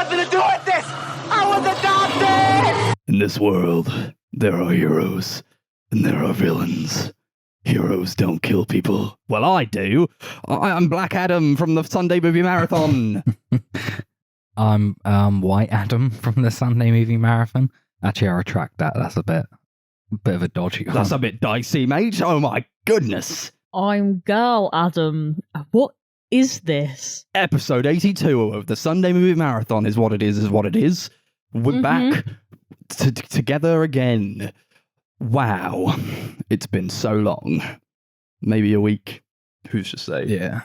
nothing to do with this! I was adopted! In this world, there are heroes, and there are villains. Heroes don't kill people. Well, I do. I'm Black Adam from the Sunday Movie Marathon. I'm White Adam from the Sunday Movie Marathon. Actually, I retract that. That's a bit of a dodgy one. That's a bit dicey, mate. Oh my goodness. I'm Girl Adam. What is this? Episode 82 of the Sunday Movie Marathon is what it is what it is. We're back together again. Wow. It's been so long. Maybe a week. Who's to say? Yeah.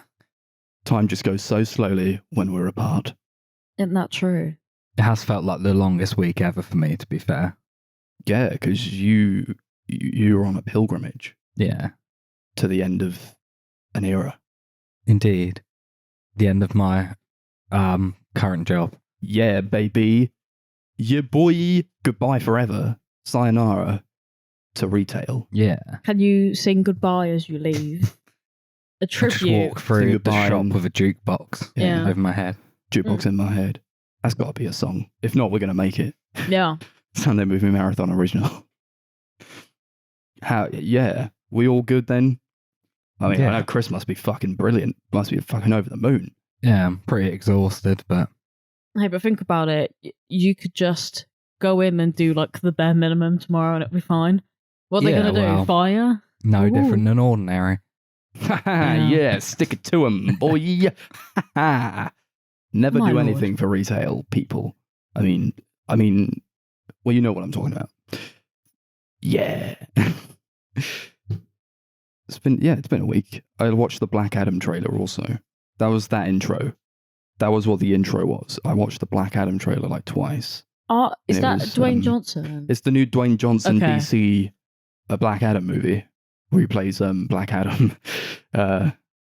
Time just goes so slowly when we're apart. Isn't that true? It has felt like the longest week ever for me, to be fair. Yeah, because you're on a pilgrimage Yeah, to the end of an era. indeed. The end of my current job. Yeah, baby. Yeah, boy. Goodbye forever. Sayonara to retail. Yeah. Can you sing goodbye as you leave? A I just tribute. walk through the goodbye shop and- with a jukebox Yeah. over my head. Jukebox in my head. That's got to be a song. If not, we're going to make it. Yeah. Sunday Movie Marathon original. How? Yeah. We all good then? I mean, I Yeah. know Chris must be fucking brilliant. Must be fucking over the moon. Yeah, I'm pretty exhausted, but Hey, but think about it. You could just go in and do like the bare minimum tomorrow and it'll be fine. What are they Yeah, going to do? well, Fire? no Ooh. different than ordinary. Yeah, stick it to him, boy. Never My do lord. anything for retail, people. I mean, well, you know what I'm talking about. Yeah. It's been a week. I watched the Black Adam trailer also. That was that intro. That was what the intro was. I watched the Black Adam trailer like twice. Is It that was, Dwayne Johnson? It's the new Dwayne Johnson Okay. DC Black Adam movie where he plays Black Adam.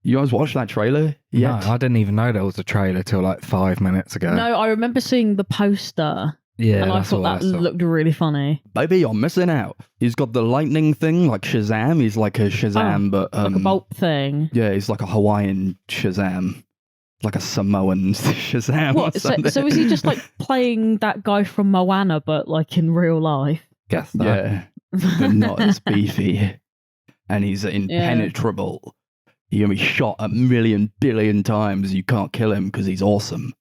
You guys watched that trailer? Yeah, I didn't even know there was a trailer till like 5 minutes ago. No, I remember seeing the poster yeah, and I that's thought all I that saw. looked really funny. Baby, you're missing out. He's got the lightning thing like Shazam. He's like a Shazam, but Like a bolt thing. yeah, he's like a Hawaiian Shazam, like a Samoan Shazam. What? Or So something. is he just like playing that guy from Moana, but like in real life? Guess that. Yeah, but not as beefy, and he's impenetrable. He can be shot a million billion times. You can't kill him because he's awesome.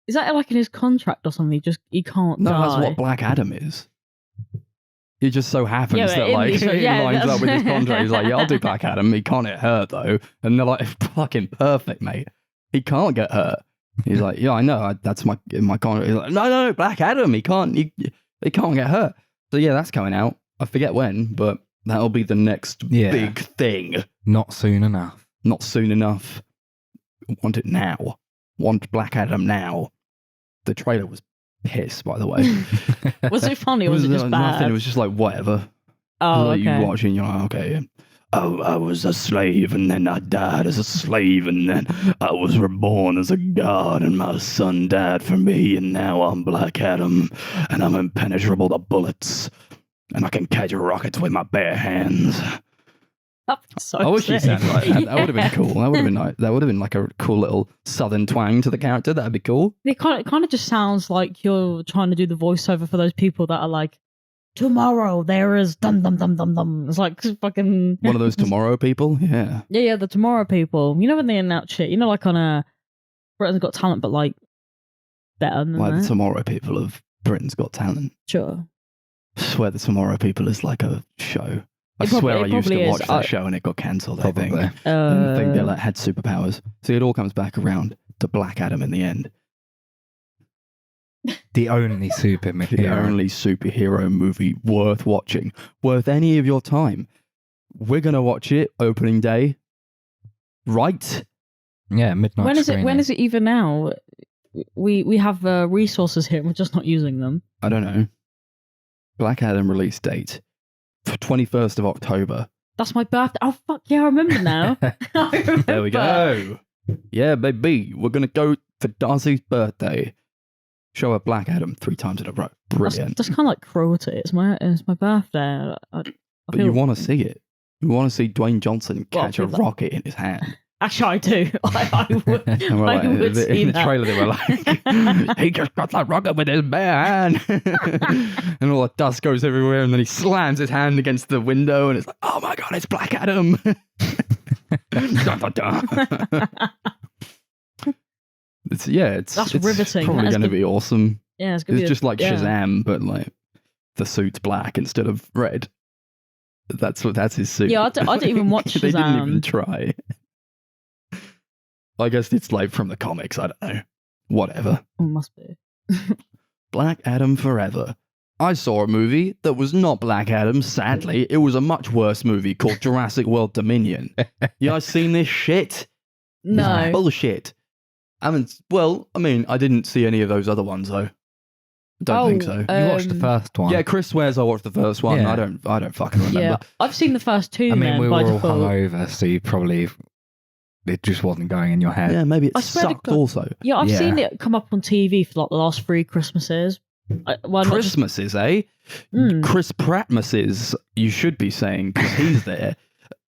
Is that like in his contract or something? He can't No, die. that's what Black Adam is. He just so happens Yeah, but that in like these- he yeah, lines that's- up with his contract. He's like, yeah, I'll do Black Adam. He can't get hurt though, and they're like, fucking perfect, mate. He can't get hurt. He's like, yeah, I know. That's my contract. He's like, no, Black Adam. He can't get hurt. So yeah, that's coming out. I forget when, but that'll be the next Yeah. big thing. Not soon enough. Not soon enough. Want it now. Want Black Adam now. The trailer was piss, by the way. Was it funny or was it just bad? Nothing. It was just like whatever. Oh, Like, okay. You watch it and you're like, okay. Oh, I was a slave and then I died as a slave and then I was reborn as a god and my son died for me and now I'm Black Adam and I'm impenetrable to bullets and I can catch rockets with my bare hands. That's so I wish you sick. sounded like that. That would have been Yeah. cool. That would have been nice. That would have been like a cool little southern twang to the character. That'd be cool. It kind of just sounds like you're trying to do the voiceover for those people that are like, tomorrow there is dum dum dum dum dum. It's like fucking One of those tomorrow people. Yeah. Yeah, the tomorrow people. You know when they announce shit. You know, like on a Britain's Got Talent, but like better than Like the that. tomorrow people of Britain's Got Talent. Sure. I swear the Tomorrow People is like a show. I It probably- swear I it used to probably watch is. that show and it got cancelled, I think. Probably. And I think they like, had superpowers. So it all comes back around to Black Adam in the end. The only The superhero. only superhero movie worth watching, worth any of your time. We're going to watch it opening day. Right? Yeah, midnight when is it? When screening. is it even now? We have resources here. We're just not using them. I don't know. Black Adam release date for 21st of October. That's my birthday. Oh fuck yeah! I remember now. I remember. There we go. Yeah, baby. We're going to go for Darcy's birthday. Show her Black Adam 3 times in a row. Brilliant. That's kind of like cruelty. It's my birthday. I But you want to see it. You want to see Dwayne Johnson catch a with that- rocket in his hand. Actually, I do. I would. And we're I would see in the that. trailer, they were like, he just got that rocket with his bare hand. And all the dust goes everywhere, and then he slams his hand against the window, and it's like, oh my God, it's Black Adam. Dun, dun, dun. It's That's riveting. Probably That is going to good. be awesome. Yeah, it's gonna It's be just like yeah. Shazam, but like the suit's black instead of red. That's his suit. Yeah, I didn't even watch They didn't even Shazam. try. I guess it's like from the comics. I don't know. Whatever. Oh, must be. Black Adam Forever. I saw a movie that was not Black Adam, sadly. It was a much worse movie called Jurassic World Dominion. You guys seen this shit? No. It's bullshit. I didn't see any of those other ones though. Don't think so. You watched the first one. Yeah, Chris swears I watched the first one. Yeah. I don't fucking remember. Yeah, I've seen the first two. I mean, then, we by were all default. hungover, so you probably it just wasn't going in your head. Yeah, maybe it I swear to sucked God. also. Yeah, I've Yeah. seen it come up on TV for like the last 3 Christmases. Not just- Christmases, eh? Mm. Chris Prattmases, you should be saying, because he's there.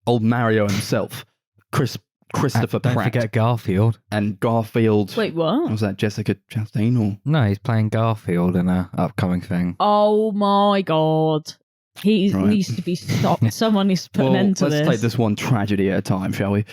Old Mario himself. Christopher Don't Pratt. forget Garfield. And Garfield. Wait, what? Was that Jessica Chastain or? No, he's playing Garfield in a upcoming thing. Oh my God. He Right. needs to be stopped. Someone needs to put an end to let's this. take this one tragedy at a time, shall we?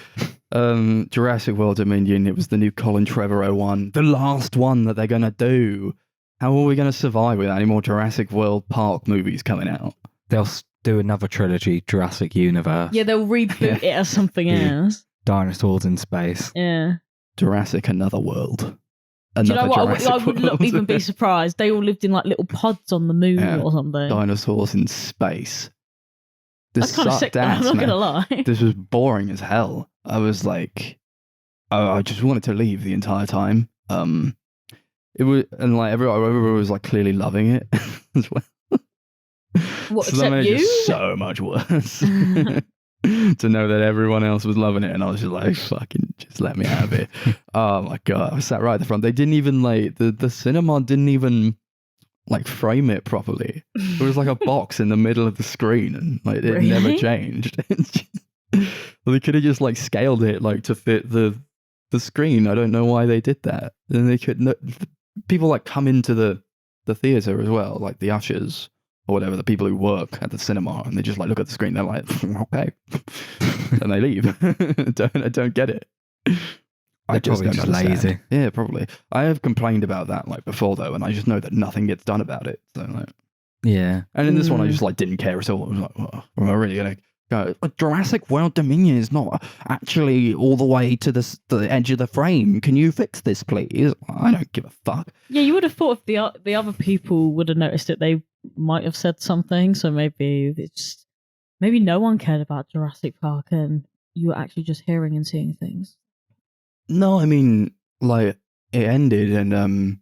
Jurassic World Dominion, it was the new Colin Trevorrow one. The last one that they're going to do. How are we going to survive without any more Jurassic World Park movies coming out? They'll do another trilogy, Jurassic Universe. Yeah, they'll reboot it as something Yeah. else. Dinosaurs in space. Yeah. Jurassic Another World. Do you know Another what? Jurassic I would not World. even be surprised. They all lived in like little pods on the moon Yeah. or something. Dinosaurs in space. This That's kind of sucked sick. ass, I'm not man. gonna lie. This was boring as hell. I was like, I just wanted to leave the entire time. It was, and like everyone was like clearly loving it as well. What, So that except made it you? just so much worse. To know that everyone else was loving it, and I was just like, fucking just let me out of it. Oh my God. I sat right at the front. They didn't even like the cinema didn't even like frame it properly. It was like a box in the middle of the screen, and like it never Really? changed. They could have just like scaled it like to fit the screen. I don't know why they did that. Then they could people like come into the theater as well, like the ushers or whatever, the people who work at the cinema, and they just like look at the screen. They're like, okay, and they leave. I don't get it. They're probably don't just understand. lazy. Yeah, probably. I have complained about that like before though, and I just know that nothing gets done about it. So like, Yeah. and in this one, I Mm. just like didn't care at all. I was like, well, am I really gonna go? Jurassic World Dominion is not actually all the way to the edge of the frame. Can you fix this, please? I don't give a fuck. Yeah, you would have thought if the other people would have noticed it, they might have said something. So maybe no one cared about Jurassic Park, and you were actually just hearing and seeing things. No, I mean, like it ended, and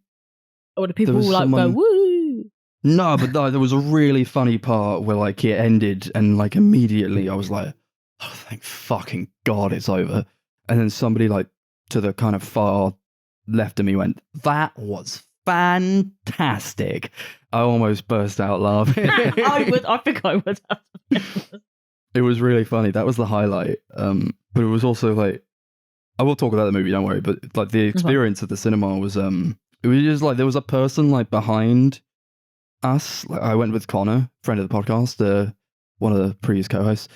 Or the people was like go someone- woo? no, but no, there was a really funny part where like it ended, and like immediately I was like, oh, thank fucking God it's over. And then somebody like to the kind of far left of me went, that was fantastic. I almost burst out laughing. I think I would have. It was really funny. That was the highlight. But it was also like, I will talk about the movie, don't worry. But like the experience of the cinema was, it was just like there was a person like behind us. Like I went with Connor, friend of the podcast, one of the previous co-hosts,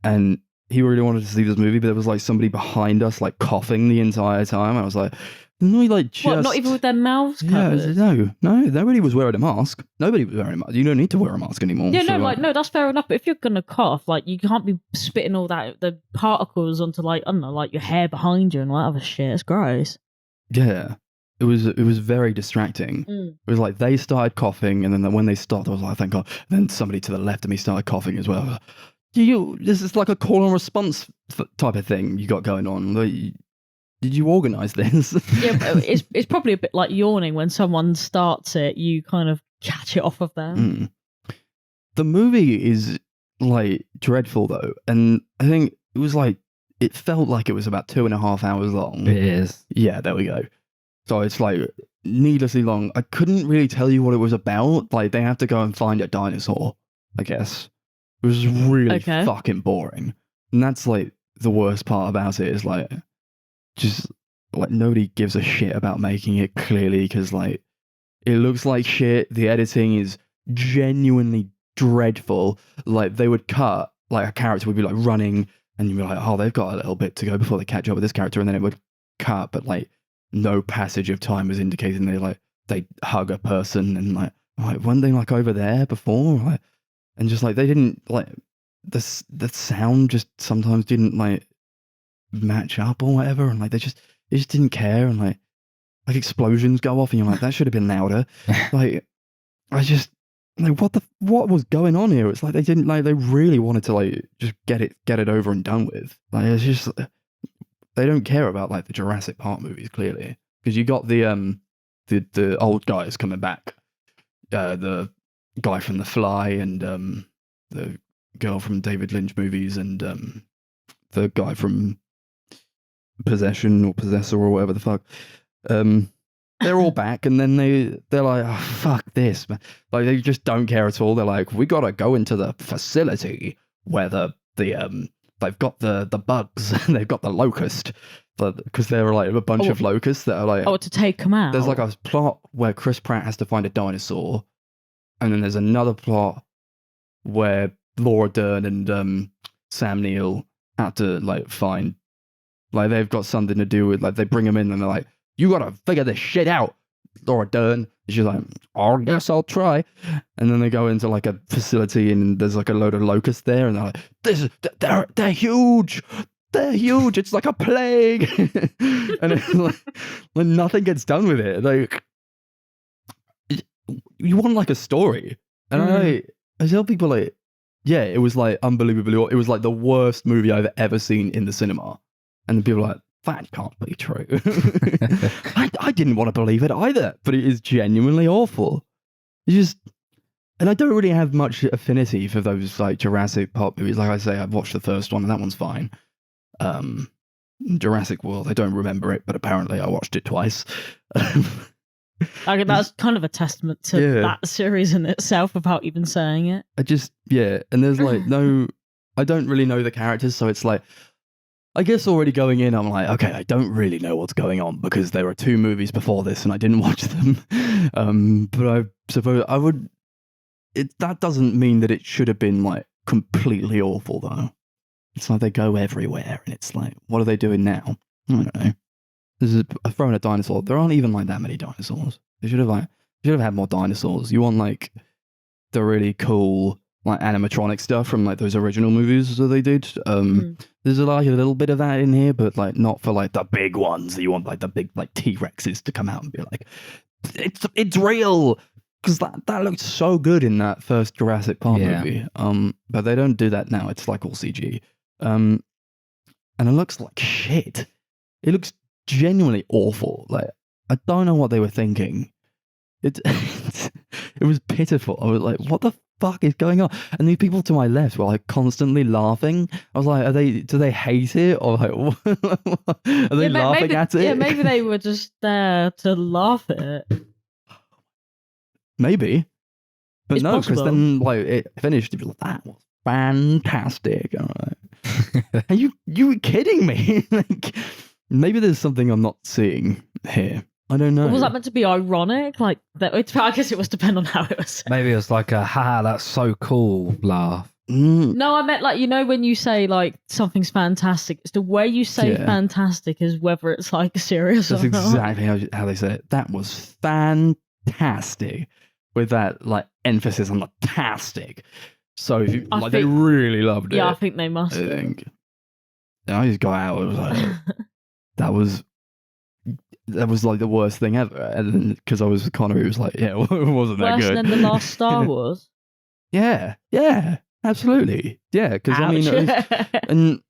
and he really wanted to see this movie, but there was like somebody behind us like coughing the entire time. I was like, didn't we like just What? Not even with their mouths yeah, covered. no, nobody was wearing a mask. Nobody was wearing a mask. You don't need to wear a mask anymore. Yeah, So, no, like no, that's fair enough. But if you're gonna cough, like you can't be spitting all the particles onto like I don't know, like your hair behind you and like other shit. It's gross. yeah, it was very distracting. Mm. It was like they started coughing, and then when they stopped, I was like, thank God. And then somebody to the left of me started coughing as well. This is like a call and response type of thing you got going on. Like, did you organise this? Yeah, but it's probably a bit like yawning when someone starts it. You kind of catch it off of them. Mm. The movie is like dreadful though, and I think it was like it felt like it was about 2.5 hours long. It is. Yeah, there we go. So it's like needlessly long. I couldn't really tell you what it was about. Like they have to go and find a dinosaur, I guess. It was really Okay. fucking boring. And that's like the worst part about it is like, just like nobody gives a shit about making it clearly because like it looks like shit. The editing is genuinely dreadful. Like they would cut, like a character would be like running, and you'd be like, oh, they've got a little bit to go before they catch up with this character, and then it would cut, but like no passage of time was indicating they hug a person, and like weren't they like over there before, like, and just like they didn't like the sound just sometimes didn't like match up or whatever, and like they just didn't care, and like explosions go off, and you're like, that should have been louder. Like I just like what was going on here? It's like they didn't like they really wanted to like just get it over and done with. Like it's just they don't care about like the Jurassic Park movies clearly, because you got the old guys coming back, the guy from The Fly and the girl from David Lynch movies and the guy from Possession or Possessor or whatever the fuck. They're all back, and then they're like, oh, fuck this, man. Like they just don't care at all. They're like, we gotta go into the facility where they've got the bugs and they've got the locust, because there are like a bunch of locusts that are like to take them out. There's like a plot where Chris Pratt has to find a dinosaur, and then there's another plot where Laura Dern and Sam Neill have to like find, like they've got something to do with, like they bring them in and they're like, you gotta figure this shit out, Laura Dern. And she's like, I guess I'll try. And then they go into like a facility and there's like a load of locusts there, and they're like, they're huge. They're huge. It's like a plague. And it's like nothing gets done with it. Like you want like a story. And I tell people like, yeah, it was like unbelievably. It was like the worst movie I've ever seen in the cinema. And people are like, that can't be true. I didn't want to believe it either, but it is genuinely awful. And I don't really have much affinity for those like Jurassic Park movies. Like I say, I've watched the first one and that one's fine. Jurassic World, I don't remember it, but apparently I watched it twice. That's kind of a testament to that series in itself without even saying it. And there's like I don't really know the characters, so it's like, I guess already going in, I'm like, okay, I don't really know what's going on because there were 2 movies before this and I didn't watch them. But I suppose I would. That doesn't mean that it should have been like completely awful though. It's like they go everywhere, and it's like, what are they doing now? I don't know. I've thrown a dinosaur. There aren't even like that many dinosaurs. They should have had more dinosaurs. You want like the really cool like animatronic stuff from like those original movies that they did. There's like a little bit of that in here, but like not for like the big ones that you want like the big like T-Rexes to come out and be like, it's real, because that looked so good in that first Jurassic Park movie. But they don't do that now. It's like all CG. And it looks like shit. It looks genuinely awful. Like I don't know what they were thinking. It was pitiful. I was like, what the fuck is going on? And these people to my left were like constantly laughing. I was like, do they hate it, or like are they laughing at it? Yeah, maybe they were just there to laugh at it. Maybe, but it's no, because possible. then like it finished. You'd be like, that was fantastic. All right. Are you kidding me? Like maybe there's something I'm not seeing here. I don't know. Was that meant to be ironic? Like, I guess it was depend on how it was said. Maybe it was like a, haha, that's so cool laugh. No, I meant like, when you say like something's fantastic, it's the way you say fantastic is whether it's like serious That's or not. exactly how they say it. That was fantastic, with that like emphasis on the tastic. So they really loved it. Yeah, I think they must. I think. And I just got out. It was like that was like the worst thing ever, and then because I was Connor, who was like, yeah, it wasn't that good. Worse than the last Star Wars. Yeah, absolutely, yeah. Because I mean, and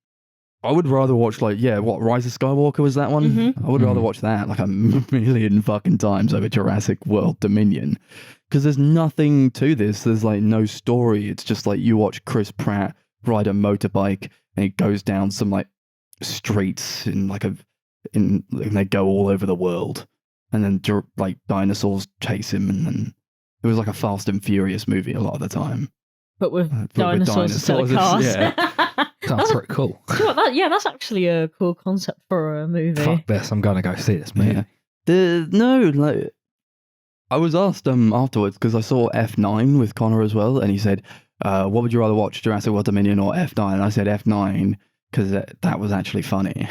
I would rather watch like what Rise of Skywalker was that one. Mm-hmm. I would rather watch that like a million fucking times over Jurassic World Dominion, because there's nothing to this. There's like no story. It's just like you watch Chris Pratt ride a motorbike and he goes down some like streets and they go all over the world, and then like dinosaurs chase him, and then it was like a Fast and Furious movie a lot of the time. but with But with dinosaurs instead of cars. dinosaurs, That's pretty cool. Do you know what, that's actually a cool concept for a movie. Fuck this, I'm gonna go see this movie. Like, I was asked afterwards because I saw F9 with Connor as well, and he said, "What would you rather watch, Jurassic World Dominion or F9?" And I said F9 because that was actually funny.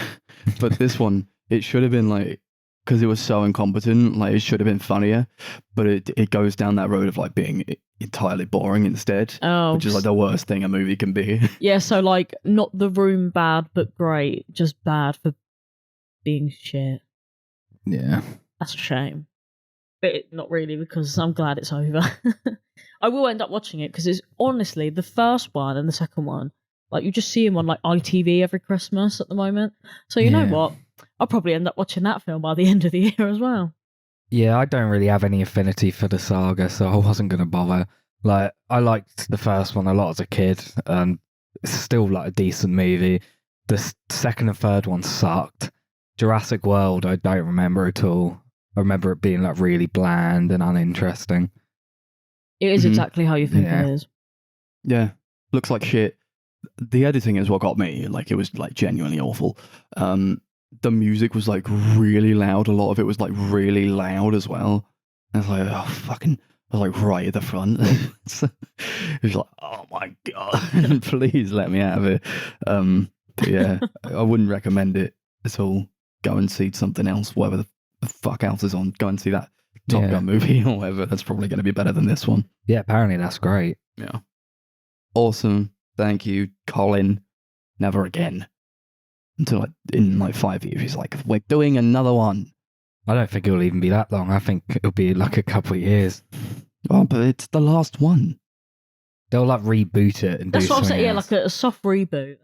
But this one, it should have been like, because it was so incompetent, like it should have been funnier. But it goes down that road of like being entirely boring instead, which is like the worst thing a movie can be. Yeah, so like not The Room bad, but great, just bad for being shit. Yeah. That's a shame. But not really, because I'm glad it's over. I will end up watching it because it's honestly the first one and the second one. Like you just see him on like ITV every Christmas at the moment. So you know what? I'll probably end up watching that film by the end of the year as well. Yeah, I don't really have any affinity for the saga, so I wasn't going to bother. Like, I liked the first one a lot as a kid, and it's still like a decent movie. The second and third one sucked. Jurassic World, I don't remember at all. I remember it being like really bland and uninteresting. It is exactly how you think it is. Yeah, looks like shit. The editing is what got me. Like, it was like genuinely awful. The music was like really loud. A lot of it was like really loud as well. I was like, oh fucking! I was like right at the front. It was like, oh my god, please let me out of it. But yeah, I wouldn't recommend it at all. Go and see something else, whatever the fuck else is on. Go and see that Top Gun movie or whatever. That's probably going to be better than this one. Yeah, apparently that's great. Yeah, awesome. Thank you, Colin. Never again. Until like in like 5 years, he's like, we're doing another one. I don't think it'll even be that long. I think it'll be like a couple of years. Oh, but it's the last one. They'll like reboot it and That's do what I'm something saying. Yeah, else. like a soft reboot.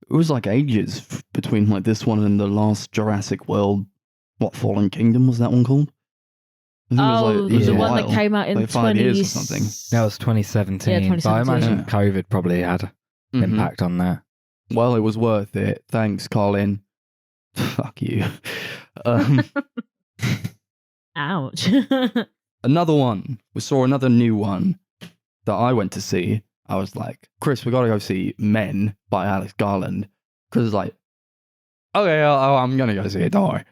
It was like ages between like this one and the last Jurassic World. What, Fallen Kingdom was that one called? I think Oh, it was the a one that while. came out in Like 5 years or something. That was 2017. Yeah, But I 2017. imagine COVID probably had Mhm. impact on that. Well, it was worth it. Thanks, Colin. Fuck you. Um, Ouch. another one. We saw another new one that I went to see. I was like, Chris, we got to go see Men by Alex Garland. Because it's like, okay, I'm going to go see it. Don't worry.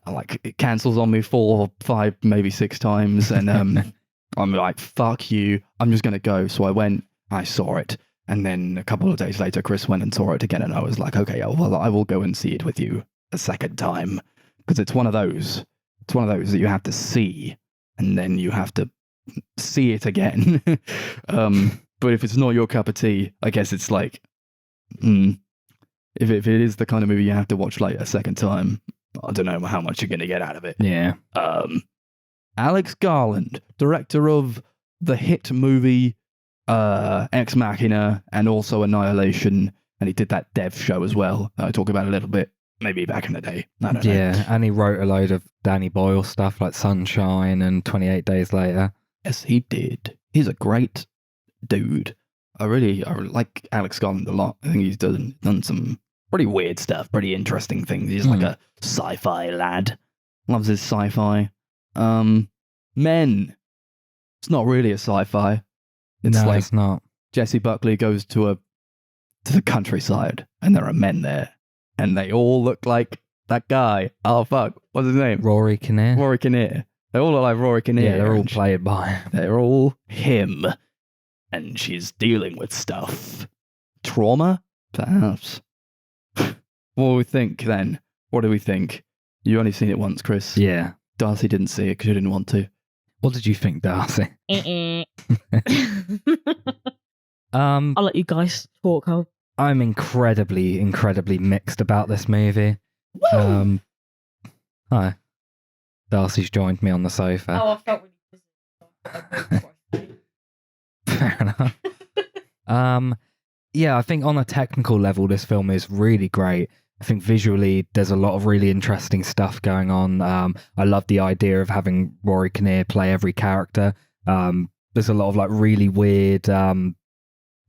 Like, it cancels on me 4 or 5, maybe 6 times. And I'm like, fuck you. I'm just going to go. So I went, I saw it. And then a couple of days later, Chris went and saw it again. And I was like, okay, well, I will go and see it with you a second time. Because it's one of those. It's one of those that you have to see. And then you have to see it again. But if it's not your cup of tea, I guess it's like, if it is the kind of movie you have to watch like a second time, I don't know how much you're going to get out of it. Yeah. Alex Garland, director of the hit movie Ex Machina and also Annihilation, and he did that Dev show as well that I talk about a little bit, maybe back in the day. I don't know. Yeah, and he wrote a load of Danny Boyle stuff like Sunshine and 28 Days Later. Yes, he did. He's a great dude. I like Alex Garland a lot. I think he's done some pretty weird stuff, pretty interesting things. He's like a sci-fi lad. Loves his sci-fi. Men. It's not really a sci-fi. It's not. Jesse Buckley goes to the countryside, and there are men there, and they all look like that guy. Oh fuck, what's his name? Rory Kinnear. Rory Kinnear. They all look like Rory Kinnear. Yeah, they're all played by. They're all him, and she's dealing with stuff. Trauma, perhaps. What do we think then? What do we think? You only seen it once, Chris. Yeah. Darcy didn't see it because she didn't want to. What did you think, Darcy? I'll let you guys talk. I'm incredibly, incredibly mixed about this movie. Hi. Darcy's joined me on the sofa. Oh, I felt really busy. Fair enough. Yeah, I think on a technical level, this film is really great. I think visually, there's a lot of really interesting stuff going on. I love the idea of having Rory Kinnear play every character. There's a lot of like really weird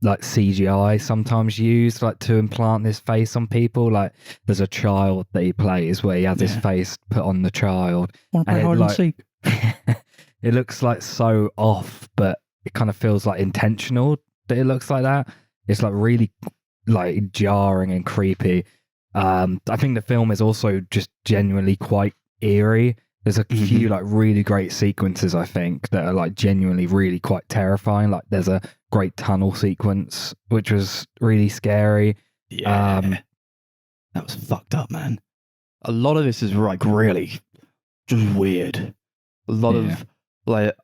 like CGI sometimes used like to implant his face on people. Like there's a child that he plays where he has his face put on the child. It looks like so off, but it kind of feels like intentional that it looks like that. It's like really like jarring and creepy. I think the film is also just genuinely quite eerie. There's a few like really great sequences, I think, that are like genuinely really quite terrifying. Like there's a great tunnel sequence, which was really scary. Yeah. That was fucked up, man. A lot of this is like really just weird. A lot of like,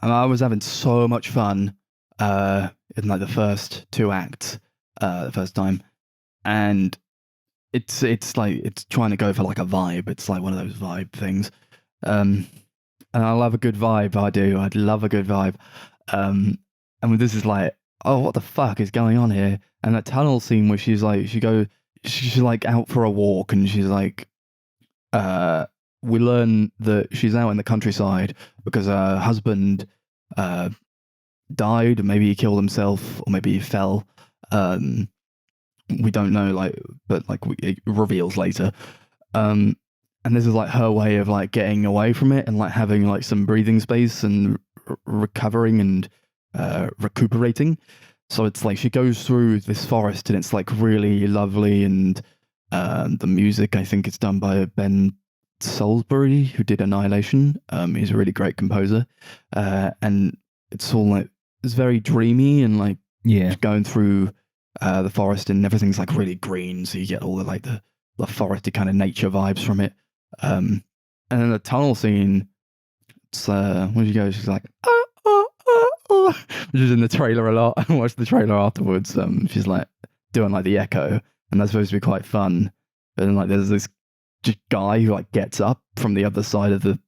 I was having so much fun in like the first 2 acts, the first time, and it's like it's trying to go for like a vibe. It's like one of those vibe things, and I love a good vibe. I'd love a good vibe, and this is like, oh, what the fuck is going on here? And that tunnel scene where she's like, she's like out for a walk, and she's like, we learn that she's out in the countryside because her husband died, maybe he killed himself, or maybe he fell. We don't know, like, but like it reveals later. And this is like her way of like getting away from it and like having like some breathing space and recovering and recuperating. So it's like she goes through this forest and it's like really lovely, and the music, I think it's done by Ben Salisbury, who did Annihilation. He's a really great composer, and it's all like, it's very dreamy and like going through the forest, and everything's like really green, so you get all the like the foresty kind of nature vibes from it. And then the tunnel scene, it's when she goes, she's like, which is in the trailer a lot. I watched the trailer afterwards. She's like doing like the echo, and that's supposed to be quite fun. But then like there's this guy who like gets up from the other side of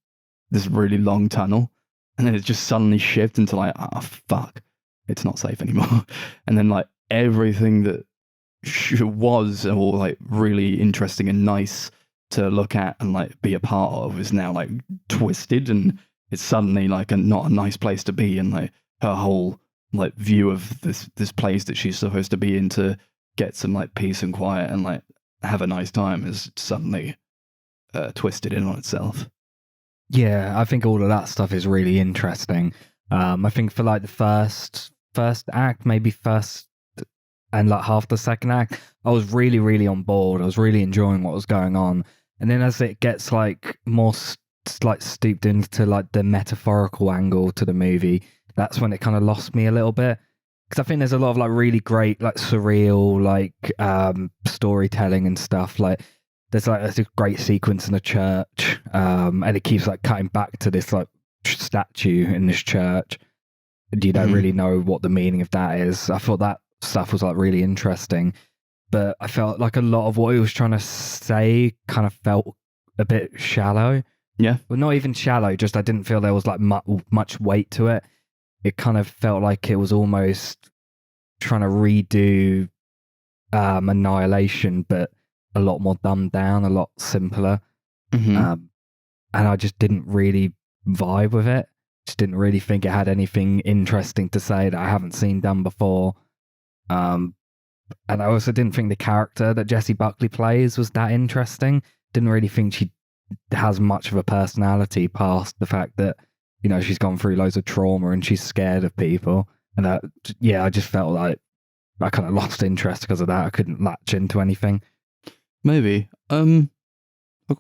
this really long tunnel, and then it just suddenly shifts into like, oh fuck, it's not safe anymore. And then like everything that was all like really interesting and nice to look at and like be a part of is now like twisted, and it's suddenly like not a nice place to be, and like her whole like view of this place that she's supposed to be in to get some like peace and quiet and like have a nice time is suddenly twisted in on itself. Yeah, I think all of that stuff is really interesting. I think for like the first act, maybe first and like half the second act, I was really, really on board. I was really enjoying what was going on. And then as it gets like more like stooped into like the metaphorical angle to the movie, that's when it kind of lost me a little bit. Because I think there's a lot of like really great, like surreal, like storytelling and stuff. Like there's a great sequence in a church, and it keeps like cutting back to this like statue in this church. And you don't really know what the meaning of that is. I thought that stuff was like really interesting, but I felt like a lot of what he was trying to say kind of felt a bit shallow. Yeah, well, not even shallow. Just I didn't feel there was like much weight to it. It kind of felt like it was almost trying to redo Annihilation, but a lot more dumbed down, a lot simpler. And I just didn't really vibe with it. Just didn't really think it had anything interesting to say that I haven't seen done before. And I also didn't think the character that Jessie Buckley plays was that interesting. Didn't really think she has much of a personality past the fact that, you know, she's gone through loads of trauma and she's scared of people. And I just felt like I kind of lost interest because of that. I couldn't latch into anything. Maybe. Quite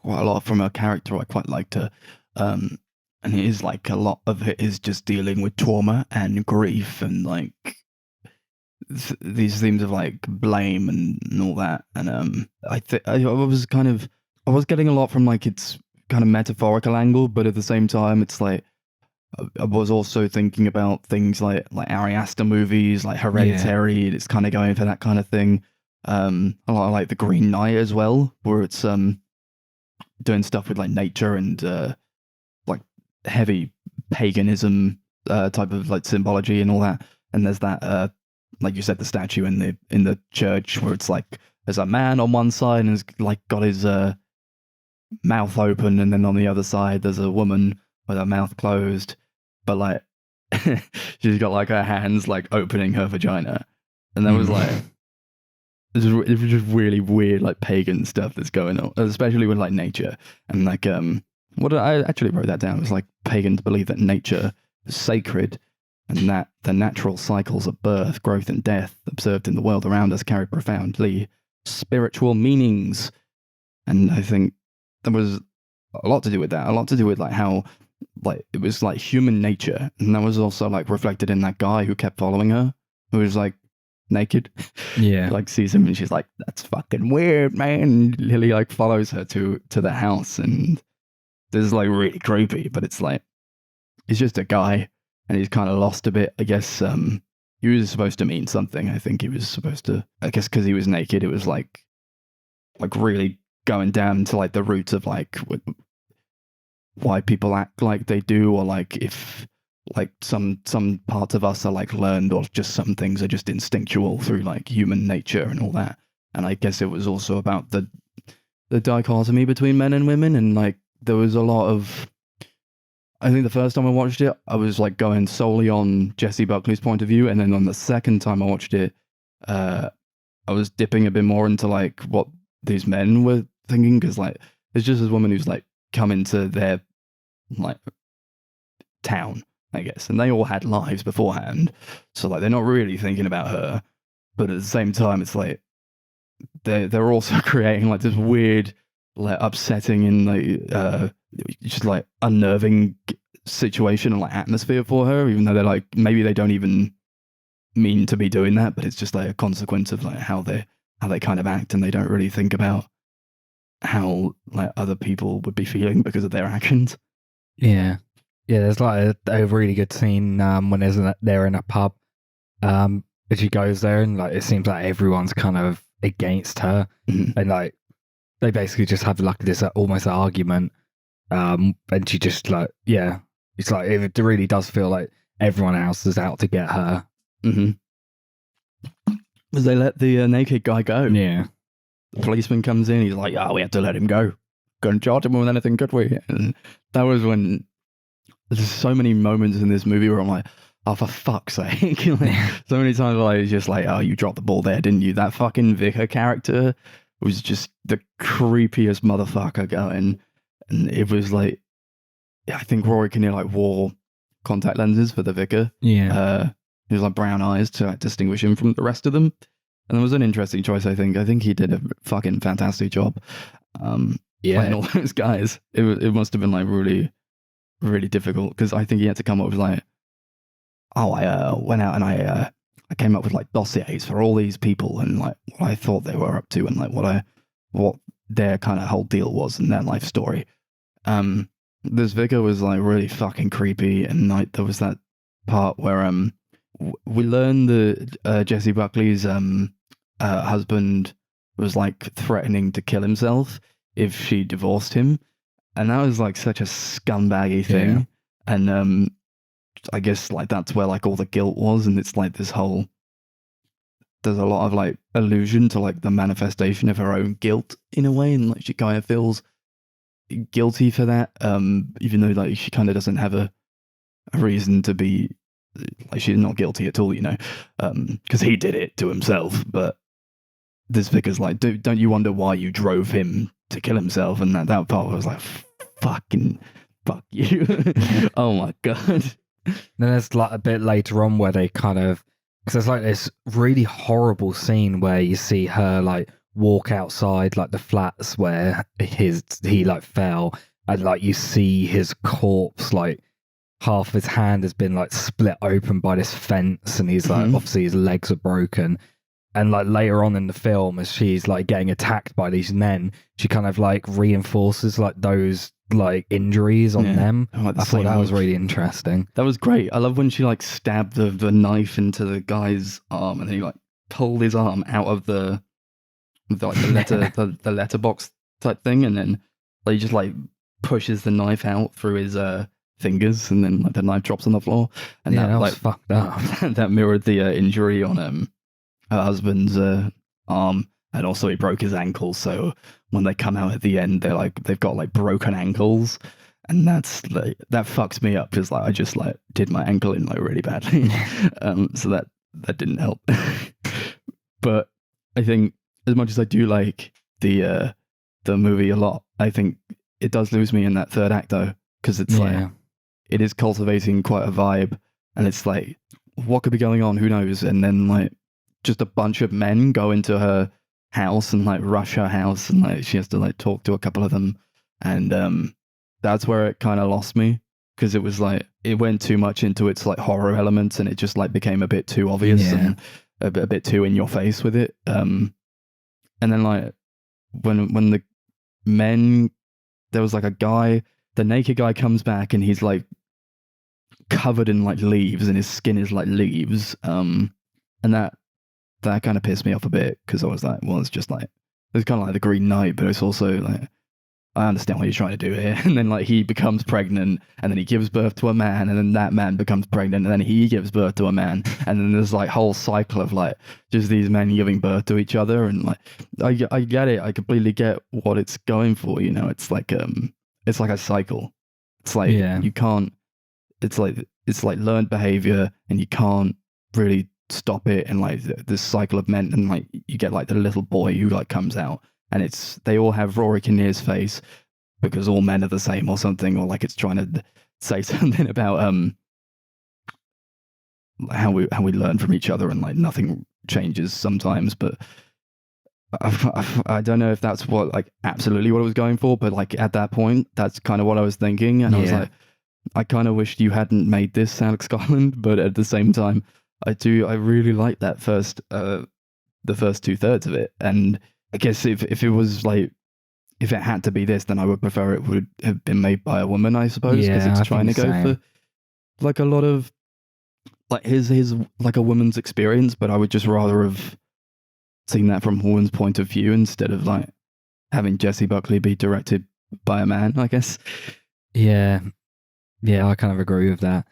a lot from her character. I quite liked her. And it is like a lot of it is just dealing with trauma and grief and like these themes of like blame and all that. And I was getting a lot from like its kind of metaphorical angle, but at the same time, it's like I was also thinking about things like Ari Aster movies, like Hereditary. It's kind of going for that kind of thing. A lot of like The Green Knight as well, where it's doing stuff with like nature and like heavy paganism type of like symbology and all that. And there's that like you said, the statue in the church where it's like there's a man on one side and has like got his mouth open, and then on the other side there's a woman with her mouth closed, but like she's got like her hands like opening her vagina, and that was like it was just really weird like pagan stuff that's going on, especially with like nature and like I actually wrote that down. It was like pagans believe that nature is sacred, and that the natural cycles of birth, growth, and death observed in the world around us carry profoundly spiritual meanings. And I think there was a lot to do with that, a lot to do with like how like it was like human nature, and that was also like reflected in that guy who kept following her, who was like naked. Yeah. Like sees him and she's like, that's fucking weird, man. And Lily like follows her to the house, and this is like really creepy, but it's like he's just a guy and he's kind of lost a bit, I guess. He was supposed to mean something. I think he was supposed to, I guess because he was naked, it was like really going down to like the roots of like why people act like they do, or like if like some parts of us are like learned, or just some things are just instinctual through like human nature and all that. And I guess it was also about the dichotomy between men and women, and like there was a lot of, I think the first time I watched it, I was like going solely on Jessie Buckley's point of view, and then on the second time I watched it, I was dipping a bit more into like what these men were thinking, because like there's just this woman who's like come into their like town, I guess, and they all had lives beforehand, so like they're not really thinking about her, but at the same time it's like they're also creating like this weird, like upsetting and like just like unnerving situation and like atmosphere for her, even though they're like maybe they don't even mean to be doing that, but it's just like a consequence of like how they kind of act, and they don't really think about how like other people would be feeling because of their actions. Yeah. There's like a really good scene when they're in a pub. And she goes there, and like it seems like everyone's kind of against her, and like they basically just have like this almost argument. And she just like, yeah, it's like it really does feel like everyone else is out to get her. Because they let the naked guy go. Yeah. The policeman comes in, he's like, oh, we have to let him go. Couldn't charge him with anything, could we? And that was when there's so many moments in this movie where I'm like, oh, for fuck's sake. Like, so many times I was just like, oh, you dropped the ball there, didn't you? That fucking vicar character was just the creepiest motherfucker going. And it was like, I think Rory Kinnear like wore contact lenses for the vicar. Yeah. He was like brown eyes to like, distinguish him from the rest of them. And it was an interesting choice, I think. I think he did a fucking fantastic job playing all those guys. It must have been like really, really difficult, because I think he had to come up with like, oh, I went out and I came up with like dossiers for all these people and like what I thought they were up to, and like what their kind of whole deal was in their life story. This vicar was like really fucking creepy, and like there was that part where we learned that Jessie Buckley's husband was like threatening to kill himself if she divorced him, and that was like such a scumbaggy thing. Yeah. And I guess like that's where like all the guilt was, and it's like this whole, there's a lot of like allusion to like the manifestation of her own guilt in a way, and like she kind of feels guilty for that, even though like she kind of doesn't have a reason to be, like she's not guilty at all, you know, because he did it to himself. But this vicar's like, don't you wonder why you drove him to kill himself? And that part was like, fucking fuck you. Oh my god. Then there's like a bit later on where they kind of, because there's like this really horrible scene where you see her like walk outside like the flats where he like fell, and like you see his corpse, like half of his hand has been like split open by this fence, and he's like obviously his legs are broken. And like later on in the film, as she's like getting attacked by these men, she kind of like reinforces like those like injuries on them. I thought that was really interesting. That was great. I love when she like stabbed the knife into the guy's arm, and then he like pulled his arm out of the letterbox type thing, and then like, he just like pushes the knife out through his fingers, and then like the knife drops on the floor. And that was like fucked up. That mirrored the injury on her husband's arm, and also he broke his ankle. So when they come out at the end, they've got like broken ankles, and that's like, that fucks me up, because like I just like did my ankle in like really badly. So that didn't help. But I think as much as I do like the movie a lot, I think it does lose me in that third act though, because it's like it is cultivating quite a vibe and it's like, what could be going on? Who knows? And then like just a bunch of men go into her house and like rush her house, and like she has to like talk to a couple of them, and that's where it kind of lost me, because it was like it went too much into its like horror elements, and it just like became a bit too obvious and a bit too in your face with it. And then like when the men, there was like a guy, the naked guy comes back and he's like covered in like leaves, and his skin is like leaves, and that kind of pissed me off a bit, because I was like, well, it's just like, it's kind of like the Green Knight, but it's also like, I understand what you're trying to do here. And then like he becomes pregnant, and then he gives birth to a man, and then that man becomes pregnant, and then he gives birth to a man, and then there's like whole cycle of like just these men giving birth to each other, and like I get it, I completely get what it's going for, you know. It's like a cycle. It's like you can't. It's like learned behavior, and you can't really stop it. And like this cycle of men, and like you get like the little boy who like comes out, and they all have Rory Kinnear's face, because all men are the same or something, or like it's trying to say something about how we learn from each other, and like nothing changes sometimes. But I don't know if that's what like absolutely what I was going for, but like at that point, that's kind of what I was thinking, and I was like, I kind of wished you hadn't made this Alex Garland, but at the same time, I really like that first, the first 2/3 of it. And I guess if it was like, if it had to be this, then I would prefer it would have been made by a woman, I suppose, because it's trying to go for like a lot of like his like a woman's experience, but I would just rather have seen that from a woman's point of view, instead of like having Jessie Buckley be directed by a man, I guess. Yeah, I kind of agree with that.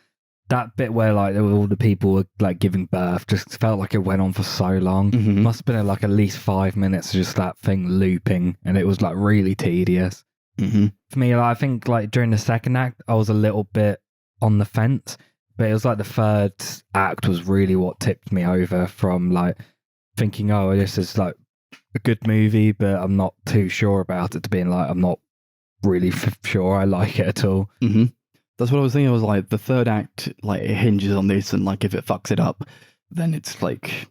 That bit where like all the people were like giving birth just felt like it went on for so long. Mm-hmm. Must have been like at least 5 minutes of just that thing looping, and it was like really tedious. Mm-hmm. For me, like, I think like during the second act, I was a little bit on the fence, but it was like the third act was really what tipped me over from like thinking, oh, this is like a good movie, but I'm not too sure about it, to being like, I'm not really sure I like it at all. Mm-hmm. That's what I was thinking. I was like, the third act, like, it hinges on this, and like, if it fucks it up, then it's like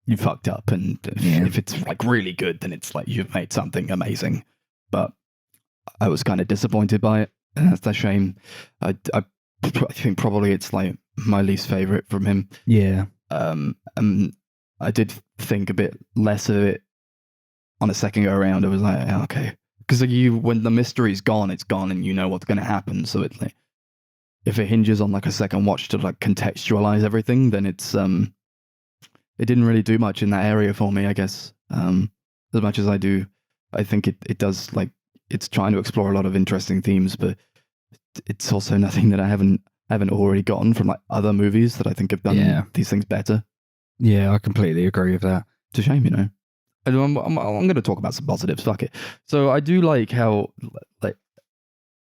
you fucked up, and if it's like really good, then it's like you've made something amazing. But I was kind of disappointed by it, and that's a shame. I think probably it's like my least favorite from him. Yeah. And I did think a bit less of it on a second go around. I was like, oh, okay, because like when the mystery's gone, it's gone, and you know what's going to happen. So it's like, if it hinges on like a second watch to like contextualize everything, then it's it didn't really do much in that area for me, I guess. As much as I think it does, like, it's trying to explore a lot of interesting themes, but it's also nothing that I haven't already gotten from like other movies that I think have done these things better. Yeah, I completely agree with that. It's a shame, you know. I'm going to talk about some positives. Fuck it. So I do like how like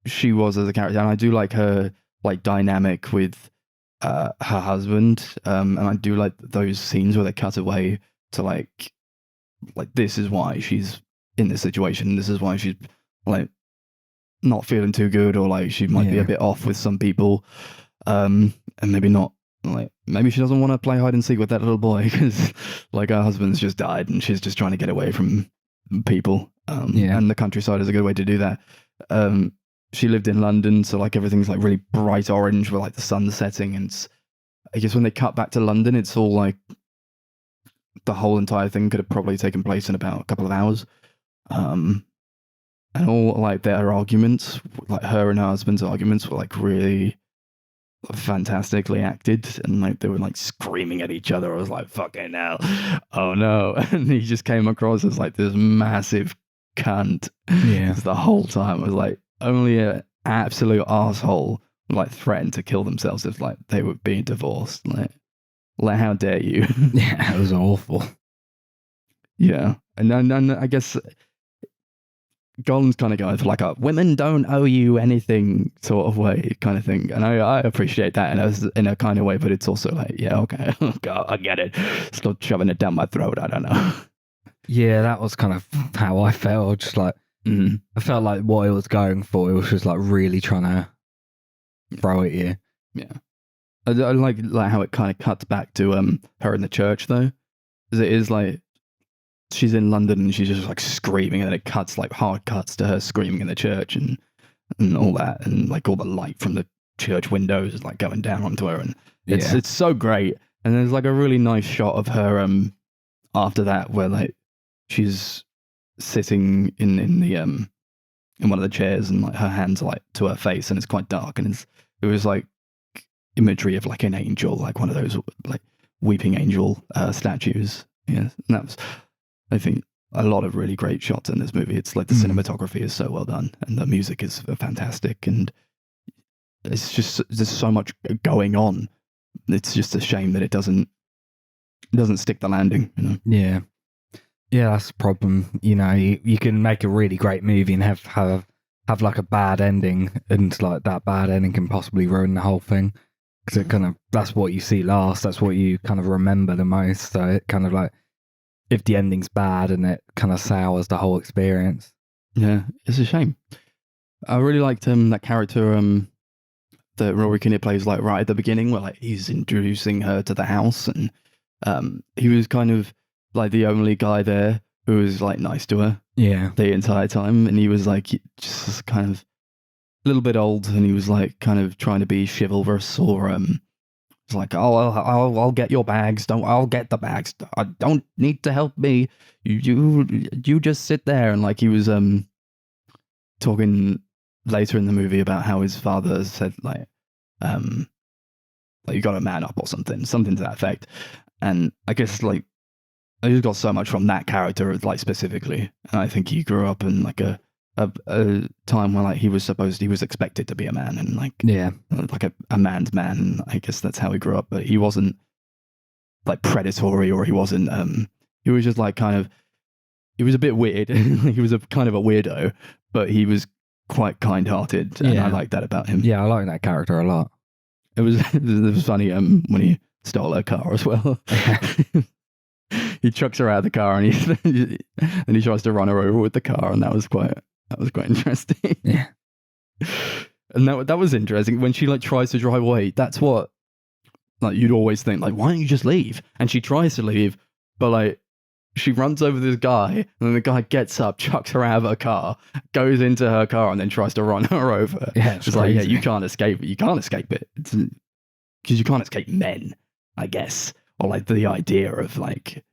she was as a character, and I do like her like dynamic with her husband, and I do like those scenes where they cut away to like this is why she's in this situation. This is why she's like not feeling too good, or like she might be a bit off with some people, and maybe not. Like, maybe she doesn't want to play hide and seek with that little boy, because like her husband's just died and she's just trying to get away from people. And the countryside is a good way to do that. She lived in London, so like everything's like really bright orange with like the sun setting, and I guess when they cut back to London, it's all like the whole entire thing could have probably taken place in about a couple of hours. And all like their arguments, like her and her husband's arguments, were like really fantastically acted, and like they were like screaming at each other. I was like, fucking hell, oh no. And he just came across as like this massive cunt the whole time. I was like, only an absolute asshole like threatened to kill themselves if like they were being divorced. Like how dare you? Yeah, it was awful. Yeah, and I guess Golan's kind of going for like a women don't owe you anything sort of way kind of thing, and I appreciate that in a kind of way, but it's also like, yeah, okay, I get it. Stop shoving it down my throat. I don't know. Yeah, that was kind of how I felt. Just like I felt like what it was going for, it was just like really trying to throw at you. Yeah. I like how it kind of cuts back to her in the church though, because it is like she's in London and she's just like screaming, and then it cuts like hard cuts to her screaming in the church and all that, and like all the light from the church windows is like going down onto her, and it's so great. And there's like a really nice shot of her after that where like she's sitting in the in one of the chairs, and like her hands are like to her face, and it's quite dark, and it was like imagery of like an angel, like one of those like weeping angel statues. Yeah, and that was, I think, a lot of really great shots in this movie. It's like the cinematography is so well done, and the music is fantastic, and it's just there's so much going on. It's just a shame that it doesn't stick the landing, you know. Yeah, that's the problem. You know, you can make a really great movie and have like a bad ending, and like that bad ending can possibly ruin the whole thing, because it kind of, that's what you see last, that's what you kind of remember the most. So it kind of like, if the ending's bad, and it kind of sours the whole experience. Yeah, it's a shame. I really liked that character that Rory Kinnear plays like right at the beginning, where like he's introducing her to the house, and he was kind of like the only guy there who was like nice to her the entire time, and he was like just kind of a little bit old, and he was like kind of trying to be chivalrous, or it's like, oh, I'll get your bags. I'll get the bags. I don't need to help me. You just sit there. And like he was talking later in the movie about how his father said like you got to man up or something to that effect. And I guess like I just got so much from that character, like specifically. And I think he grew up in like a time where like he was expected to be a man, and like like a man's man, and I guess that's how he grew up. But he wasn't like predatory, or he wasn't he was just like kind of, he was a bit weird. He was a kind of a weirdo, but he was quite kind-hearted, and I like that about him. Yeah, I like that character a lot. It was funny when he stole her car as well. He chucks her out of the car, and he tries to run her over with the car, and that was quite interesting. Yeah. And that was interesting when she like tries to drive away. That's what like you'd always think, like, why don't you just leave? And she tries to leave, but like she runs over this guy, and then the guy gets up, chucks her out of her car, goes into her car, and then tries to run her over. Yeah, it's like, yeah, you can't escape it. You can't escape it, because you can't escape men, I guess, or like the idea of like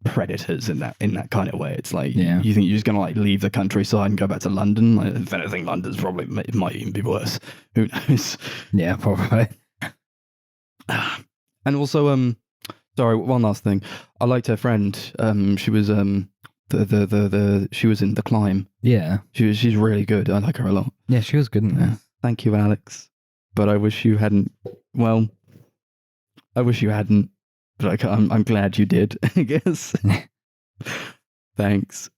predators in that kind of way. It's like, you think you're just gonna like leave the countryside and go back to London? Like, if anything, London's probably, it might even be worse. Who knows? Yeah, probably. And also, sorry, one last thing. I liked her friend. She was she was in The Climb. Yeah, she's really good. I like her a lot. Yeah, she was good in that. Thank you, Alex. But I wish you hadn't. Well, I wish you hadn't. But I'm glad you did, I guess. Thanks.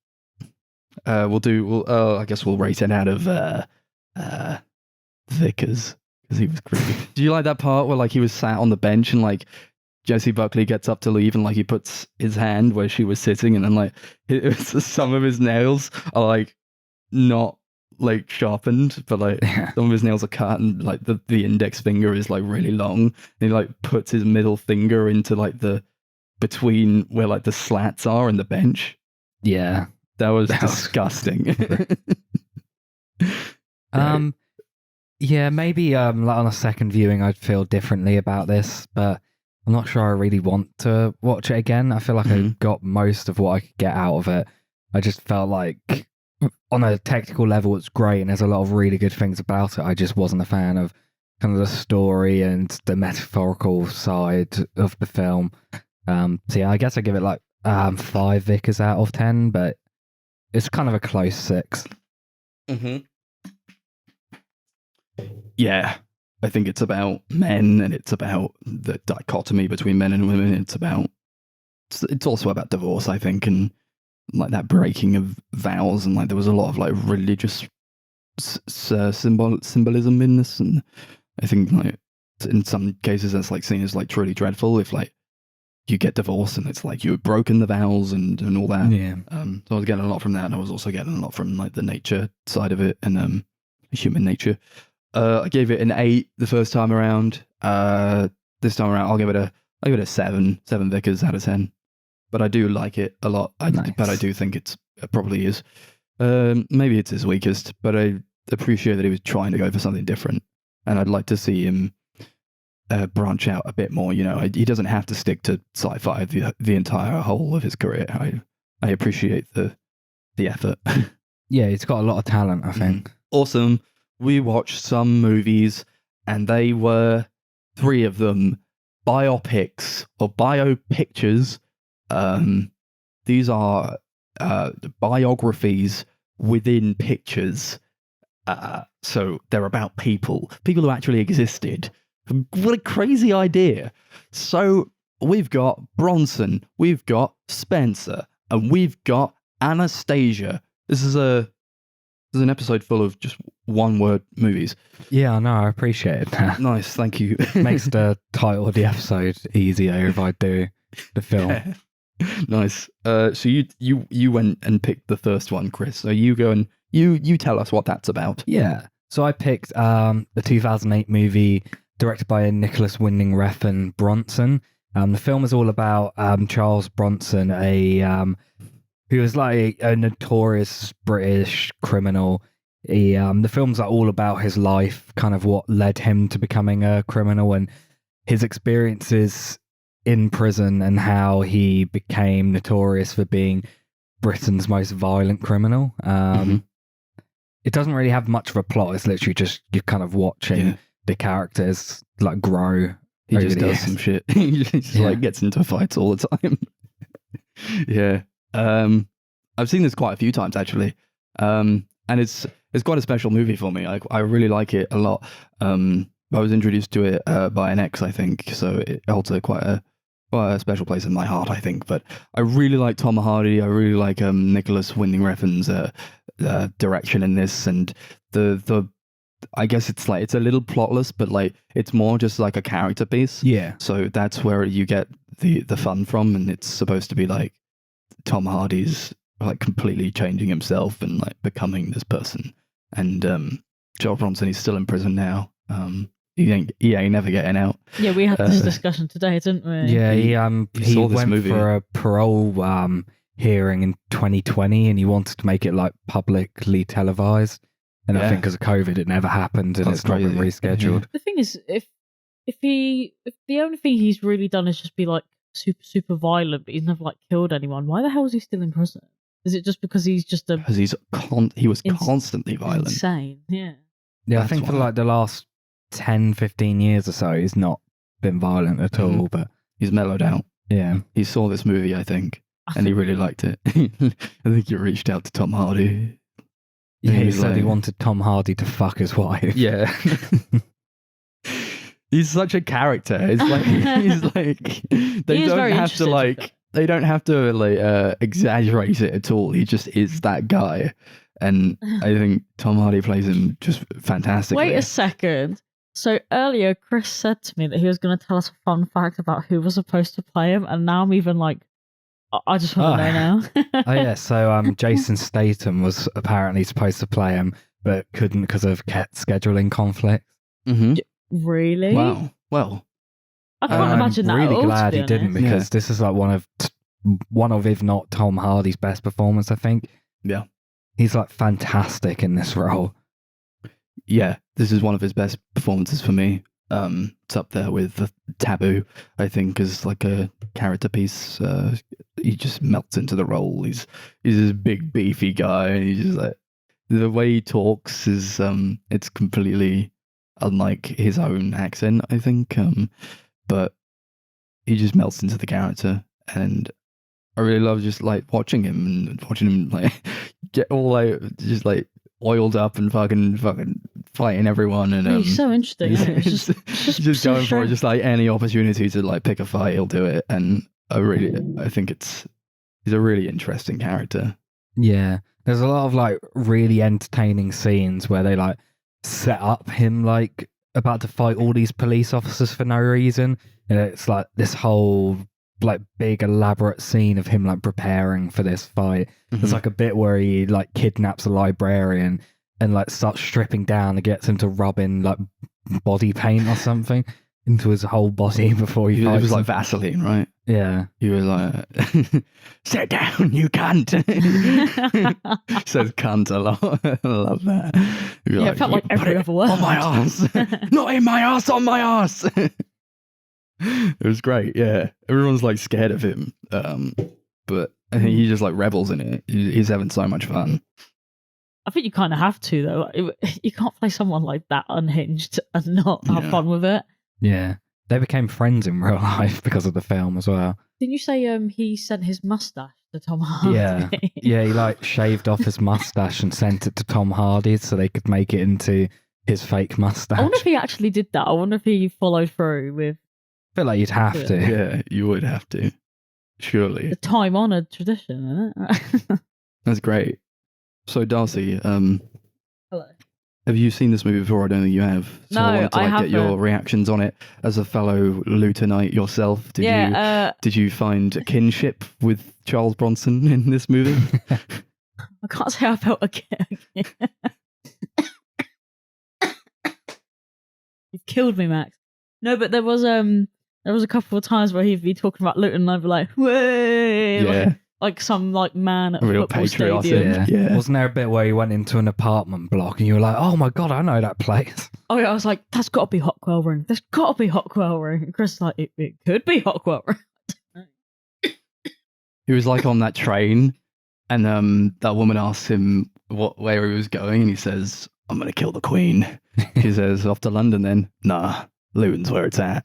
I guess we'll rate it out of Vickers, because he was creepy. Do you like that part where like he was sat on the bench, and like Jesse Buckley gets up to leave, and like he puts his hand where she was sitting, and then like some of his nails are like not like sharpened, but like some of his nails are cut, and like the index finger is like really long, and he like puts his middle finger into like the between where like the slats are in the bench. Yeah, that was disgusting. Yeah, maybe like on a second viewing I'd feel differently about this, but I'm not sure I really want to watch it again. I feel like I got most of what I could get out of it. I just felt like on a technical level it's great, and there's a lot of really good things about it. I just wasn't a fan of kind of the story and the metaphorical side of the film. So yeah, I guess I give it like 5 Vickers out of 10, but it's kind of a close 6. Yeah, I think it's about men, and it's about the dichotomy between men and women. It's also about divorce, I think, and like that breaking of vows, and like there was a lot of like religious symbolism in this, and I think like in some cases that's like seen as like truly dreadful if like you get divorced and it's like you've broken the vows and all that. Yeah. So I was getting a lot from that, and I was also getting a lot from like the nature side of it, and human nature. I gave it an 8 the first time around. This time around, I'll give it a 7 Vickers out of 10. But I do like it a lot. But I do think it probably is. Maybe it's his weakest, but I appreciate that he was trying to go for something different, and I'd like to see him branch out a bit more. You know, he doesn't have to stick to sci-fi the entire whole of his career. I appreciate the effort. Yeah, he's got a lot of talent, I think. Awesome. We watched some movies, and they were 3 of them biopics or biopictures. These are biographies within pictures. So they're about people who actually existed. What a crazy idea. So we've got Bronson, we've got Spencer, and we've got Anastasia. This is an episode full of just one-word movies. Yeah, I know. I appreciate that. Nice, thank you. Makes the title of the episode easier if I do the film. Yeah. Nice. So you went and picked the first one, Chris. So you go and you tell us what that's about. Yeah. So I picked the 2008 movie directed by Nicholas Winding Refn, Bronson. The film is all about Charles Bronson, who was like a notorious British criminal. The film's like all about his life, kind of what led him to becoming a criminal and his experiences in prison and how he became notorious for being Britain's most violent criminal. It doesn't really have much of a plot. It's literally just you're kind of watching the characters like grow. He just does some shit. He just like gets into fights all the time. Yeah. I've seen this quite a few times actually. And it's quite a special movie for me. I really like it a lot. I was introduced to it by an ex, I think, so it holds quite a special place in my heart, I think. But I really like Tom Hardy. I really like Nicholas Winding Refn's direction in this, and the I guess it's a little plotless, but like it's more just like a character piece. Yeah. So that's where you get the fun from, and it's supposed to be like Tom Hardy's like completely changing himself and like becoming this person. And Joel Bronson, he's still in prison now. He ain't never getting out. Yeah, we had this discussion today, didn't we? Yeah, he saw this went movie. for a parole hearing in 2020, and he wanted to make it like publicly televised. And I think because of COVID, it never happened, and That's it's not been crazy. rescheduled. The thing is, if the only thing he's really done is just be like super violent, but he's never like killed anyone, why the hell is he still in prison? Is it just because he's just Because he was constantly violent. insane? Yeah. Yeah, I That's think for why. like the last 10, 15 years or so, he's not been violent at all. But He's mellowed out. yeah, He saw this movie, I think, and he really liked it. I think he reached out to Tom Hardy. he he's said he like- wanted Tom Hardy to fuck his wife. Yeah. He's such a character. It's like they He is don't very have to interesting. they don't have to exaggerate it at all. He just is that guy. And I think Tom Hardy plays him just fantastically. Wait a second. So earlier, Chris said to me that he was going to tell us a fun fact about who was supposed to play him, and now I'm even like, I just want to know now. Oh yeah, so Jason Statham was apparently supposed to play him, but couldn't because of scheduling conflicts. Mhm. Really? Wow. Well, I can't imagine that. I'm at really all, glad to be he didn't honest. because this is like one of if not Tom Hardy's best performance. I think. Yeah. He's like fantastic in this role. yeah, this is one of his best performances for me. It's up there with Taboo, I think, as like a character piece. He just melts into the role. He's this big beefy guy, and he's just like the way he talks is it's completely unlike his own accent, I think. But he just melts into the character, and I really love just like watching him like get all like just like oiled up and fucking fighting everyone, and He's so interesting. he's, isn't he? It's just so going for strange. just like any opportunity to like pick a fight, he'll do it. And I think he's a really interesting character. Yeah, there's a lot of like really entertaining scenes where they like set up him like about to fight all these police officers for no reason, and it's like this whole like big elaborate scene of him like preparing for this fight. There's like a bit where he like kidnaps a librarian and like starts stripping down and gets him to rub in like body paint or something into his whole body before he It fights was like him. Vaseline, right? Yeah. He was like, sit down, you cunt. Says cunt a lot. I love that. Yeah, it felt like "Put every it other word." on my ass. Not in my ass, on my ass. It was great, yeah. Everyone's like scared of him. But I think he just like revels in it. He's having so much fun. I think you kind of have to though. You can't play someone like that unhinged and not have Yeah. fun with it. Yeah. They became friends in real life because of the film as well. Didn't you say he sent his mustache to Tom Hardy? Yeah. Yeah, he like shaved off his mustache and sent it to Tom Hardy so they could make it into his fake mustache. I wonder if he actually did that. I wonder if he followed through with I feel like you'd have to. Yeah, you would have to. Surely. the time-honoured tradition, isn't it? That's great. So, Darcy, Hello. have you seen this movie before? I don't think you have. So I No, wanted to I get your haven't. reactions on it as a fellow Lutonite yourself. Did you find a kinship with Charles Bronson in this movie? I can't say I felt again. You've killed me, Max. No, but there was a couple of times where he'd be talking about Luton and I'd be like, "Way!" Yeah. like some like man at a Real football patriotic. stadium. Yeah. Wasn't there a bit where you went into an apartment block and you were like, oh my God, I know that place? Oh yeah, I was like, that's got to be Hockwell Ring. There's got to be Hockwell Ring. And Chris was like, it could be Hockwell Ring. He was like on that train, and that woman asked him where he was going, and he says, "I'm gonna kill the Queen." She says, "Off to London then?" Nah, Luton's where it's at.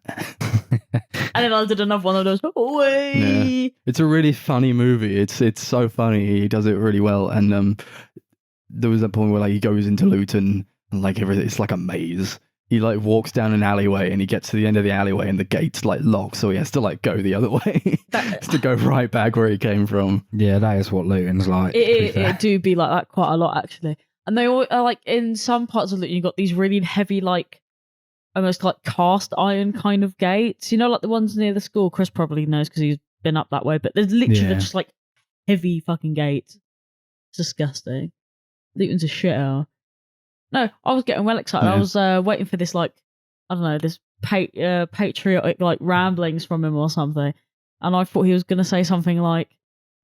And then I did another one of those. Way. It's a really funny movie. It's so funny. He does it really well. And there was that point where like he goes into Luton and like everything. It's like a maze. He like walks down an alleyway and he gets to the end of the alleyway and the gate's like locked, so he has to like go the other way. He has to go right back where he came from. Yeah, that is what Luton's like. to be fair. It do be like that quite a lot actually. And they all are like in some parts of Luton, you got these really heavy like almost like cast iron kind of gates. You know, like the ones near the school. Chris probably knows because he's been up that way. But there's literally Yeah. just like heavy fucking gates. It's disgusting. Luton's a shit hole. No, I was getting well excited. Yeah. I was waiting for this like I don't know this patriotic like ramblings from him or something, and I thought he was gonna say something like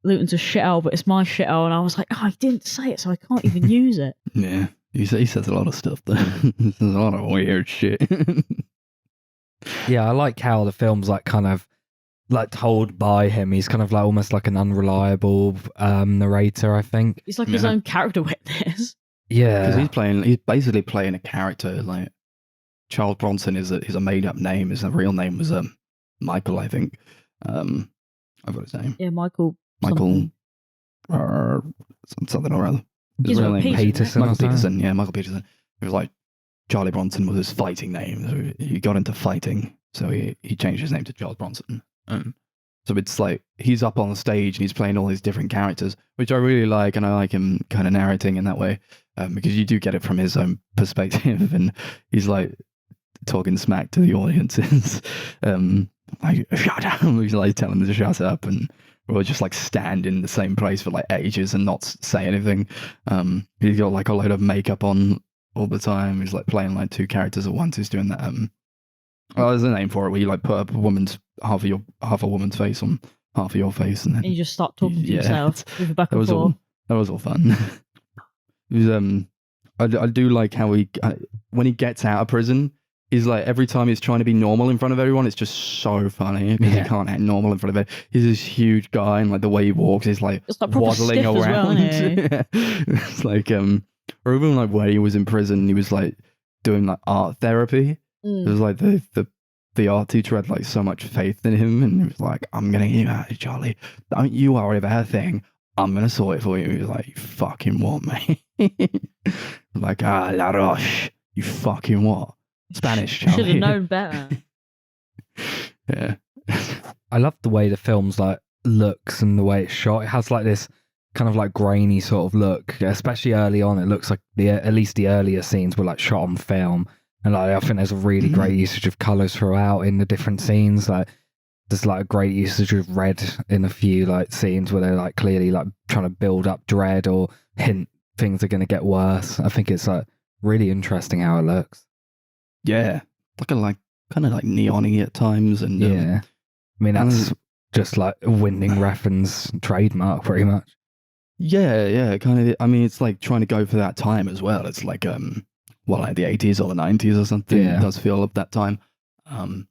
Luton's a shithole, but it's my shithole, and I was like, oh, he didn't say it, so I can't even use it. Yeah, he says a lot of stuff though. There's a lot of weird shit. Yeah, I like how the film's like kind of like told by him. He's kind of like almost like an unreliable narrator, I think. He's like his Yeah. own character witness. Yeah. Because he's basically playing a character. Like Charles Bronson is a made up name. His real name was Michael, I think. I've got his name. Yeah, Michael. Michael something or other. His He's real got name. Peterson, Peterson. Michael or something. Peterson. Yeah, Michael Peterson. It was like Charlie Bronson was his fighting name. So he got into fighting, so he changed his name to Charles Bronson. So it's like he's up on the stage and he's playing all these different characters, which I really like, and I like him kind of narrating in that way because you do get it from his own perspective, and he's like talking smack to the audiences, like shut up. He's like telling them to shut up, and or just like stand in the same place for like ages and not say anything. He's got like a load of makeup on all the time. He's like playing like two characters at once. He's doing that. Oh, there's a name for it where you like put up half a woman's face on half of your face, and then And you just start talking to Yeah, yourself with a back that and was forth. all fun. It was, I do like how when he gets out of prison, he's like every time he's trying to be normal in front of everyone, it's just so funny because Yeah. he can't act normal in front of it. He's this huge guy, and like the way he walks, he's like It's like proper waddling stiff as well, around. isn't Yeah. It's like or even like when he was in prison, he was like doing like art therapy. It was like the art teacher had like so much faith in him, and he was like, "I'm gonna get you out, Charlie. Don't you worry about a thing. I'm gonna sort it for you." He was like, "You fucking what, mate?" Like, La Roche. You fucking what? Spanish, Should Charlie. have known better. Yeah. I love the way the film's like looks and the way it's shot. It has like this kind of like grainy sort of look, especially early on. It looks like at least the earlier scenes were like shot on film, and like I think there's a really great usage of colors throughout in the different scenes. Like there's like a great usage of red in a few like scenes where they're like clearly like trying to build up dread or hint things are going to get worse. I think it's like really interesting how it looks. Yeah, like kind of like neon-y at times, and Yeah, I mean that's just like Winding Refn's trademark, pretty much. yeah, kind of. I mean, it's like trying to go for that time as well. It's like like the 80s or the 90s or something. Yeah. It does feel of that time. And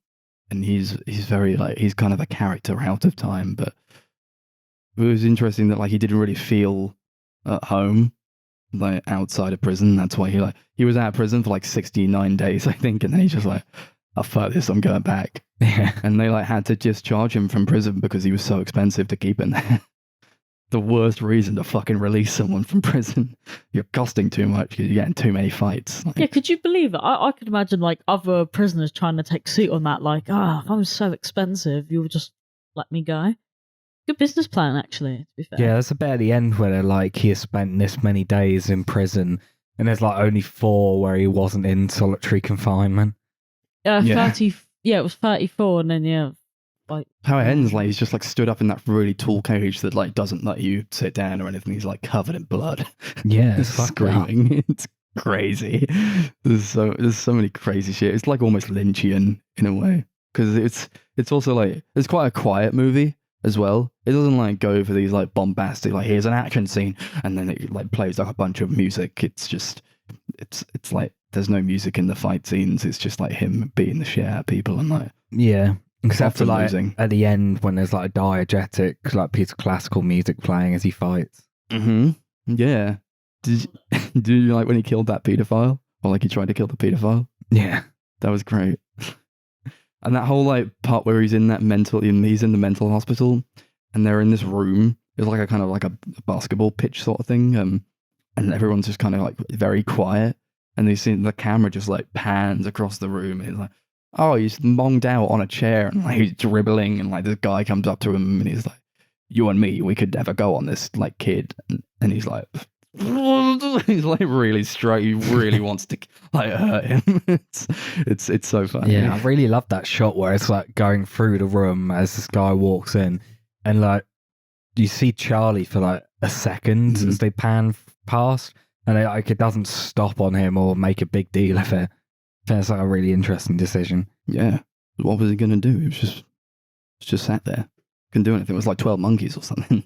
he's very like he's kind of a character out of time, but it was interesting that like he didn't really feel at home like outside of prison. That's why he was out of prison for like 69 days, I think, and then he's just like, oh fuck this, I'm going back. Yeah. And they like had to discharge him from prison because he was so expensive to keep in there. The worst reason to fucking release someone from prison. You're costing too much because you're getting too many fights. Like, Yeah, could you believe it? I could imagine like other prisoners trying to take suit on that. Like, if I'm so expensive, you'll just let me go. Good business plan, actually. To be fair. Yeah, there's a bit at the end where they're like he has spent this many days in prison, and there's like only 4 where he wasn't in solitary confinement. Yeah. 30. Yeah, it was 34, and then like how it ends, like he's just like stood up in that really tall cage that like doesn't let you sit down or anything. He's like covered in blood. Yeah, He's it's screaming. It's crazy. There's so many crazy shit. It's like almost Lynchian in a way because it's also like it's quite a quiet movie as well. It doesn't like go for these like bombastic like here's an action scene and then it like plays like a bunch of music. It's just it's like there's no music in the fight scenes. It's just like him beating the shit out of people and like Yeah. Except for often like losing. at the end when there's like a diegetic like piece of classical music playing as he fights. Yeah. Did you like when he killed that paedophile? Or like he tried to kill the paedophile? Yeah. That was great. And that whole like part where he's in the mental hospital and they're in this room. It's like a kind of like a basketball pitch sort of thing. And everyone's just kind of like very quiet. And they see the camera just like pans across the room and he's like, oh, he's monged out on a chair and like he's dribbling and like this guy comes up to him and he's like, you and me, we could never go on this like kid. And he's like, he's like really straight. He really wants to like hurt him. It's so funny. Yeah, I really love that shot where it's like going through the room as this guy walks in and like you see Charlie for like a second as they pan past and it doesn't stop on him or make a big deal of it. That's like a really interesting decision. Yeah. What was he going to do? He was just sat there. Couldn't do anything. It was like 12 monkeys or something.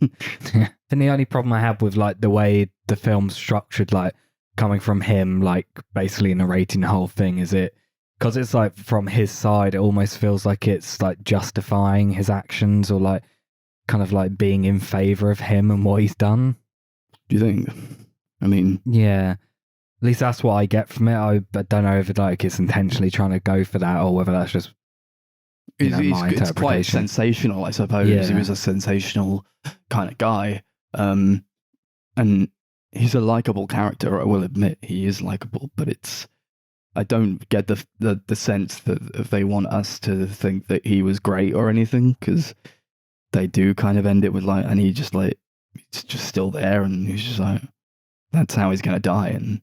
I think the only problem I have with like the way the film's structured, like coming from him, like basically narrating the whole thing, is it because it's like from his side, it almost feels like it's like justifying his actions or like kind of like being in favor of him and what he's done. Do you think? I mean, yeah. At least that's what I get from it. I don't know if like it's intentionally trying to go for that or whether that's just my it's quite interpretation. sensational, I suppose. Yeah. He was a sensational kind of guy. And he's a likable character, I will admit. He is likable, but I don't get the sense that if they want us to think that he was great or anything, because they do kind of end it with like, and he just like, he's just still there and he's just like, that's how he's going to die. And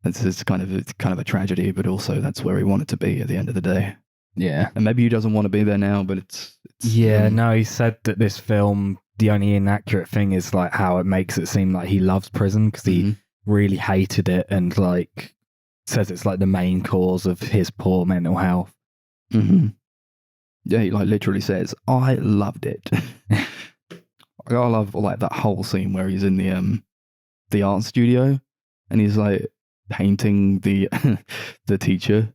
it's kind of a tragedy, but also that's where he wanted to be at the end of the day. Yeah. And maybe he doesn't want to be there now, but it's no, he said that this film, the only inaccurate thing is like how it makes it seem like he loves prison because he really hated it and like says it's like the main cause of his poor mental health. Yeah, he like literally says, I loved it. I love like that whole scene where he's in the art studio and he's like painting the teacher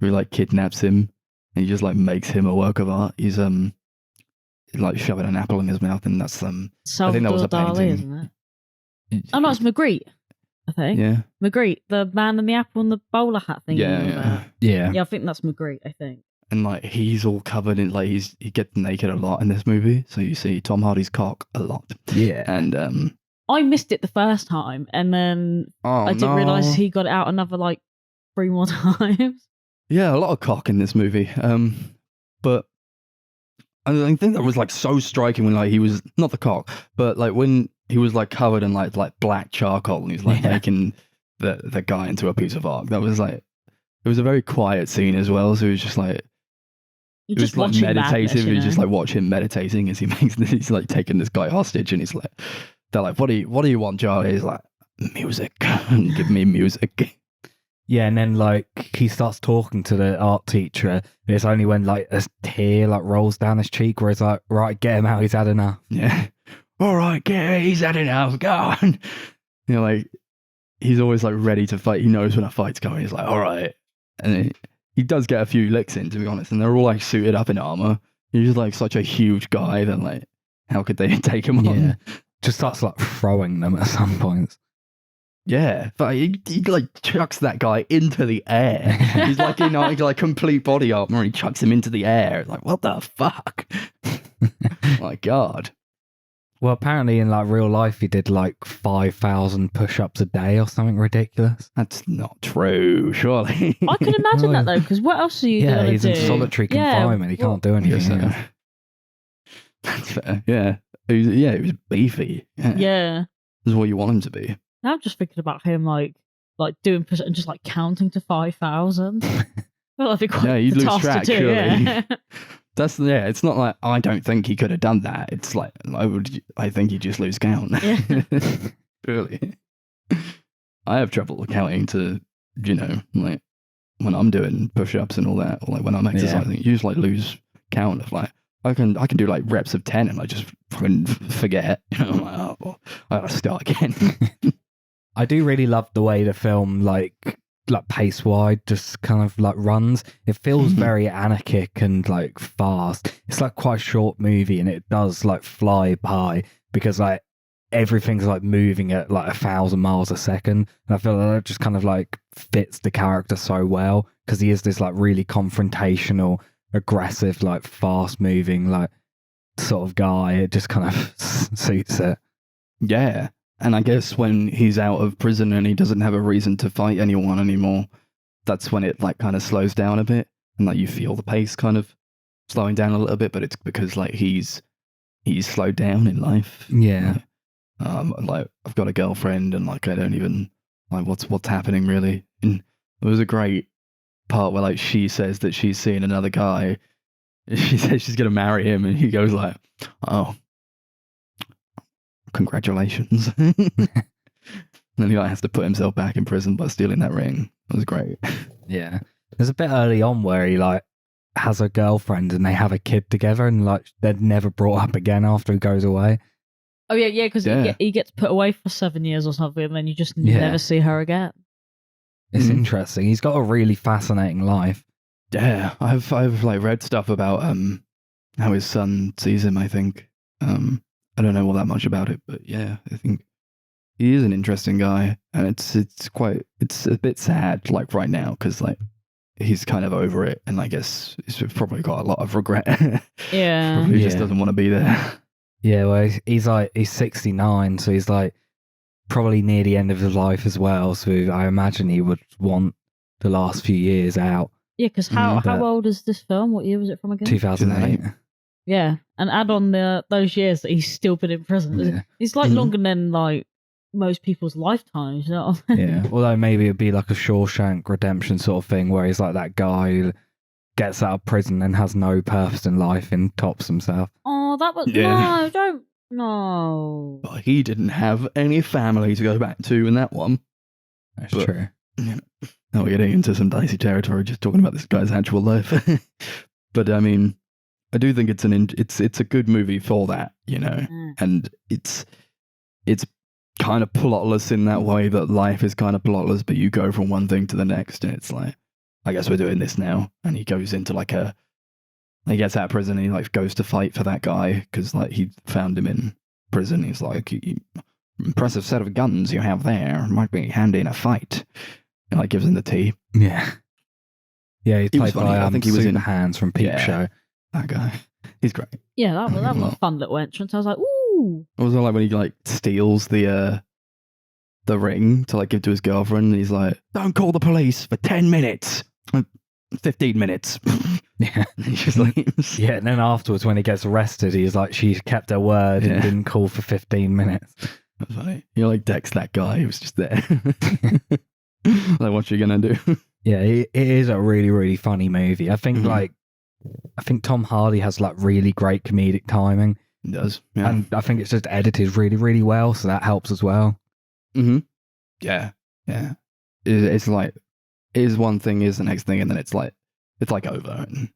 who like kidnaps him and he just like makes him a work of art. He's like shoving an apple in his mouth and that's I think that was a Salvador Dali, painting. isn't it? Oh no, it's Magritte, I think. Yeah. Magritte, the man in the apple and the bowler hat thing. Yeah. Yeah, I think that's Magritte, I think. And like he's all covered in like he gets naked a lot in this movie. So you see Tom Hardy's cock a lot. Yeah. And I missed it the first time and then I didn't realise he got it out another like 3 more times. Yeah, a lot of cock in this movie. But I think that was like so striking when like he was not the cock, but like when he was like covered in like black charcoal and he was like making the guy into a piece of art. That was like it was a very quiet scene as well. So it was just like You're it was just like watching meditative. madness, You just like watch him meditating as he's like taking this guy hostage and he's like they're like, what do you want, Charlie? He's like, music. Give me music. Yeah, and then like he starts talking to the art teacher. And it's only when like a tear like rolls down his cheek where he's like, right, get him out, he's had enough. Yeah. All right, he's had enough. Go on. You know, like he's always like ready to fight. He knows when a fight's coming. He's like, all right, and he does get a few licks in, to be honest. And they're all like suited up in armor. He's like such a huge guy that like, how could they take him on? Yeah. Just starts like throwing them at some points. Yeah, but he like chucks that guy into the air. He's like in like complete body armor, and he chucks him into the air. Like, what the fuck? My God. Well, apparently in like real life, he did like 5,000 push-ups a day or something ridiculous. That's not true, surely. I can imagine that though, because what else are you Yeah, gonna he's do? in solitary confinement. He can't do anything. Yes, that's fair. Yeah, he was beefy. Yeah. This is what you want him to be. Now I'm just thinking about him like doing push and just like counting to 5,000. Well, that'd be quite Yeah, you'd the lose task track, to do. surely. Yeah. It's not like I don't think he could have done that. It's like I think he'd just lose count. Yeah. Really. I have trouble counting to, like when I'm doing push-ups and all that, or like when I'm exercising, you just like lose count of like I can do like reps of 10 and I just fucking forget. I'm like, oh, well, I gotta start again. I do really love the way the film like pace wide just kind of like runs. It feels very anarchic and like fast. It's like quite a short movie and it does like fly by because like everything's like moving at like 1,000 miles a second. And I feel like that just kind of like fits the character so well because he is this like really confrontational, aggressive, like fast moving, like sort of guy. It just kind of suits it. Yeah. And I guess when he's out of prison and he doesn't have a reason to fight anyone anymore, that's when it like kind of slows down a bit and like you feel the pace kind of slowing down a little bit, but it's because like he's slowed down in life. Yeah. Like I've got a girlfriend and like I don't even like what's happening really. And there was a great part where like she says that she's seeing another guy. She says she's gonna marry him and he goes like, oh, congratulations. And then he like, has to put himself back in prison by stealing that ring. It was great. Yeah. There's a bit early on where he like has a girlfriend and they have a kid together and like they're never brought up again after he goes away. Oh yeah, because he gets put away for 7 years or something, and then you just never see her again. It's interesting. He's got a really fascinating life. Yeah, I've like read stuff about how his son sees him. I think I don't know all that much about it, but yeah, I think he is an interesting guy, and it's a bit sad like right now because like he's kind of over it, and I guess he's probably got a lot of regret. Yeah, Probably just doesn't want to be there. Yeah, well, he's 69, so he's like probably near the end of his life as well. So I imagine he would want the last few years out. Yeah, because how old is this film? What year was it from again? 2008. Yeah, and add on those years that he's still been in prison. Yeah. It's like longer than like most people's lifetimes. You know? Yeah, although maybe it'd be like a Shawshank Redemption sort of thing where he's like that guy who gets out of prison and has no purpose in life and tops himself. Oh, that was no. But he didn't have any family to go back to in that one. That's true. Now we're getting into some dicey territory just talking about this guy's actual life. But I mean, I do think it's a good movie for that, and it's kind of plotless in that way that life is kind of plotless, but you go from one thing to the next, and it's like, I guess we're doing this now, and he goes into like he gets out of prison and he like goes to fight for that guy because like he found him in prison. He's like, impressive set of guns you have there, might be handy in a fight, and like gives him the tea. Yeah, he's played by I think he was in Hands from Peep Show. That guy, he's great. Yeah, that was a fun little entrance. I was like, ooh. Also, like when he like steals the ring to like give to his girlfriend, and he's like, "Don't call the police for 10 minutes, 15 minutes." Yeah, he just leaves. Yeah, and then afterwards, when he gets arrested, he's like, "She kept her word and didn't call for 15 minutes." That's funny. You like text that guy who was just there. Like, what you gonna do? Yeah, it is a really, really funny movie. I think Tom Hardy has like really great comedic timing. He does, yeah. And I think it's just edited really, really well, so that helps as well. Mm-hmm. Yeah, yeah. It's like it is one thing, is the next thing, and then it's like over. And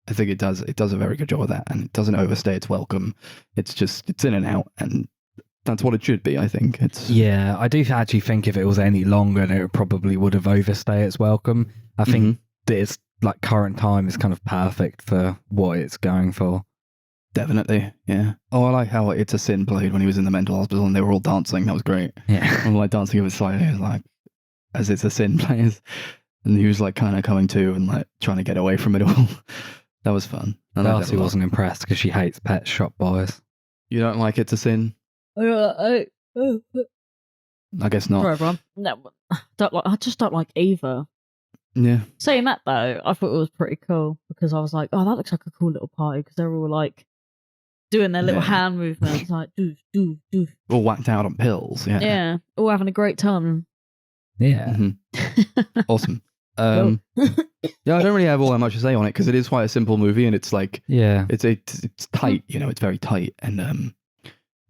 I think it does a very good job of that, and it doesn't overstay its welcome. It's in and out, and that's what it should be. I think it's Yeah, I do actually think if it was any longer, then it probably would have overstayed its welcome. I think that its like current time is kind of perfect for what it's going for. definitely, yeah. Oh, I like how It's a Sin played when he was in the mental hospital and they were all dancing. That was great. Yeah. And like dancing over slightly, it was like as It's a Sin plays, and he was like kind of coming to and like trying to get away from it all. That was fun. Darcy wasn't impressed because she hates Pet Shop Boys. You don't like It's a Sin? I guess not. Sorry, everyone. No, I just don't like either. Yeah. Saying that though, I thought it was pretty cool because I was like, oh, that looks like a cool little party because they're all like doing their little hand movements, like doof, doof, doof. All whacked out on pills. Yeah. Yeah, all having a great time. Yeah. Awesome. Yeah, I don't really have all that much to say on it because it is quite a simple movie, and it's like it's tight. You know, it's very tight, and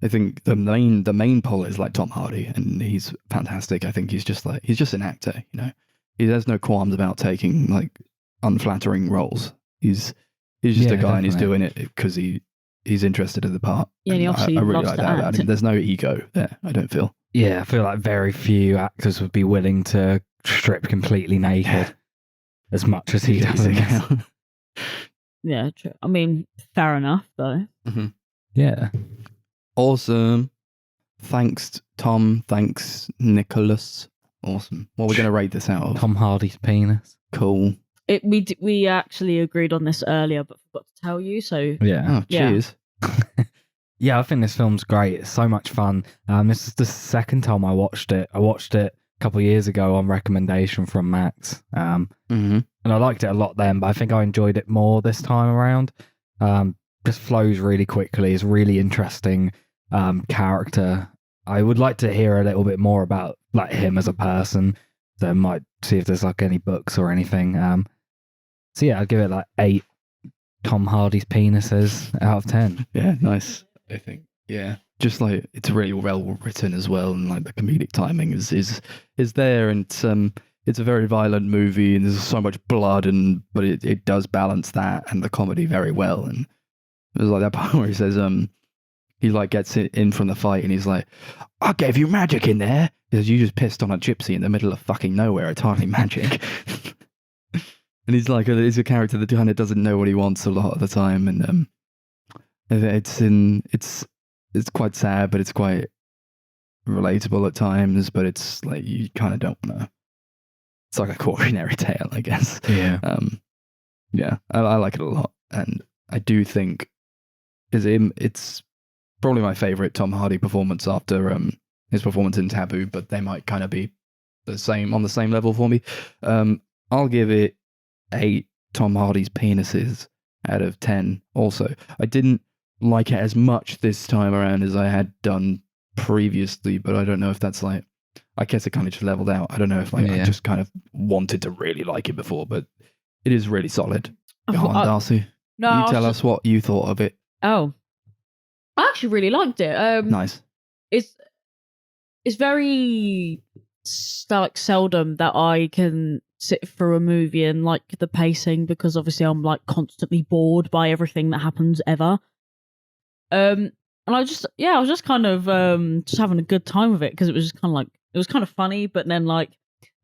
I think the main pull is like Tom Hardy, and he's fantastic. I think he's just an actor. You know, he has no qualms about taking like unflattering roles. He's just a guy, and he's doing it because he's interested in the part. Yeah, and he obviously I really loves like to that about act. him. There's no ego there. I don't feel. Yeah, I feel like very few actors would be willing to strip completely naked as much as he does. Yeah, true. I mean, fair enough though. Yeah. Awesome. Thanks, Tom. Thanks, Nicholas. Awesome. What are we going to rate this out of? Tom Hardy's penis. Cool. We actually agreed on this earlier, but forgot to tell you. So Yeah. Oh, cheers. Yeah, I think this film's great. It's so much fun. This is the second time I watched it. I watched it a couple of years ago on recommendation from Max. And I liked it a lot then, but I think I enjoyed it more this time around. Just flows really quickly. It's really interesting character. I would like to hear a little bit more about like him as a person. So I might see if there's like any books or anything. So yeah, I'd give it like 8 Tom Hardy's penises out of 10. Yeah, nice. I think. Yeah. Just like it's really well written as well, and like the comedic timing is there, and it's a very violent movie, and there's so much blood, but it does balance that and the comedy very well. And it was like that part where he says he like gets in from the fight and he's like, I gave you magic in there. He says, you just pissed on a gypsy in the middle of fucking nowhere. It's hardly magic. And he's like, he's a character that kind of doesn't know what he wants a lot of the time, and it's quite sad, but it's quite relatable at times. But it's like you kind of don't know. It's like a cautionary tale, I guess. Yeah. Yeah, I like it a lot, and I do think it's probably my favorite Tom Hardy performance after his performance in Taboo, but they might kind of be on the same level for me. I'll give it 8 Tom Hardy's penises out of 10. Also, I didn't like it as much this time around as I had done previously, but I don't know if that's like, I guess it kind of just leveled out. I don't know if I just kind of wanted to really like it before, but it is really solid. Go on, Darcy. No, you tell us what you thought of it. Oh, I actually really liked it. Nice. It's very like seldom that I can sit through a movie and like the pacing, because obviously I'm like constantly bored by everything that happens ever. And I was just kind of just having a good time with it, because it was just kind of like, it was kind of funny, but then like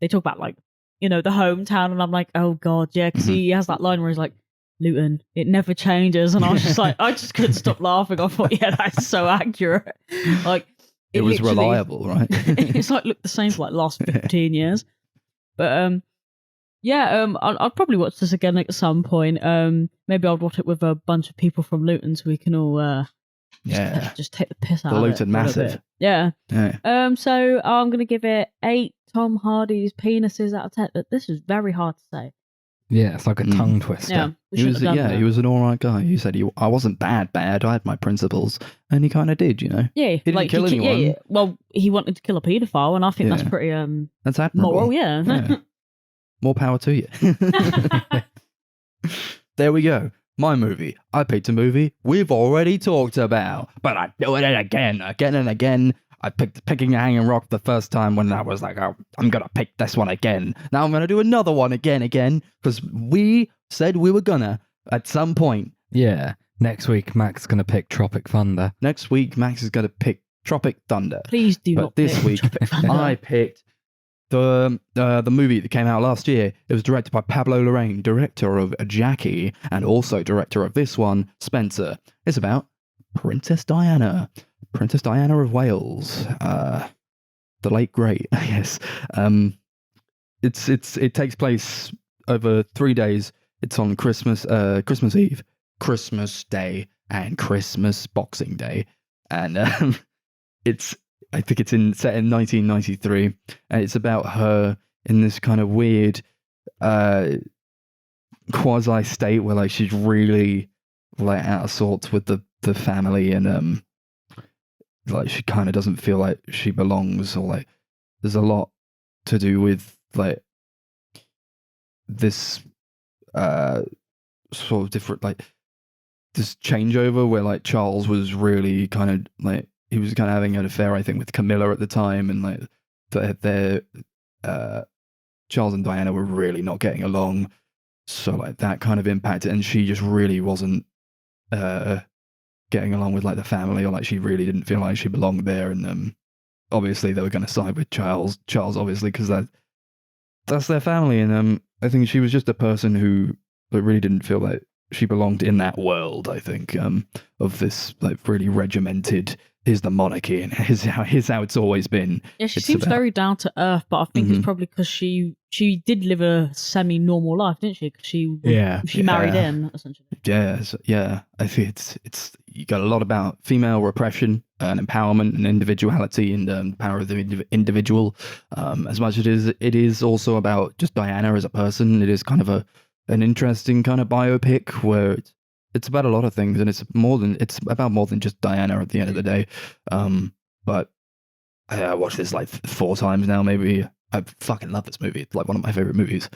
they talk about like, you know, the hometown, and I'm like, oh god, yeah, because he has that line where he's like, Luton, it never changes, and I was just like, I just couldn't stop laughing. I thought, yeah, that's so accurate. Like it was reliable, right? It's like looked the same for like the last 15 years. But I'll probably watch this again like, at some point. Maybe I'll watch it with a bunch of people from Luton so we can all just take the piss out the of it. Luton massive. Yeah. Yeah. So I'm gonna give it 8 Tom Hardy's penises out of 10. But this is very hard to say. Yeah, it's like a tongue twister. Yeah, He was an alright guy. You said I wasn't bad. I had my principles, and he kind of did, you know. Yeah, he didn't kill anyone. Yeah. Well, he wanted to kill a paedophile, and I think that's pretty that's admirable. moral. Yeah. More power to you. There we go. My movie. I picked a movie we've already talked about, but I do it again and again. I picked Picking a Hanging Rock the first time when I was like, oh, I'm going to pick this one again. Now I'm going to do another one again, because we said we were gonna at some point. Yeah. Next week, Mac's going to pick Tropic Thunder. Next week, Max is going to pick Tropic Thunder. Please do But not. this pick week, Tropic Thunder. I picked the movie that came out last year. It was directed by Pablo Larraín, director of Jackie, and also director of this one, Spencer. It's about Princess Diana of Wales, the late great, yes. It takes place over 3 days. It's on Christmas Eve, Christmas Day, and Christmas Boxing Day, and I think it's set in 1993, and it's about her in this kind of weird quasi state where like she's really like out of sorts with the family, and like she kind of doesn't feel like she belongs, or like there's a lot to do with like this sort of different, like this changeover where like Charles was really kind of like, he was kind of having an affair, I think, with Camilla at the time, and like their Charles and Diana were really not getting along, so like that kind of impacted, and she just really wasn't getting along with like the family, or like she really didn't feel like she belonged there, and obviously they were going to side with Charles obviously, because that's their family, and I think she was just a person who really didn't feel like she belonged in that world, I think, of this like really regimented, here's the monarchy and here's how it's always been. Yeah, she It's seems about- very down to earth, but I think it's probably because she did live a semi-normal life, didn't she? Because she married in, essentially. Yeah. I think it's you got a lot about female repression and empowerment and individuality, and the power of the individual. As much as it is also about just Diana as a person. It is kind of an interesting kind of biopic where it's about a lot of things, and it's about more than just Diana at the end of the day. But I watched this like 4 times now, maybe. I fucking love this movie. It's like one of my favorite movies.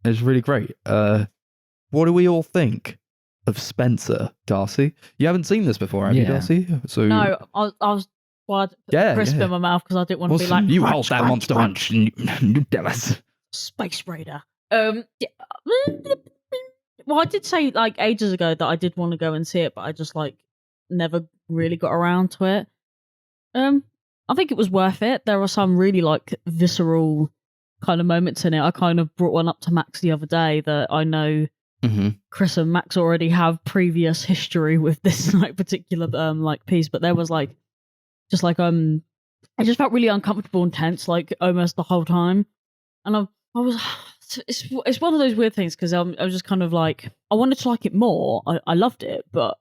It's really great. What do we all think of Spencer, Darcy? You haven't seen this before, have you, Yeah. Darcy? So No, I was crisp in my mouth because I didn't want to be like, you crunch, hold that crunch, monster crunch. punch and you tell us. Space Raider. Yeah. Well, I did say like ages ago that I did want to go and see it, but I just like never really got around to it. I think it was worth it. There were some really like visceral kind of moments in it. I kind of brought one up to Max the other day that I know Chris and Max already have previous history with this like particular like piece, but there was like just like I just felt really uncomfortable and tense like almost the whole time, and I was. It's one of those weird things because I was just kind of like, I wanted to like it more. I loved it, but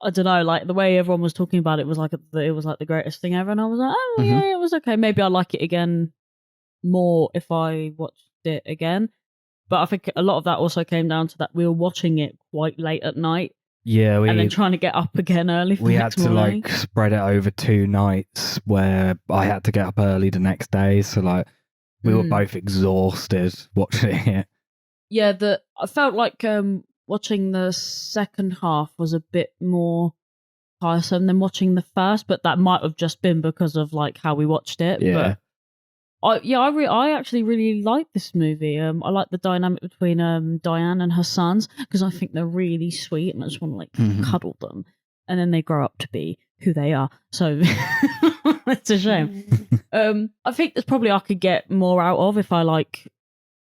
I don't know, like the way everyone was talking about it was like it was like the greatest thing ever, and I was like, oh yeah, it was okay. Maybe I'll like it again more if I watched it again. But I think a lot of that also came down to that we were watching it quite late at night, Yeah, and then trying to get up again early for we the had next to morning. like spread it over 2 nights where I had to get up early the next day, so like we were both exhausted watching it. Yeah, I felt like watching the second half was a bit more tiresome than watching the first, but that might have just been because of like how we watched it. Yeah. But I actually really like this movie. I like the dynamic between Diane and her sons because I think they're really sweet, and I just want to like cuddle them, and then they grow up to be who they are. So it's a shame. I think there's probably I could get more out of if I like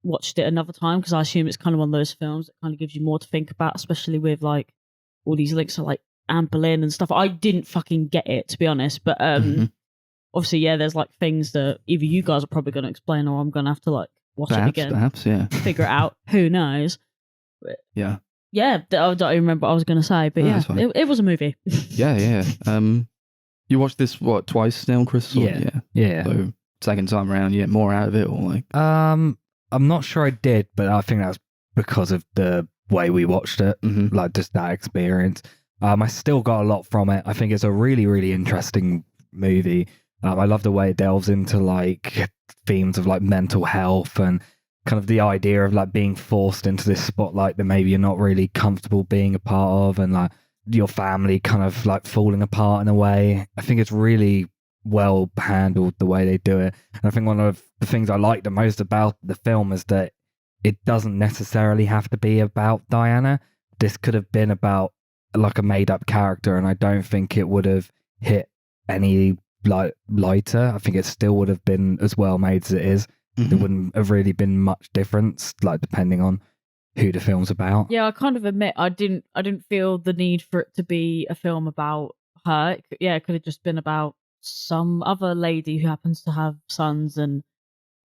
watched it another time, because I assume it's kind of one of those films that kind of gives you more to think about, especially with like all these links to like Anne Boleyn and stuff. I didn't fucking get it, to be honest, but obviously, yeah, there's like things that either you guys are probably going to explain or I'm going to have to like watch it again, Perhaps, yeah. figure it out. Who knows? But, Yeah. yeah, I don't even remember what I was going to say, but No, yeah, that's fine. it was a movie. Yeah. You watched this, what, twice now, Chris? Or- Yeah. So, second time around, you get more out of it, or like... I'm not sure I did, but I think that's because of the way we watched it, like just that experience. I still got a lot from it. I think it's a really, really interesting movie. I love the way it delves into like themes of like mental health and kind of the idea of like being forced into this spotlight that maybe you're not really comfortable being a part of, and like your family kind of like falling apart in a way. I think it's really well handled the way they do it. And I think one of the things I like the most about the film is that it doesn't necessarily have to be about Diana. This could have been about like a made up character, and I don't think it would have hit any lighter. I think it still would have been as well made as it is. There wouldn't have really been much difference, like depending on who the film's about. Yeah, I kind of admit I didn't feel the need for it to be a film about her. It could have just been about some other lady who happens to have sons and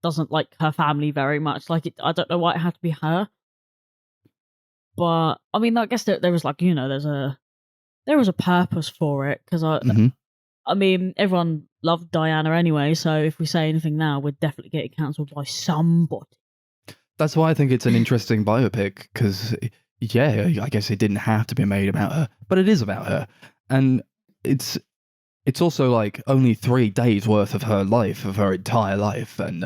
doesn't like her family very much. Like, I don't know why it had to be her. But I mean, I guess there was like, you know, there was a purpose for it, because I mean, everyone loved Diana anyway. So if we say anything now, we'd definitely get it cancelled by somebody. That's why I think it's an interesting biopic, because, yeah, I guess it didn't have to be made about her, but it is about her. And it's also like only 3 days worth of her life, of her entire life. And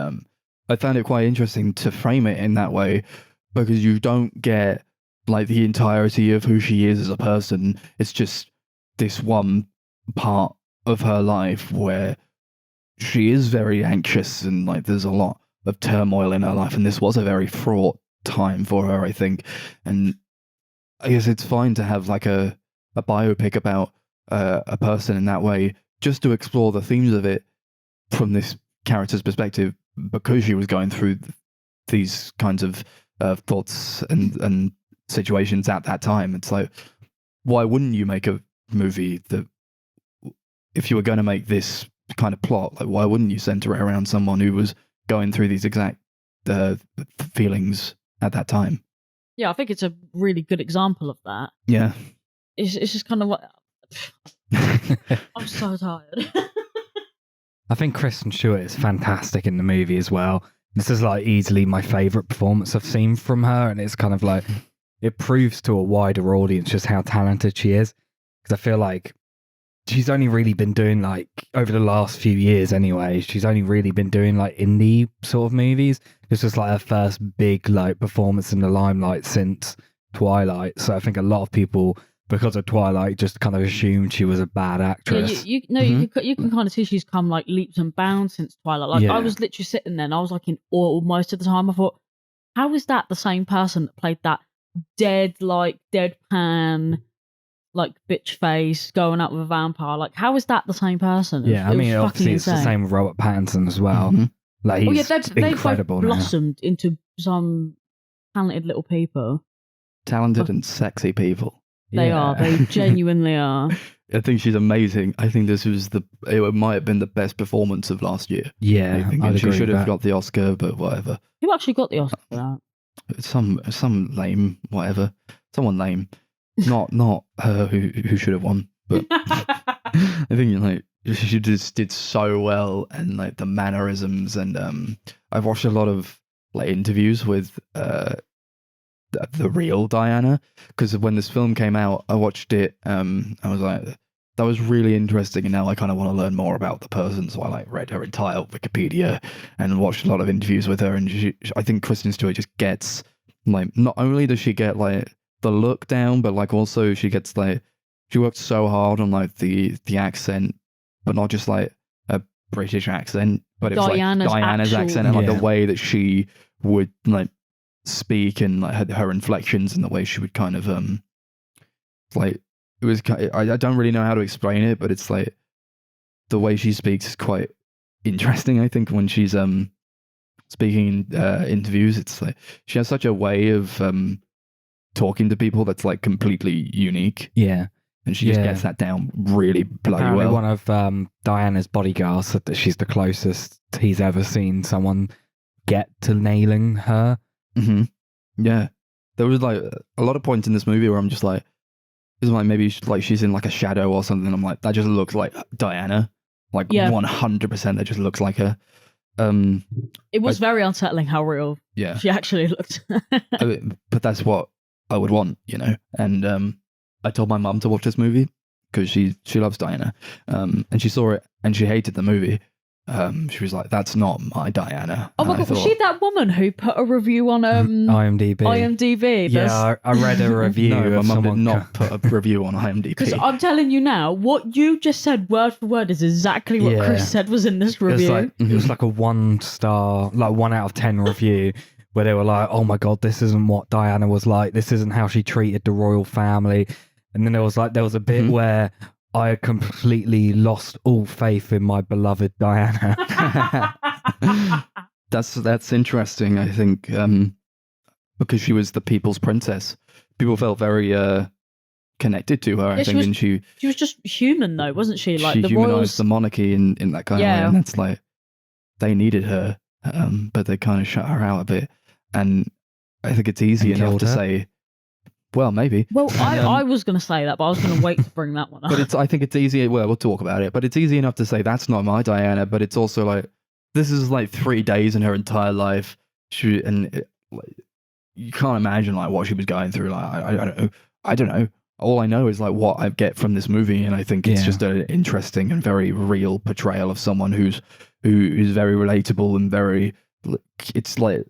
I found it quite interesting to frame it in that way, because you don't get like the entirety of who she is as a person. It's just this one part of her life where she is very anxious, and like there's a lot of turmoil in her life, and this was a very fraught time for her, I think. And I guess it's fine to have like a biopic about a person in that way, just to explore the themes of it from this character's perspective, because she was going through these kinds of thoughts and situations at that time. It's like, why wouldn't you make a movie that, if you were going to make this kind of plot, like why wouldn't you center it around someone who was going through these exact feelings at that time? Yeah, I think it's a really good example of that. Yeah. It's just kind of like, I'm so tired. I think Kristen Stewart is fantastic in the movie as well. This is like easily my favourite performance I've seen from her, and it's kind of like, it proves to a wider audience just how talented she is. Because I feel like she's only really been doing, like, over the last few years anyway, she's only really been doing like indie sort of movies. This was like her first big like performance in the limelight since Twilight. So I think a lot of people, because of Twilight, just kind of assumed she was a bad actress. Yeah, you can kind of see she's come like leaps and bounds since Twilight. Like, I was literally sitting there and I was like in awe most of the time. I thought, how is that the same person that played that deadpan, like bitch face going out with a vampire? Like, how is that the same person? Yeah, I mean, obviously it's the same with Robert Pattinson as well. Like, he's incredible. They've blossomed into some talented little people. Talented and sexy people. They are. They genuinely are. I think she's amazing. I think this was it might have been the best performance of last year. Yeah, and she should have got the Oscar, but whatever. Who actually got the Oscar for that? Some lame, whatever. Someone lame. Not her who should have won. But I think like she just did so well, and like the mannerisms, and I've watched a lot of like interviews with the real Diana, because when this film came out, I watched it. I was like, that was really interesting, and now I kind of want to learn more about the person. So I like read her entire Wikipedia and watched a lot of interviews with her. And I think Kristen Stewart just gets like, not only does she get like the look down, but like also she gets like, she worked so hard on like the accent, but not just like a British accent, but it was like Diana's accent, and like the way that she would like speak, and like her inflections, and the way she would kind of like, it was I don't really know how to explain it, but it's like the way she speaks is quite interesting. I think when she's speaking in interviews, it's like she has such a way of talking to people that's like completely unique. Yeah. And she just gets that down really bloody Apparently well. One of Diana's bodyguards said that she's the closest he's ever seen someone get to nailing her. Yeah. There was like a lot of points in this movie where I'm just like, it's like maybe she's in like a shadow or something. I'm like, that just looks like Diana. Like 100% that just looks like her. It was very unsettling how real she actually looked. But that's what I would want, you know? And I told my mum to watch this movie because she loves Diana. And she saw it and she hated the movie. She was like, "That's not my Diana." Oh my And I god, was thought, she that woman who put a review on IMDb. IMDb? Yeah, I read a review No, my of mum did someone. not put a review on Because IMDb. I'm telling you now, what you just said word for word is exactly what Yeah. Chris said was in this It was review. like it was like a 1-star, like 1 out of 10 review, where they were like, "Oh my god, this isn't what Diana was like. This isn't how she treated the royal family." And then there was a bit where I completely lost all faith in my beloved Diana. That's interesting. I think because she was the people's princess, people felt very connected to her. Yeah, I think, and she was just human though, wasn't she? Like she the humanized royals. the monarchy in that kind of way, and that's like they needed her, but they kind of shut her out a bit. And I think it's easy And enough killed to her. say, well, maybe. Well, I was going to say that, but I was going to wait to bring that one up. But I think it's easy. Well, we'll talk about it. But it's easy enough to say that's not my Diana. But it's also like this is like 3 days in her entire life. You can't imagine like what she was going through. Like I don't know. All I know is like what I get from this movie, and I think it's Yeah. just an interesting and very real portrayal of someone who's very relatable and very. It's like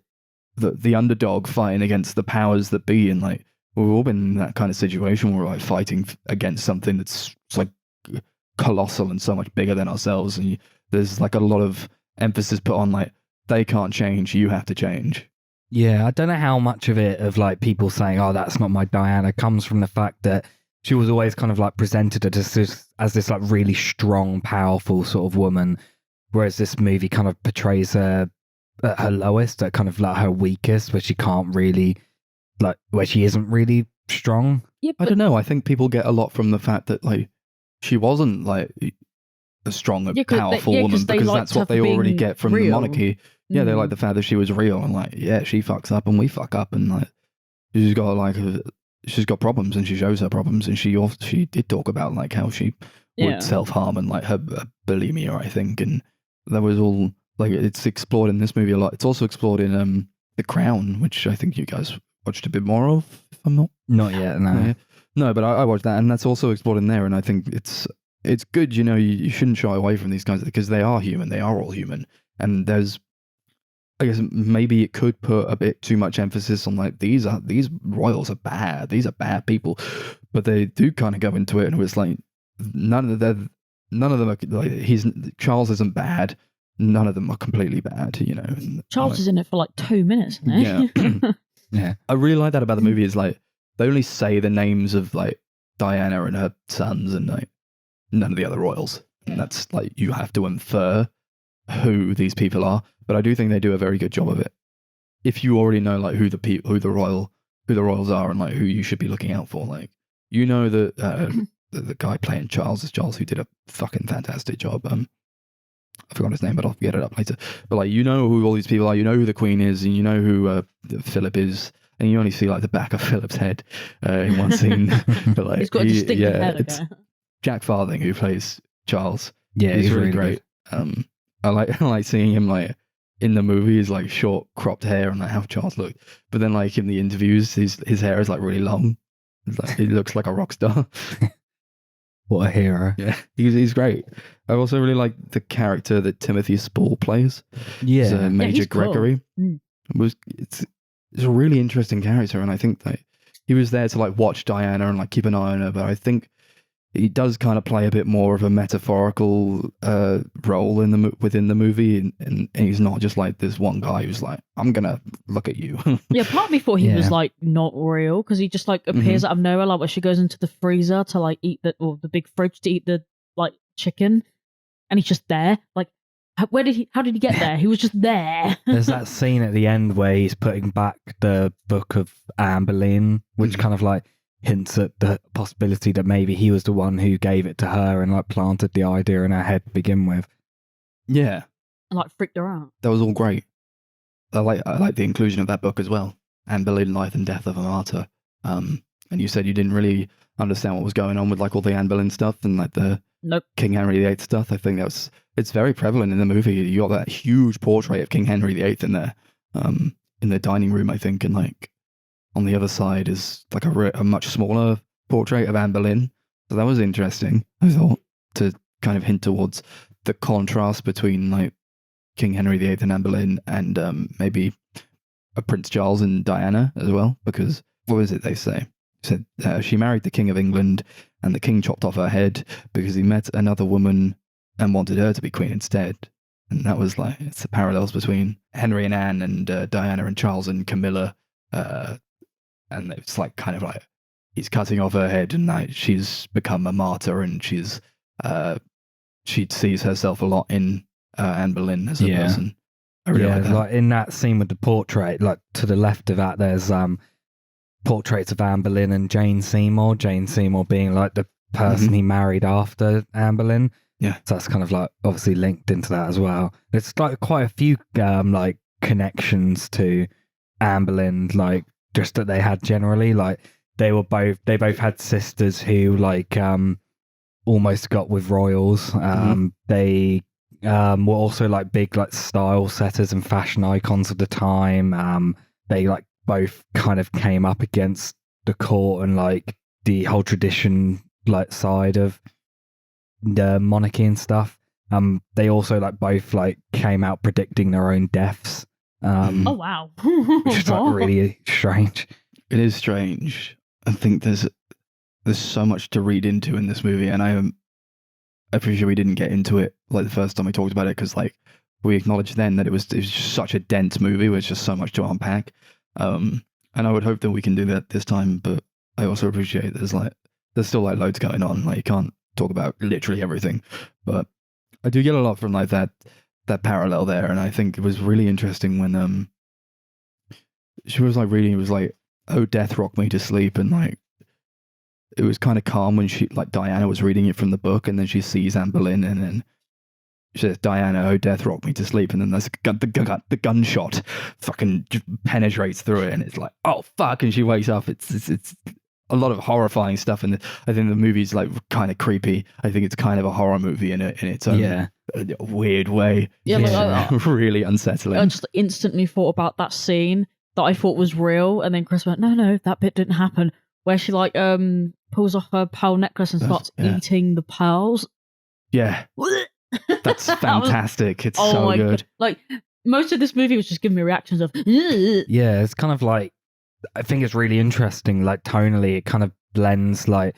the underdog fighting against the powers that be, and like we've all been in that kind of situation where we're like fighting against something that's like colossal and so much bigger than ourselves, and there's like a lot of emphasis put on like they can't change, you have to change. Yeah, I don't know how much of it, of like people saying, "Oh, that's not my Diana," comes from the fact that she was always kind of like presented as this like really strong, powerful sort of woman, whereas this movie kind of portrays her at her lowest, at kind of like her weakest, where she can't really, like, where she isn't really strong. Yeah, I don't know. I think people get a lot from the fact that like she wasn't like a strong, powerful woman, because that's what they already get from the monarchy. Yeah, they like the fact that she was real, and like, yeah, she fucks up and we fuck up, and like she's got problems, and she shows her problems, and she did talk about like how she would self-harm and like her bulimia, I think, and that was all like it's explored in this movie a lot. It's also explored in The Crown, which I think you guys watched a bit more of, if I'm Not yet, no. yeah. No, but I watched that, and that's also explored in there, and I think it's good. You know, you shouldn't shy away from these guys because they are human. They are all human, and there's, I guess maybe it could put a bit too much emphasis on like these royals are bad. These are bad people, but they do kind of go into it, and it's like none of them are like Charles isn't bad. None of them are completely bad. You know, and Charles is in it for like 2 minutes, isn't he? Yeah. Yeah. I really like that about the movie is like they only say the names of like Diana and her sons and like none of the other royals. And that's like you have to infer who these people are. But I do think they do a very good job of it. If you already know like who the royals are and like who you should be looking out for, like you know that the guy playing Charles is Charles, who did a fucking fantastic job. I forgot his name, but I'll get it up later. But like, you know who all these people are. You know who the Queen is, and you know who Philip is, and you only see like the back of Philip's head in one scene. But like, He's got a distinctive head. it's Jack Farthing who plays Charles. Yeah, he's really great. I like seeing him like in the movie. He's like short, cropped hair, and like how Charles looked. But then like in the interviews, his hair is like really long. It's like, he looks like a rock star. What a hero. Yeah, he's great. I also really like the character that Timothy Spall plays. Yeah. He's Major he's cool. Gregory. It's a really interesting character, and I think that he was there to like watch Diana and like keep an eye on her. But I think he does kind of play a bit more of a metaphorical role within the movie, and he's not just like this one guy who's like, I'm gonna look at you. Yeah, part of me thought he was like not real because he just like appears out of nowhere, like when she goes into the freezer to like eat the big fridge to eat the like chicken, and he's just there. Like, how did he get there? He was just there. There's that scene at the end where he's putting back the book of Anne Boleyn, which kind of like hints at the possibility that maybe he was the one who gave it to her and like planted the idea in her head to begin with. Yeah, And like freaked her out. that was all great. I like the inclusion of that book as well, Anne Boleyn, Life and Death of a Martyr. And you said you didn't really understand what was going on with like all the Anne Boleyn stuff and like the King Henry VIII stuff. I think it's very prevalent in the movie. You got that huge portrait of King Henry VIII in there, in the dining room, I think, and like on the other side is like a much smaller portrait of Anne Boleyn. So that was interesting, I thought, to kind of hint towards the contrast between like King Henry VIII and Anne Boleyn and maybe Prince Charles and Diana as well, because what was it they say? Said she married the King of England and the king chopped off her head because he met another woman and wanted her to be queen instead. And that was like, it's the parallels between Henry and Anne and Diana and Charles and Camilla. And it's like kind of like he's cutting off her head and like she's become a martyr and she sees herself a lot in Anne Boleyn as a person. I really like that. Like in that scene with the portrait, like to the left of that, there's portraits of Anne Boleyn and Jane Seymour. Jane Seymour being like the person he married after Anne Boleyn. Yeah. So that's kind of like obviously linked into that as well. It's like quite a few like connections to Anne Boleyn, like just that they had generally. Like they both had sisters who like almost got with royals. They were also like big like style setters and fashion icons of the time. They like both kind of came up against the court and like the whole tradition like side of the monarchy and stuff. They also like both like came out predicting their own deaths. Oh wow. Which is like really strange. It is strange. I think there's so much to read into in this movie, and I appreciate we didn't get into it like the first time we talked about it, because like we acknowledged then that it was just such a dense movie with just so much to unpack. And I would hope that we can do that this time, but I also appreciate there's still like loads going on. Like you can't talk about literally everything, but I do get a lot from like that parallel there, and I think it was really interesting when she was like reading. It was like, "Oh, death rocked me to sleep," and like it was kind of calm when she like Diana was reading it from the book, and then she sees Anne Boleyn, and then she says, "Diana, oh, death rocked me to sleep," and then there's the gunshot fucking just penetrates through it, and it's like, "Oh fuck!" and she wakes up. It's a lot of horrifying stuff, and I think the movie's like kind of creepy. I think it's kind of a horror movie in its own weird way. Yeah, like, really unsettling. I just instantly thought about that scene that I thought was real, and then Chris went, "No, that bit didn't happen." Where she like pulls off her pearl necklace and starts eating the pearls. Yeah, that's fantastic. It's so good. God. Like most of this movie was just giving me reactions of. Yeah, it's kind of like, I think it's really interesting. Like tonally, it kind of blends like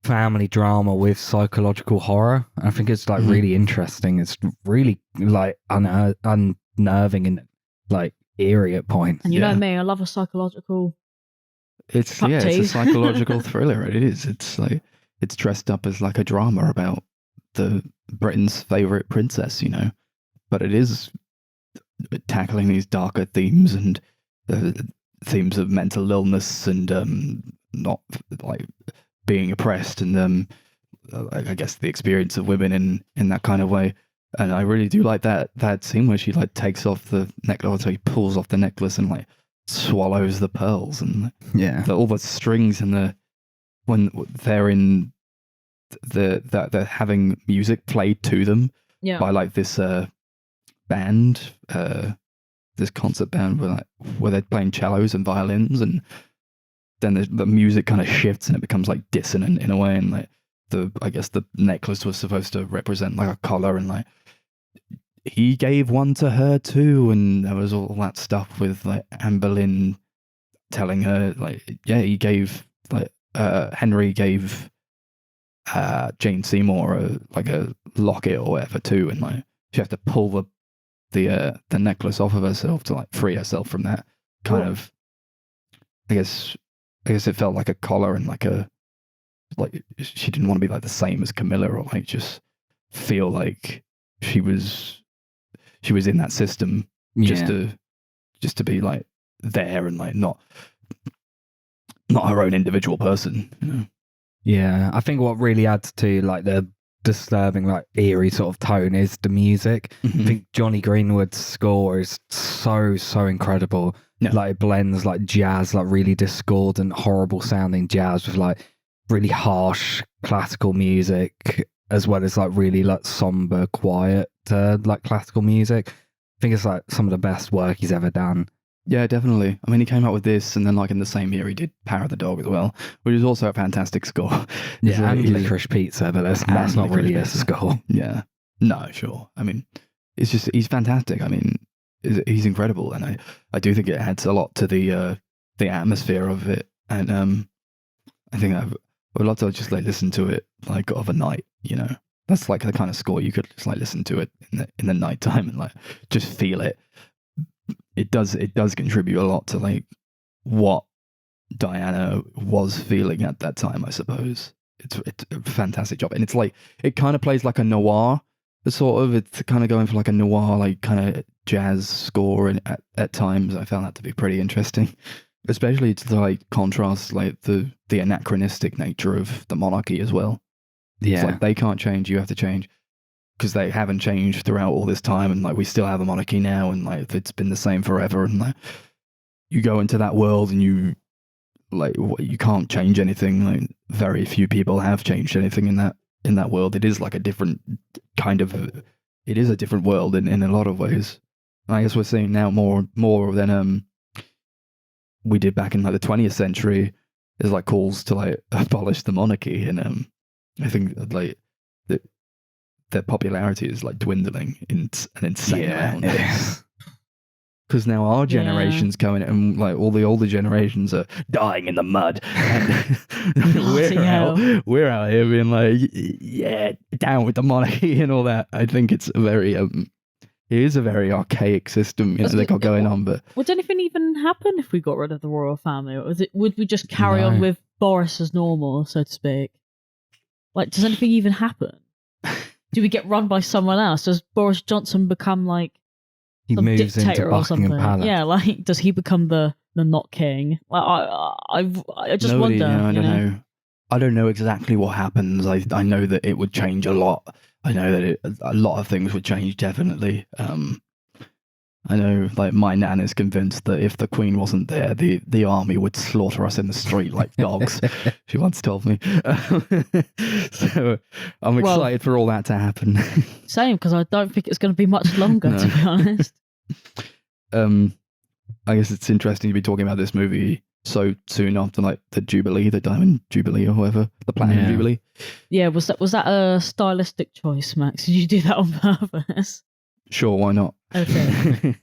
family drama with psychological horror. I think it's like really interesting. It's really like unnerving and like eerie at points. And you know me, I love a psychological. It's a psychological thriller. It is. It's like it's dressed up as like a drama about the Britain's favorite princess, you know, but it is tackling these darker themes and themes of mental illness and not like being oppressed and I guess the experience of women in that kind of way. And I really do like that scene where she like takes off the necklace, so he pulls off the necklace and like swallows the pearls, and all the strings and when they're in they're having music played to them by like this band, this concert band where they're playing cellos and violins, and then the music kind of shifts and it becomes like dissonant in a way, and like I guess the necklace was supposed to represent like a collar, and like he gave one to her too, and there was all that stuff with like Anne Boleyn telling her like he gave like Henry gave Jane Seymour a locket or whatever too, and like she had to pull the necklace off of herself to like free herself from that kind of. I guess it felt like a collar and like she didn't want to be like the same as Camilla, or like just feel like she was in that system just to be like there and like not her own individual person, you know? Yeah, I think what really adds to like the disturbing, like eerie sort of tone is the music. I think Johnny Greenwood's score is so incredible. Like it blends like jazz, like really discordant, horrible sounding jazz with like really harsh classical music, as well as like really like somber, quiet like classical music. I think it's like some of the best work he's ever done. Yeah, definitely. I mean, he came out with this, and then like in the same year he did Power of the Dog as well, which is also a fantastic score. Yeah, and Licorice Pizza, but that's not really a score. Yeah, No, sure. I mean, it's just he's fantastic. I mean, he's incredible, and I do think it adds a lot to the atmosphere of it. And I think I would love to just like listen to it like of a night. You know, that's like the kind of score you could just like listen to it in the night time and like just feel it. It does contribute a lot to like what Diana was feeling at that time, I suppose. It's a fantastic job, and it's like it kind of plays like a noir. Sort of, it's kind of going for like a noir, like kind of jazz score, and at times I found that to be pretty interesting, especially to like contrast like the anachronistic nature of the monarchy as well. Yeah, It's like they can't change, you have to change, because they haven't changed throughout all this time, and like we still have a monarchy now, and like it's been the same forever, and like you go into that world and you like you can't change anything. Like very few people have changed anything in that world. It is like a different kind of it is a different world in a lot of ways. And I guess we're seeing now more than we did back in like the 20th century. Is like calls to like abolish the monarchy, and I think like their popularity is like dwindling in an insane amount. Because now our generation's coming, and like all the older generations are dying in the mud, and we're out here being like, yeah, down with the monarchy and all that. I think it's a very it is a very archaic system, you know, they got going on. But would anything even happen if we got rid of the royal family, or would we just carry on with Boris as normal, so to speak? Like, does anything even happen? Do we get run by someone else? Does Boris Johnson become like he some moves dictator into or something? Buckingham Palace? Yeah, like does he become the not king? Like, I just wonder. You know, I don't know. I don't know exactly what happens. I know that it would change a lot. I know that a lot of things would change, definitely. I know, like, my nan is convinced that if the Queen wasn't there, the army would slaughter us in the street like dogs. She once told me. So I'm excited for all that to happen. Same, because I don't think it's going to be much longer, to be honest. I guess it's interesting to be talking about this movie so soon after like the Jubilee, the Diamond Jubilee or whatever, the Platinum Jubilee. Yeah, was that a stylistic choice, Max? Did you do that on purpose? Sure, why not? Okay.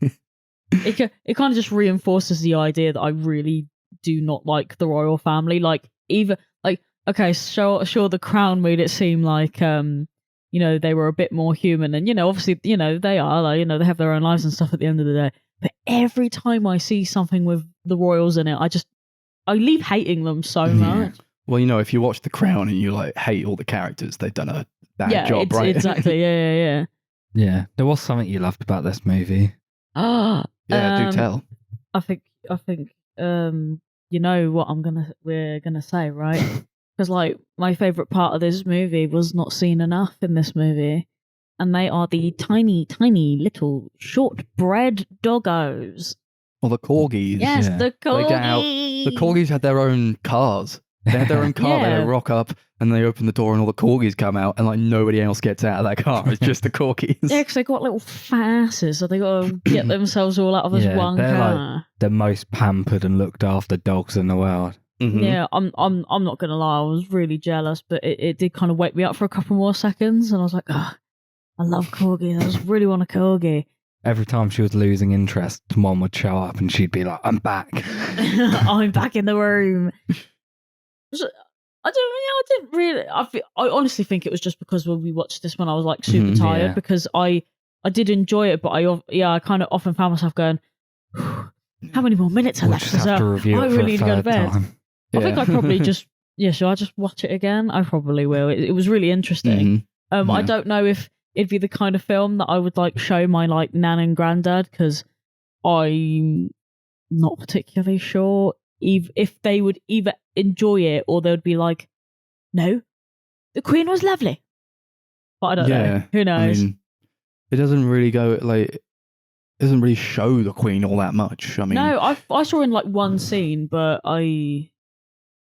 It kind of just reinforces the idea that I really do not like the royal family. Like, either like, okay, sure, the Crown made it seem like you know, they were a bit more human, and you know, obviously, you know, they are, like, you know, they have their own lives and stuff at the end of the day. But every time I see something with the royals in it, I leave hating them so much. Well, you know, if you watch The Crown and you like hate all the characters, they've done a bad job, right? Exactly. Yeah. Yeah, there was something you loved about this movie. Ah, do tell. I think you know what we're gonna say, right? Because like my favorite part of this movie was not seen enough in this movie, and they are the tiny little shortbread doggos. Well, the corgis. Yes, the corgis. They get out. The corgis had their own cars. They had their own car. They rock up and they open the door and all the corgis come out, and like nobody else gets out of that car. It's just the corgis. Yeah, because they got little fasses, so they got to get themselves all out of this one they're car. Like the most pampered and looked after dogs in the world. Mm-hmm. Yeah, I'm not gonna lie, I was really jealous, but it did kind of wake me up for a couple more seconds, and I was like, oh, I love corgis. I just really want a corgi. Every time she was losing interest, one would show up and she'd be like, I'm back. I'm back in the room. I didn't really. I honestly think it was just because when we watched this when I was like super tired, because I did enjoy it, but I kind of often found myself going, how many more minutes are left? Just have to review I it really need to go to bed. time. I think I probably just should I just watch it again? I probably will. It was really interesting. I don't know if it'd be the kind of film that I would like show my like nan and granddad, because I'm not particularly sure if they would either enjoy it or they would be like, no, the Queen was lovely. But I don't know. Who knows? I mean, it doesn't really go like, it doesn't really show the Queen all that much. I mean, no, I saw in like one scene, but I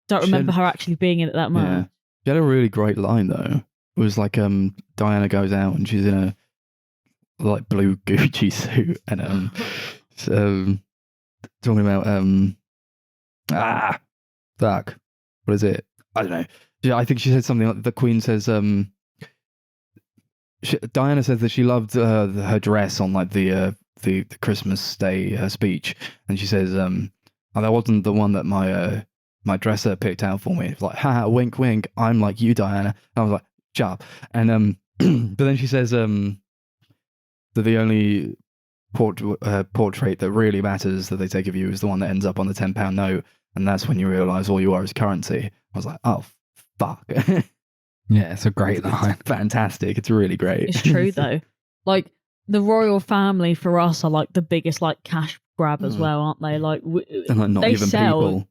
don't remember her actually being in it that much. Yeah. She had a really great line though. It was like Diana goes out and she's in a like blue Gucci suit and talking about fuck, what is it? I don't know. Yeah, I think she said something like the Queen says Diana says that she loved her dress on like the Christmas Day speech, and she says, "Oh, that wasn't the one that my dresser picked out for me." It's like, "Ha, wink, wink. I'm like you, Diana." And I was like, "Shut up." And but then she says that the only portrait that really matters that they take of you is the one that ends up on the £10 note, and that's when you realise all you are is currency. I was like, "Oh, fuck." Yeah, it's a great It's line. fantastic. It's really great. It's true though. Like the royal family for us are like the biggest like cash grab as well, aren't they? Like And like, not they even sell. people.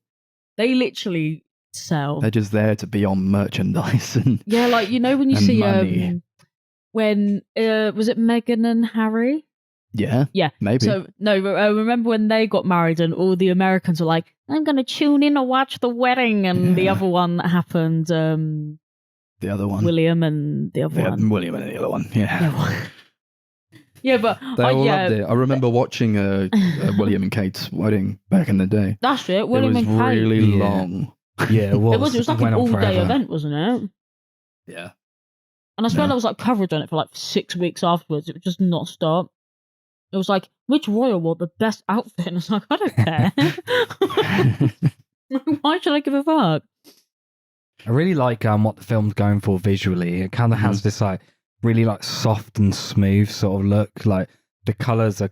They literally sell. They're just there to be on merchandise and Yeah, like you know when you and see money. when was it Meghan and Harry? yeah, Yeah. maybe. So no, remember when they got married and all the Americans were like, "I'm going to tune in and watch the wedding," and the Yeah. other one that happened, the other one, William and the other one. William and the other one. Yeah, Yeah, but they all loved it. I remember watching William and Kate's wedding back in the day. that's it. William it was and Kate. really Yeah. long. Yeah, it was. It was like an went on all-day forever. event, wasn't it? Yeah, And I swear Yeah. there was like coverage on it for like 6 weeks afterwards. It was just not stop. It was like, which royal wore the best outfit? And I was like, I don't care. Why should I give a fuck? I really like what the film's going for visually. It kind of has this like really like soft and smooth sort of look. Like the colors are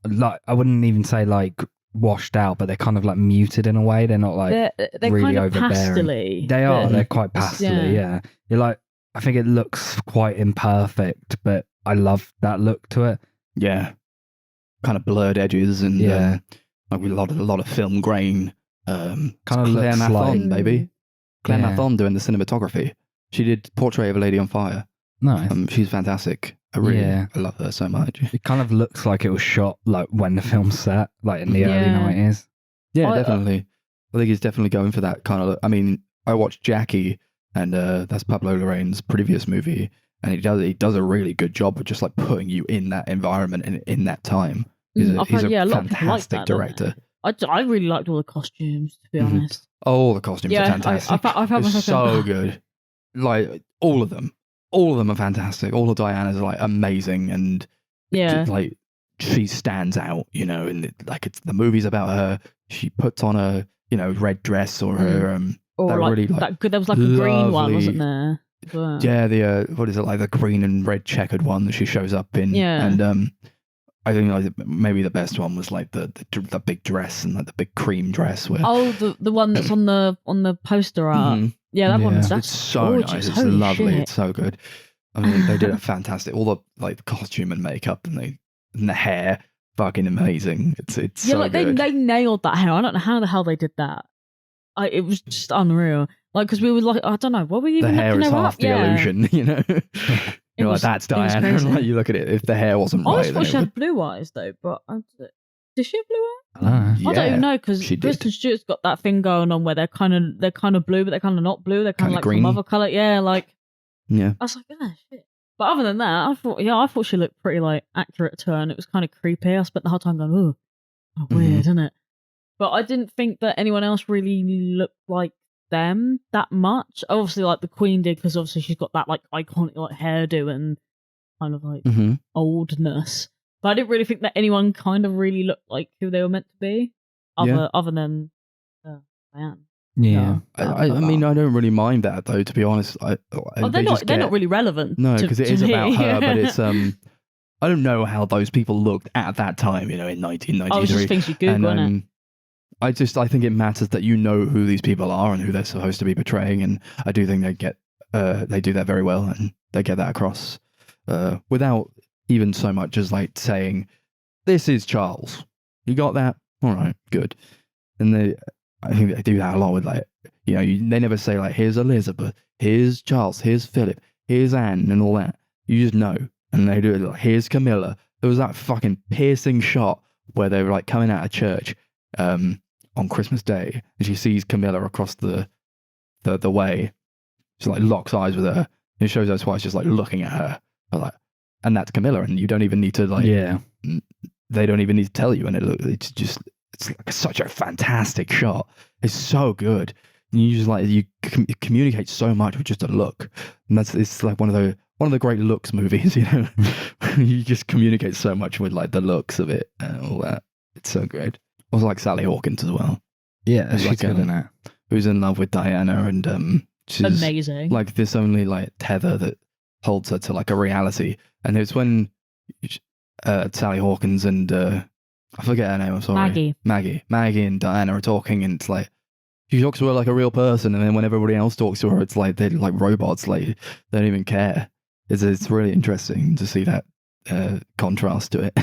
like I wouldn't even say like washed out, but they're kind of like muted in a way. They're not like They're really kind of overbearing. pastel-y. They are. but- They're quite pastel yeah. You're like, I think it looks quite imperfect, but I love that look to it. yeah, kind of blurred edges and Yeah. like with a lot of film grain. Kind of Claire looks like Mathon, baby. Claire Yeah. Mathon doing the cinematography. She did Portrait of a Lady on Fire. nice. She's fantastic. I love her so much. It kind of looks like it was shot like when the film's set, like in the early Yeah. 90s. Yeah, I- definitely. I think he's definitely going for that kind of look. I mean, I watched Jackie, and that's Pablo Larraín's previous movie, and he does a really good job of just like putting you in that environment and in that time. He's I've a heard, a lot of people like fantastic that, don't director. I really liked all the costumes, to be Mhm. honest. Oh, the costumes Yeah, are I- fantastic. I found It's myself so going, good. Like all of them are fantastic. All of Diana's are like amazing, and Yeah. like she stands out, you know, and like it's the movie's about her. She puts on a red dress or her Or that like, really, like, that good. There was like a green one, lovely- wasn't there? as well? yeah, the what is it, like the green and red checkered one that she shows up in. Yeah. And I think like maybe the best one was like the big dress and like the big cream dress where Oh, the one that's on the poster art. Mhm. Yeah, that Yeah. one's it's that's so gorgeous. nice. It's Holy lovely. shit. It's so good. I mean, they did it fantastic. All the like the costume and makeup and the hair, fucking amazing. It's Yeah, so like good. they nailed that hair. I don't know how the hell they did that. It was just unreal. Like, because we were like, I don't know, what were we the even hair looking is her half up? the Yeah. illusion, you know. You're like, was- that's it was Diana. crazy. Like, you look at it, if the hair wasn't I always right, thought then she it had blue eyes though, but did she have blue eyes? I don't know. would, I don't even know because she did. Kristen Stewart's got that thing going on where they're kind of blue, but they're kind of not blue. They're kind Kinda of like green. some other color. Yeah, like Yeah. I was like, oh shit. But other than that, I thought she looked pretty like accurate to her, and it was kind of creepy. I spent the whole time going, oh, weird, isn't it? But I didn't think that anyone else really looked like them that much. Obviously, like the Queen did, because obviously she's got that like iconic like hairdo and kind of like Mm-hmm. oldness. But I didn't really think that anyone kind of really looked like who they were meant to be, Yeah. other than Diane. Yeah. I mean, I don't really mind that though. To be honest, Oh, they're not really relevant. No, to- because it to is me. about her, but it's I don't know how those people looked at that time, you know, in Oh, it's just 1993. things you Google, And innit? I think it matters that you know who these people are and who they're supposed to be portraying, and I do think they do that very well, and they get that across without even so much as like saying, "This is Charles." You got that? All right, good. And I think they do that a lot with like, you know, they never say like, "Here's Elizabeth, here's Charles, here's Philip, here's Anne," and all that. You just know, and they do it like, "Here's Camilla." There was that fucking piercing shot where they were like coming out of church on Christmas Day, and she sees Camilla across the way. She like locks eyes with her, and it shows her twice, just like looking at her. I'm like, and that's Camilla, and you don't even need to like. Yeah. They don't even need to tell you, and it's like such a fantastic shot. It's so good. And you just like you communicate so much with just a look, and it's like one of one of the great looks movies. You know, you just communicate so much with like the looks of it and all that. It's so great. Also like Sally Hawkins as well. Yeah, Who's she's like, good in that. Who's in love with Diana, and she's Amazing. like this only like tether that holds her to like a reality. And it's when Sally Hawkins and I forget her name. I'm sorry, Maggie and Diana are talking, and it's like she talks to her like a real person, and then when everybody else talks to her, it's like they're like robots. Like they don't even care. It's really interesting to see that contrast to it.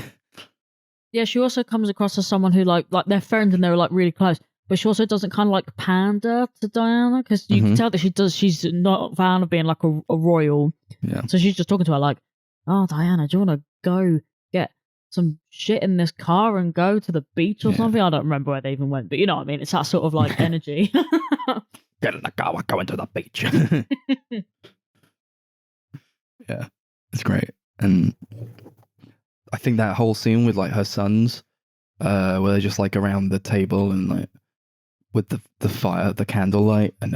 Yeah, she also comes across as someone who like they're friends and they're like really close, but she also doesn't kind of like pander to Diana, because you can tell that she's not a fan of being like a royal. Yeah. So she's just talking to her like, "Oh, Diana, do you want to go get some shit in this car and go to the beach or something?" I don't remember where they even went, but you know what I mean. It's that sort of like energy. Get in the car, we're going to the beach. Yeah, it's great. And I think that whole scene with like her sons, where they're just like around the table and like with the fire, the candlelight, and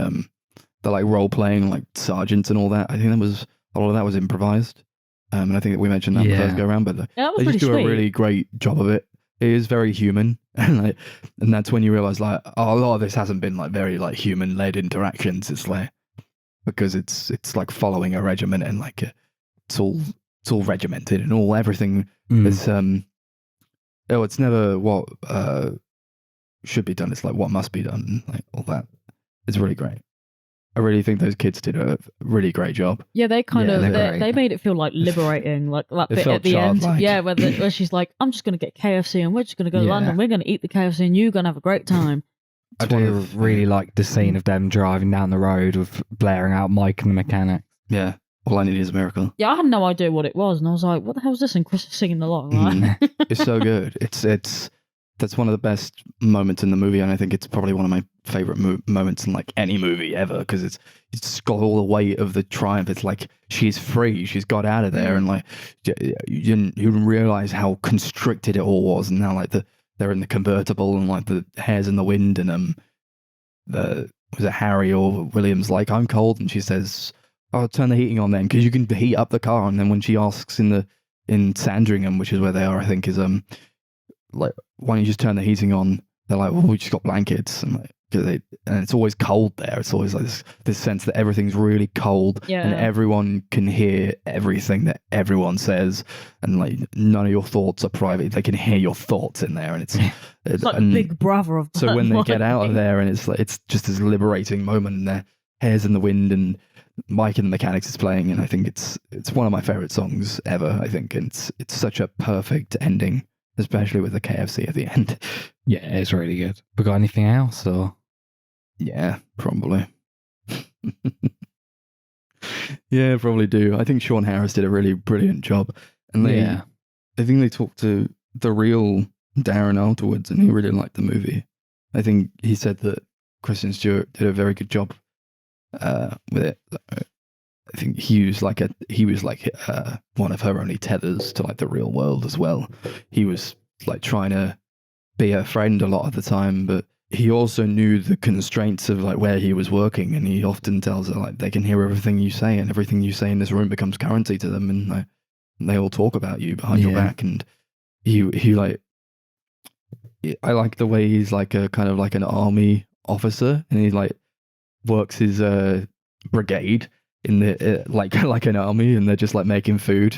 they're like role playing like sergeants and all that. I think that was a lot of that was improvised. And I think that we mentioned that the first go around, but they just do a really great job of it. It is very human, and that's when you realize like, oh, a lot of this hasn't been like very like human led interactions. It's like because it's like following a regiment, and like it's all regimented and all everything. It's it's never what should be done. It's like what must be done. Like all that. It's really great. I really think those kids did a really great job. Yeah, they they made it feel like liberating, like that bit at the end. Yeah, where she's like, "I'm just going to get KFC and we're just going to go to London. We're going to eat the KFC and you're going to have a great time." I do really like the scene of them driving down the road with blaring out Mike and the mechanic. Yeah, all I need is a miracle. Yeah, I had no idea what it was, and I was like, "What the hell is this?" And Chris is singing along. Right? It's so good. That's one of the best moments in the movie, and I think it's probably one of my favorite moments in like any movie ever, because it's got all the weight of the triumph. It's like she's free, she's got out of there, and like you didn't realize how constricted it all was, and now like they're in the convertible and like the hair's in the wind, and was it Harry or William's like, "I'm cold," and she says, "Oh, turn the heating on then, because you can heat up the car." And then when she asks in Sandringham, which is where they are, I think, is like, "Why don't you just turn the heating on?" They're like, "Well, we just got blankets," and like, and it's always cold there. It's always like this sense that everything's really cold, and everyone can hear everything that everyone says, and like none of your thoughts are private. They can hear your thoughts in there, and it's like Big Brother of. So when they get out of there, and it's just this liberating moment, and their hair's in the wind, and Mike and the Mechanics is playing, and I think it's one of my favorite songs ever. I think and it's such a perfect ending, especially with the KFC at the end. Yeah, it's really good. We got anything else, or? Yeah, probably. Yeah, probably do. I think Sean Harris did a really brilliant job, and I think they talked to the real Darren afterwards, and he really liked the movie. I think he said that Kristen Stewart did a very good job with it. I think he was like one of her only tethers to like the real world as well. He was like trying to be her friend a lot of the time, but he also knew the constraints of like where he was working, and he often tells her like they can hear everything you say, and everything you say in this room becomes currency to them, and like, they all talk about you behind your back. And he like, I like the way he's like a kind of like an army officer, and he like works his brigade in the like an army, and they're just like making food,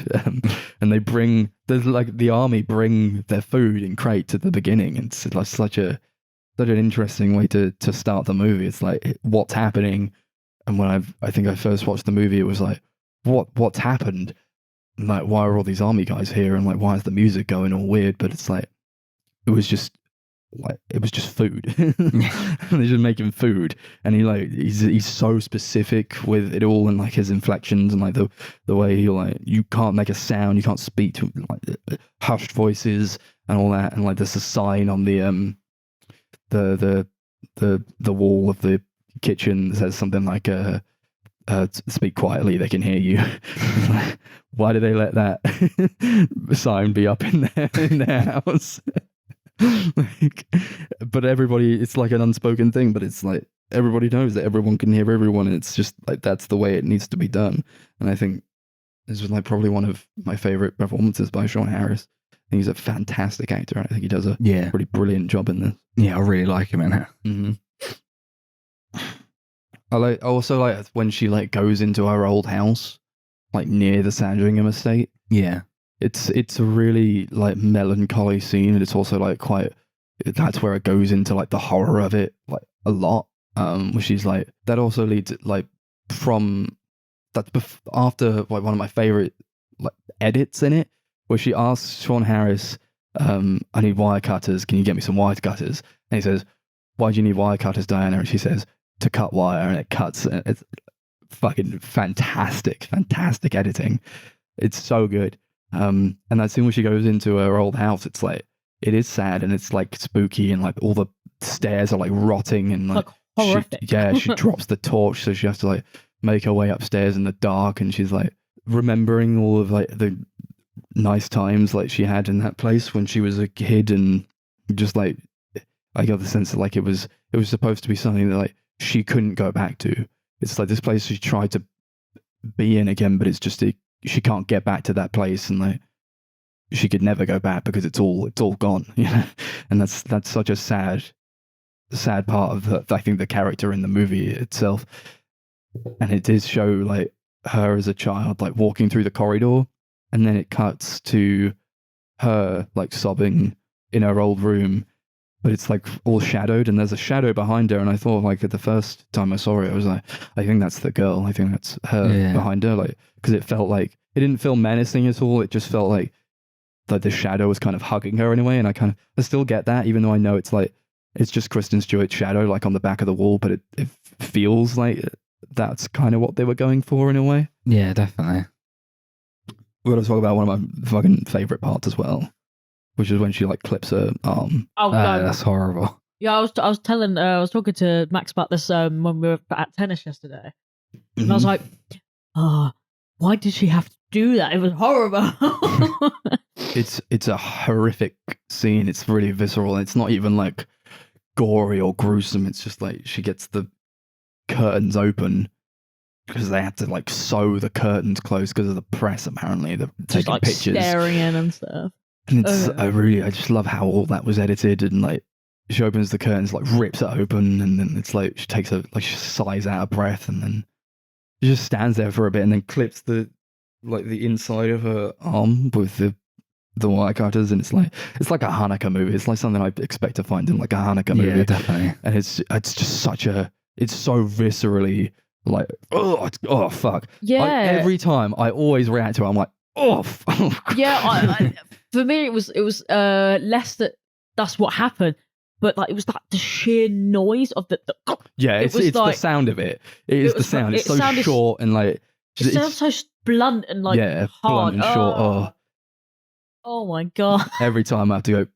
and the army bring their food in crates at the beginning, and it's like such an interesting way to start the movie. It's like what's happening, and when I think I first watched the movie, it was like what's happened, and like why are all these army guys here, and like why is the music going all weird? But it's like it was just food. They're just making food, and he's so specific with it all, and like his inflections, and like the way he like, you can't make a sound, you can't speak to like hushed voices and all that, and like there's a sign on the wall of the kitchen that says something like speak quietly, they can hear you. Like, why do they let that sign be up in their house? Like, but everybody, it's like an unspoken thing, but it's like everybody knows that everyone can hear everyone, and it's just like that's the way it needs to be done. And I think This was like probably one of my favorite performances by Sean Harris. I think he's a fantastic actor. I think he does a pretty brilliant job in this. Yeah, I really like him in it. Mm-hmm. I also like when she like goes into her old house, like near the Sandringham estate. Yeah. It's a really like melancholy scene, and it's also like quite. That's where it goes into like the horror of it, like a lot. Which is like that also leads like from that after like one of my favorite like edits in it, where she asks Sean Harris, "I need wire cutters. Can you get me some wire cutters?" And he says, "Why do you need wire cutters, Diana?" And she says, "To cut wire," and it cuts. And it's fucking fantastic editing. It's so good. And as soon as she goes into her old house, it's like it is sad and it's like spooky and like all the stairs are like rotting and like horrific. She drops the torch, so she has to like make her way upstairs in the dark, and she's like remembering all of like the nice times like she had in that place when she was a kid, and just like I got the sense that like it was supposed to be something that like she couldn't go back to. It's like this place she tried to be in again, but it's just she can't get back to that place, and like she could never go back because it's all gone, you know. And that's such a sad part of I think the character in the movie itself. And it does show like her as a child like walking through the corridor, and then it cuts to her like sobbing in her old room, but it's like all shadowed and there's a shadow behind her. And I thought like at the first time I saw it, I was like, I think that's the girl. I think that's her behind her, like, because it felt like it didn't feel menacing at all. It just felt like the shadow was kind of hugging her in a way. And I still get that, even though I know it's like it's just Kristen Stewart's shadow like on the back of the wall, but it feels like that's kind of what they were going for in a way. Yeah, definitely. We're going to talk about one of my fucking favorite parts as well, which is when she like clips her arm. Oh no, that's horrible. Yeah, I was talking to Max about this when we were at tennis yesterday, and I was like, why did she have to do that? It was horrible. It's a horrific scene. It's really visceral. It's not even like gory or gruesome. It's just like she gets the curtains open because they had to like sew the curtains closed because of the press. Apparently, they're taking like pictures, staring in and stuff. And it's I just love how all that was edited, and like she opens the curtains, like rips it open, and then it's like she takes she sighs out of breath, and then she just stands there for a bit, and then clips the inside of her arm with the wire cutters, and it's like a Hanukkah movie. It's like something I expect to find in like a Hanukkah movie. Yeah, definitely. And it's just it's so viscerally like oh fuck. Yeah. Every time I always react to it, I'm like fuck. Yeah, for me it was less that's what happened, but like it was the sheer noise of the yeah, it's like, the sound of it. It is the sound. It's so short and like it sounds so blunt and like hard. Blunt and short. Oh my god! Every time I have to go.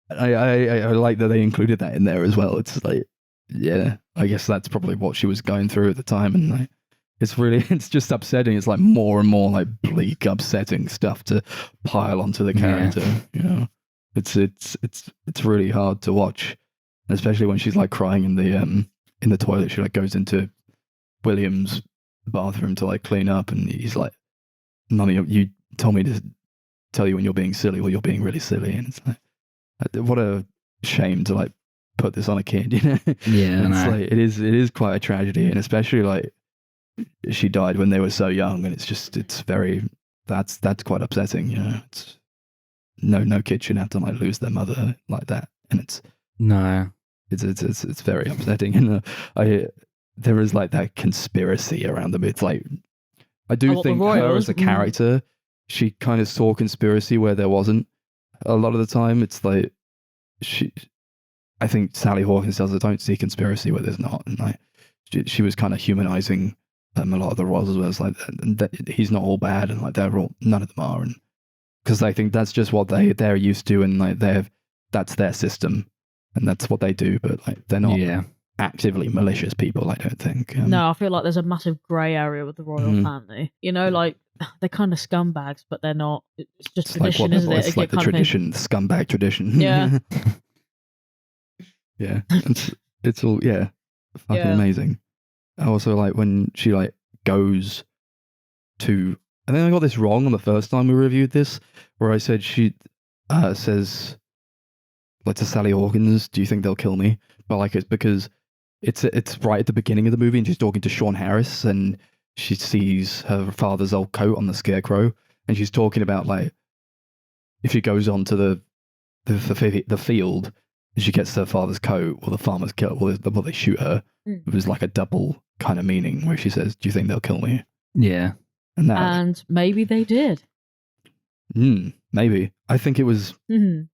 I like that they included that in there as well. It's like, yeah, I guess that's probably what she was going through at the time, and like, it's just upsetting. It's like more and more like bleak, upsetting stuff to pile onto the character. Yeah. You know, it's really hard to watch, especially when she's like crying in the toilet. She like goes into William's bathroom to like clean up, and he's like, "None of you told me to tell you when you're being silly. Well, you're being really silly." And it's like, what a shame to like put this on a kid, you know? Yeah, it's like it is quite a tragedy, and especially like she died when they were so young, and it's very that's quite upsetting, you know. It's no kid should have to like lose their mother like that, and it's very upsetting, and there is like that conspiracy around them. It's like I do think her as a character, she kind of saw conspiracy where there wasn't. A lot of the time, it's like I think Sally Hawkins does it. Don't see conspiracy where there's not, and like she was kind of humanizing a lot of the roles as well. It's like that he's not all bad, and like none of them are, and because I think that's just what they're used to, and like that's their system, and that's what they do. But like they're not actively malicious people, I don't think. No, I feel like there's a massive grey area with the royal family. You know, like they're kind of scumbags, but they're not. It's just tradition, isn't it? It's like the tradition, the scumbag tradition. Yeah. Yeah. It's all fucking amazing. Also, like when she like goes to, I think I got this wrong on the first time we reviewed this, where I said she says like to Sally Hawkins, "Do you think they'll kill me?" But like it's because it's right at the beginning of the movie, and she's talking to Sean Harris, and she sees her father's old coat on the scarecrow, and she's talking about like if she goes on to the field and she gets her father's coat, or the farmer's kill, or they shoot her. It was like a double kind of meaning where she says, "Do you think they'll kill me?" Yeah. And maybe they did. Maybe. I think it was. Mm-hmm.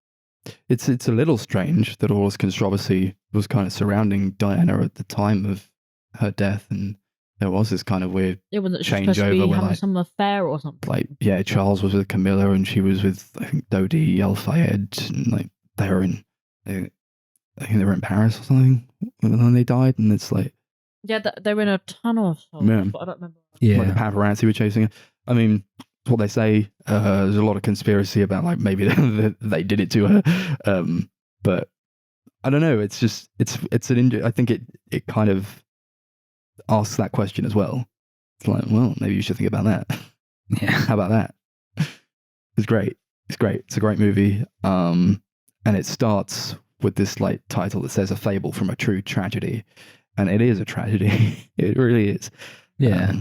It's a little strange that all this controversy was kind of surrounding Diana at the time of her death, and there was this kind of weird It wasn't supposed to changeover be where, having like, some affair or something. like, yeah, Charles was with Camilla and she was with, I think, Dodi El Fayed, and like they were in, I think they were in Paris or something when they died, and it's like, Yeah, they were in a tunnel or something, Yeah. but I don't remember. Yeah. like the paparazzi were chasing her. I mean, it's what they say. There's a lot of conspiracy about like maybe they did it to her, but I don't know. It's just I think it kind of asks that question as well. It's like, well, maybe you should think about that. Yeah. How about that? It's great. It's great. It's a great movie. And it starts with this like title that says "A Fable from a True Tragedy," and it is a tragedy. It really is. Yeah.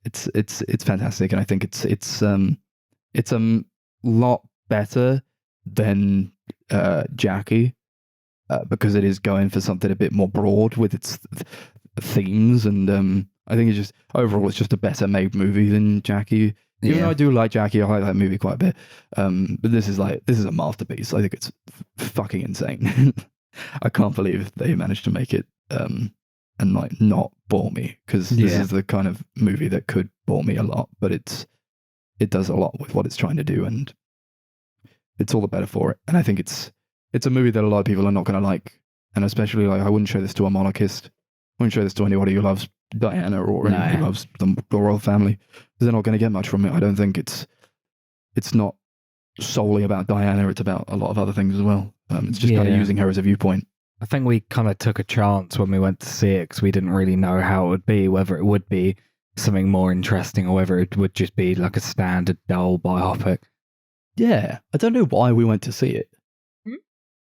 It's fantastic, and I think it's a lot better than Jackie, because it is going for something a bit more broad with its themes, and I think it's just overall it's just a better made movie than Jackie. Even though I do like Jackie, I like that movie quite a bit. But this is a masterpiece. I think it's fucking insane. I can't believe they managed to make it and like not bore me, because this is the kind of movie that could bore me a lot, but it does a lot with what it's trying to do, and it's all the better for it. And I think it's a movie that a lot of people are not going to like, and especially like I wouldn't show this to a monarchist. I wouldn't show this to anybody who loves Diana or anybody who loves the royal family, because they're not going to get much from it. I don't think it's not solely about Diana. It's about a lot of other things as well. It's just kind of using her as a viewpoint. I think we kind of took a chance when we went to see it because we didn't really know how it would be, whether it would be something more interesting or whether it would just be like a standard dull biopic. Yeah, I don't know why we went to see it.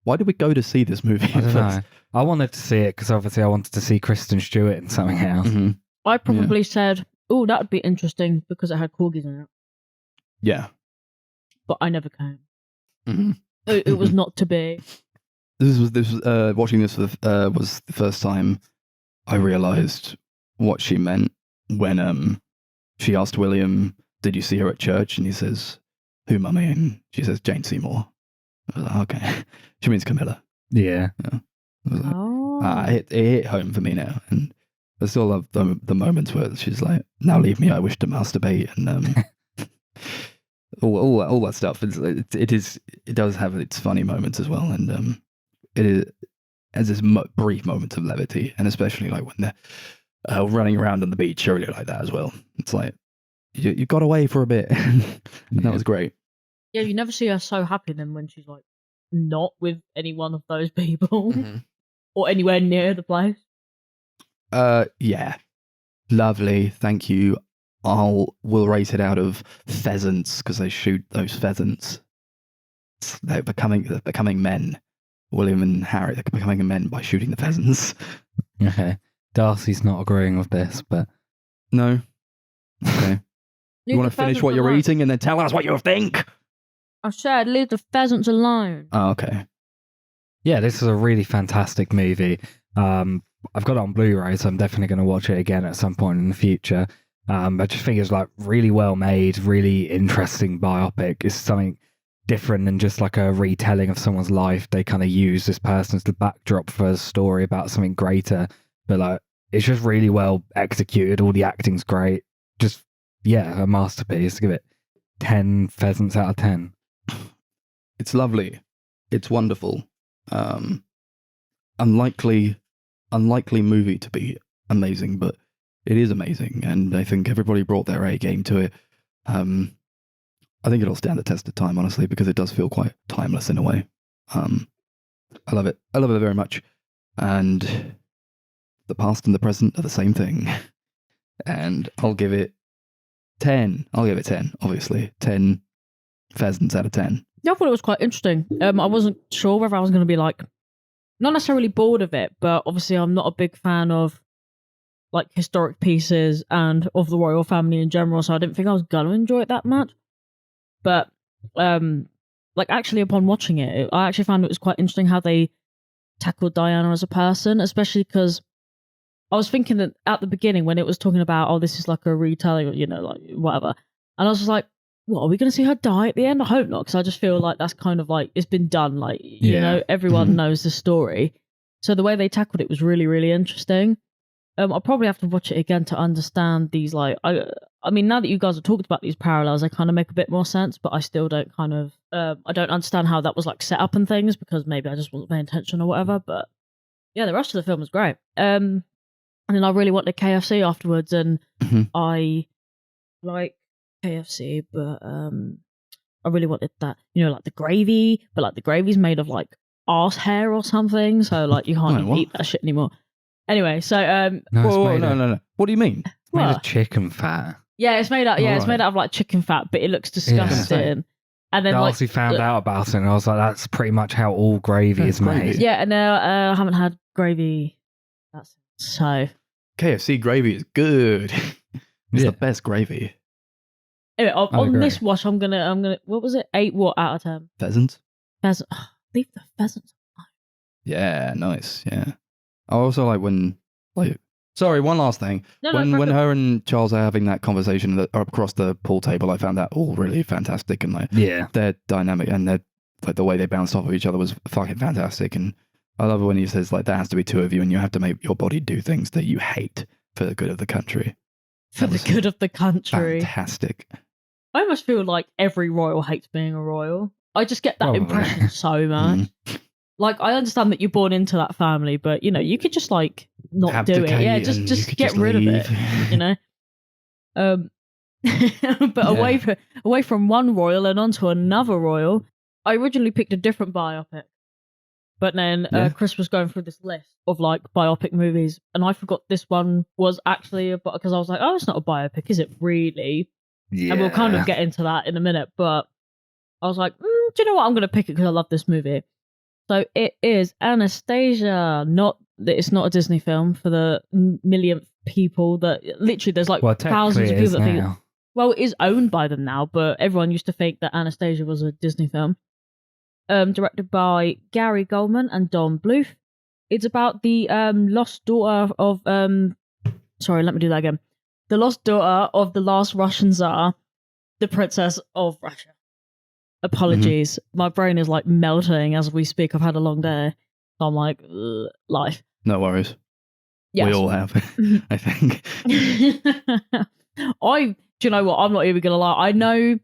Why did we go to see this movie? I don't know. I wanted to see it because obviously I wanted to see Kristen Stewart in something else. Mm-hmm. I probably said, "Oh, that would be interesting" because it had corgis in it, Yeah. but I never came. Mm-hmm. It was not to be. This was watching this was the first time I realised what she meant when she asked William, "Did you see her at church?" And he says, "Who, mummy?" And she says, "Jane Seymour." I was like, okay, she means Camilla. Yeah. I was like, Oh. it hit home for me now, and I still love the moments where she's like, "Now leave me, I wish to masturbate," and all that stuff. It does have its funny moments as well, and it has this brief moment of levity, and especially like when they're running around on the beach. I really like that as well. It's like you got away for a bit, and that was great. Yeah, you never see her so happy then when she's like not with any one of those people or anywhere near the place. Yeah, lovely. Thank you. We'll rate it out of pheasants because they shoot those pheasants. They're becoming men. William and Harry, they're becoming men by shooting the pheasants. Okay. Darcy's not agreeing with this, but No. Okay. You want to finish what you're eating and then tell us what you think? I said, leave the pheasants alone. Oh, okay. yeah, this is a really fantastic movie. I've got it on Blu-ray, so I'm definitely going to watch it again at some point in the future. I just think it's like really well made, really interesting biopic. It's something different than just like a retelling of someone's life. They kind of use this person as the backdrop for a story about something greater, but like it's just really well executed. All the acting's great. Just a masterpiece. Give it 10 pheasants out of 10. It's lovely. It's wonderful. Unlikely movie to be amazing, but it is amazing, and I think everybody brought their A game to it. I think it'll stand the test of time, honestly, because it does feel quite timeless in a way. I love it. I love it very much, and the past and the present are the same thing. And I'll give it 10. I'll give it 10, obviously. 10 pheasants out of 10. Yeah, I thought it was quite interesting. I wasn't sure whether I was going to be like, not necessarily bored of it, but obviously I'm not a big fan of like historic pieces and of the royal family in general, so I didn't think I was going to enjoy it that much. But like actually upon watching it, I actually found it was quite interesting how they tackled Diana as a person, especially because I was thinking that at the beginning when it was talking about, oh, this is like a retelling, you know, like whatever, and I was just like, what, are we going to see her die at the end? I hope not, because I just feel like that's kind of like, it's been done, like, you know, everyone knows the story. So the way they tackled it was really, really interesting. I'll probably have to watch it again to understand these, like, I mean, now that you guys have talked about these parallels, they kind of make a bit more sense, but I still don't kind of, I don't understand how that was like set up and things, because maybe I just wasn't paying attention or whatever, but yeah, the rest of the film was great. And then I really wanted KFC afterwards, and I like KFC, but I really wanted that, you know, like the gravy, but like the gravy's made of like arse hair or something, so like you can't even eat that shit anymore. Anyway, so No. What do you mean? It's made of chicken fat. Yeah, it's made out. Yeah, it's made out of like chicken fat, but it looks disgusting. And then Darcy found out about it, and I was like, "That's pretty much how all gravy is made." Yeah, and I haven't had gravy. That's so. KFC gravy is good. It's the best gravy. Anyway, on this watch, I'm gonna. What was it? 8 what out of 10? Pheasants. Pheasant. Oh, leave the pheasants alone. Yeah, nice. Yeah. I also like when, like, sorry, one last thing. When her and Charles are having that conversation across the pool table, I found that all really fantastic, and like, their dynamic and their like the way they bounced off of each other was fucking fantastic. And I love it when he says like, there has to be two of you, and you have to make your body do things that you hate for the good of the country. For the good of the country. Fantastic. I almost feel like every royal hates being a royal. I just get that impression so much. Like, I understand that you're born into that family, but, you know, you could just, like, not do it. Yeah, just get rid of it, you know? But away from one royal and onto another royal, I originally picked a different biopic. But then Chris was going through this list of, like, biopic movies, and I forgot this one was actually because I was like, oh, it's not a biopic, is it really? Yeah. And we'll kind of get into that in a minute, but I was like, do you know what? I'm going to pick it because I love this movie. So it is Anastasia. It's not a Disney film for the millionth people that literally there's like thousands of people that think. Well, it is owned by them now, but everyone used to think that Anastasia was a Disney film. Directed by Gary Goldman and Don Bluth. It's about the lost daughter of sorry, let me do that again. The lost daughter of the last Russian Tsar, the Princess of Russia. Apologies. My brain is like melting as we speak. I've had a long day. So I'm like, life. No worries. Yes. We all have, I think. Do you know what? I'm not even going to lie. I know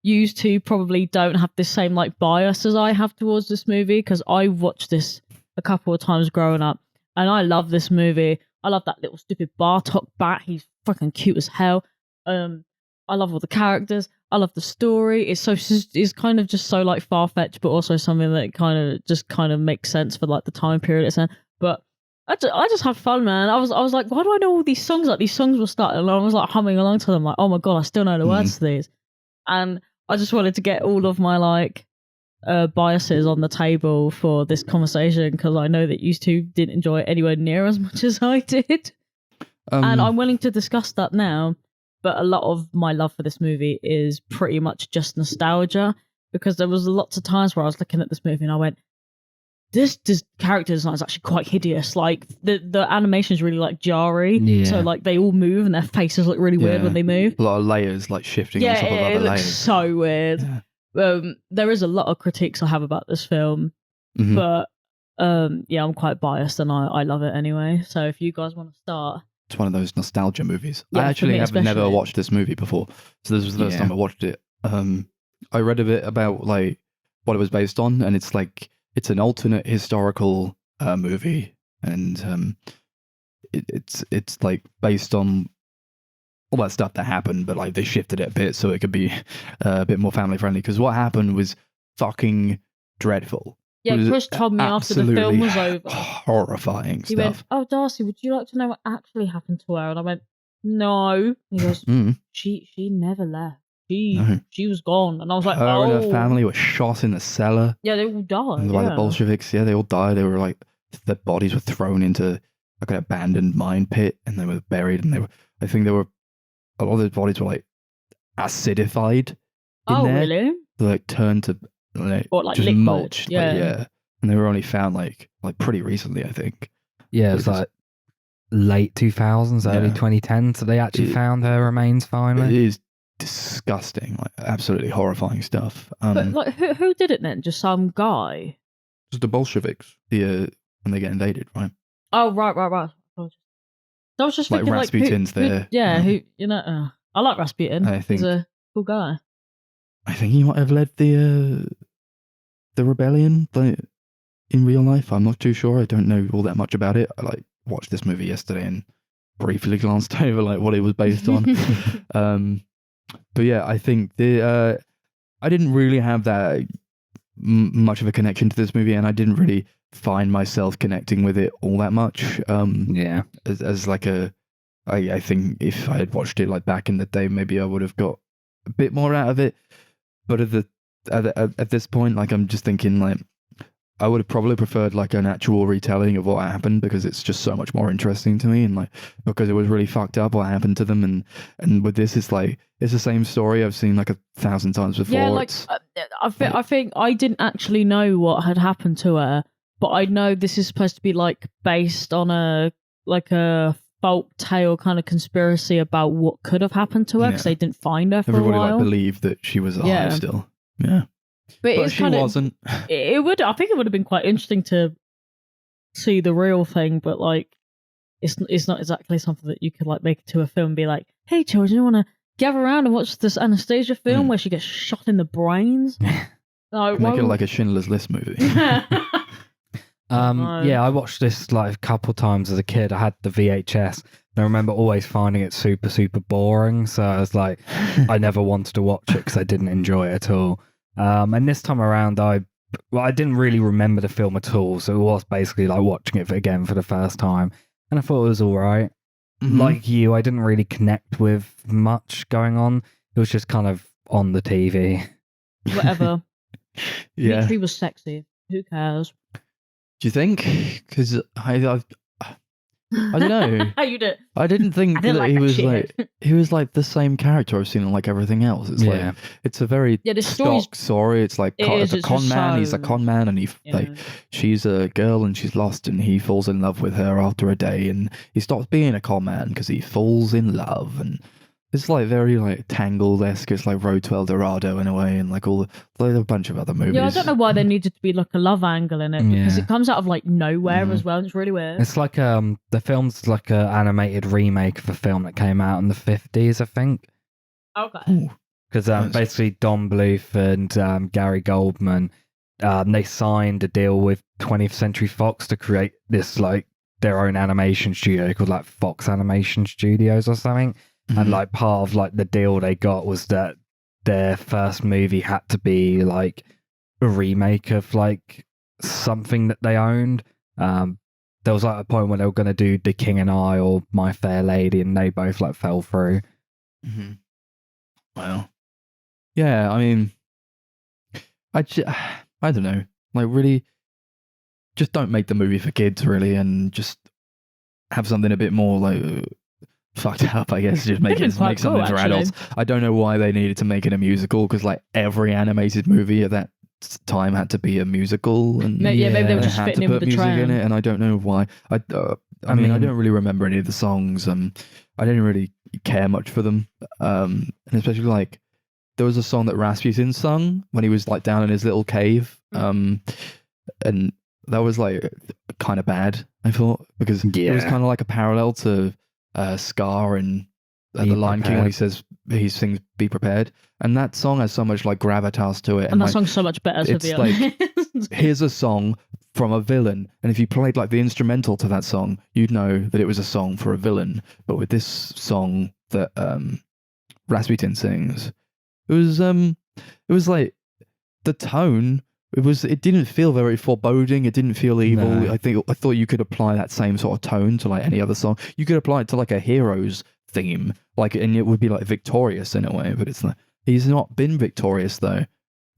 you two probably don't have the same like bias as I have towards this movie, because I watched this a couple of times growing up and I love this movie. I love that little stupid Bartok bat. He's fucking cute as hell. I love all the characters. I love the story. It's kind of just so like far-fetched, but also something that kind of makes sense for like the time period it's in. But I just had fun, man. I was like, why do I know all these songs? Like these songs were starting, and I was like humming along to them, like, oh my god, I still know the words to these. And I just wanted to get all of my like biases on the table for this conversation, because I know that you two didn't enjoy it anywhere near as much as I did. And I'm willing to discuss that now. But a lot of my love for this movie is pretty much just nostalgia, because there was lots of times where I was looking at this movie and I went, this character design is actually quite hideous. Like the animation is really like jarry. Yeah. So like they all move and their faces look really weird when they move. A lot of layers like shifting on top of other layers. It looks so weird. Yeah. There is a lot of critiques I have about this film, but yeah, I'm quite biased and I love it anyway. So if you guys want to start. It's one of those nostalgia movies. Yeah, I actually have never watched this movie before, so this was the first time I watched it. I read a bit about like what it was based on, and it's like it's an alternate historical movie, and it's like based on all that stuff that happened, but like they shifted it a bit so it could be a bit more family friendly. Because what happened was fucking dreadful. Yeah, was Chris told me after the film was over. Horrifying He stuff. went, "Oh, Darcy, would you like to know what actually happened to her?" And I went, "No." He goes, "She never left. She was gone." And I was like, her "Oh." and her family were shot in the cellar. Yeah, they all died. By the Bolsheviks. Yeah, they all died. They were like, their bodies were thrown into like an abandoned mine pit, and they were buried. And I think a lot of those bodies were like acidified. There. Really? They like turned to like, or like just liquid. mulched. Yeah. And they were only found like pretty recently, I think. Yeah, it's like late 2000s, early 2010s. So they actually found her remains finally. It is disgusting, like absolutely horrifying stuff. But like, who did it then? Just some guy? Just the Bolsheviks, when they get invaded, right? Oh, right. I was just like thinking, Rasputin's like, there. who I like Rasputin. I think he's a cool guy. I think he might have led the rebellion, like in real life. I'm not too sure. I don't know all that much about it. I like watched this movie yesterday and briefly glanced over like what it was based on. But yeah, I think I didn't really have that much of a connection to this movie, and I didn't really find myself connecting with it all that much. As like I think if I had watched it like back in the day, maybe I would have got a bit more out of it. But at this point, like I'm just thinking like I would have probably preferred like an actual retelling of what happened, because it's just so much more interesting to me, and like because it was really fucked up what happened to them, and with this it's like it's the same story I've seen like 1,000 times before. Yeah, like I think I didn't actually know what had happened to her, but I know this is supposed to be like based on a folk tale kind of conspiracy about what could have happened to her, because they didn't find her for everybody a while. like believed that she was alive still. Yeah. But she wasn't. It would. I think it would have been quite interesting to see the real thing, but like, it's not exactly something that you could like make into a film and be like, "Hey, children, you want to gather around and watch this Anastasia film where she gets shot in the brains?" Make it like a Schindler's List movie. Yeah, I watched this like a couple times as a kid. I had the VHS. And I remember always finding it super, super boring. So I was like, I never wanted to watch it because I didn't enjoy it at all. And this time around, I didn't really remember the film at all. So it was basically like watching it again for the first time. And I thought it was all right. Mm-hmm. Like you, I didn't really connect with much going on. It was just kind of on the TV. Whatever. Yeah. Dimitri was sexy. Who cares? Do you think? Because I don't know. How you did? I didn't think that he was like the same character I've seen in like everything else. It's like it's a very stock story. It's like it's a con man. He's a con man, and she's a girl and she's lost, and he falls in love with her after a day, and he stops being a con man because he falls in love, and it's like very like Tangled-esque. It's like Road to El Dorado in a way, and like a bunch of other movies. Yeah, I don't know why there needed to be like a love angle in it, because it comes out of like nowhere as well. It's really weird. It's like the film's like an animated remake of a film that came out in the 50s, I think. Okay. Because basically Don Bluth and Gary Goldman, they signed a deal with 20th Century Fox to create this like their own animation studio called like Fox Animation Studios or something. Mm-hmm. And like part of like the deal they got was that their first movie had to be like a remake of like something that they owned. There was like a point when they were going to do The King and I or My Fair Lady, and they both like fell through. Mm-hmm. Well, yeah, I mean, I don't know, like really, just don't make the movie for kids, really, and just have something a bit more like fucked up, I guess. Just make something for adults. I don't know why they needed to make it a musical, because like every animated movie at that time had to be a musical, and maybe they were just fitting in with the trend in it, and I don't know why. I mean, I don't really remember any of the songs. I didn't really care much for them, and especially like there was a song that Rasputin sung when he was like down in his little cave, and that was like kind of bad, I thought, because it was kind of like a parallel to Scar and The Lion King when he sings "Be Prepared," and that song has so much like gravitas to it, and that song's so much better. To be honest, here's a song from a villain, and if you played like the instrumental to that song, you'd know that it was a song for a villain. But with this song that Rasputin sings, it was like the tone It didn't feel very foreboding. It didn't feel evil. No. I thought you could apply that same sort of tone to like any other song. You could apply it to like a hero's theme, like, and it would be like victorious in a way. But it's like he's not been victorious though,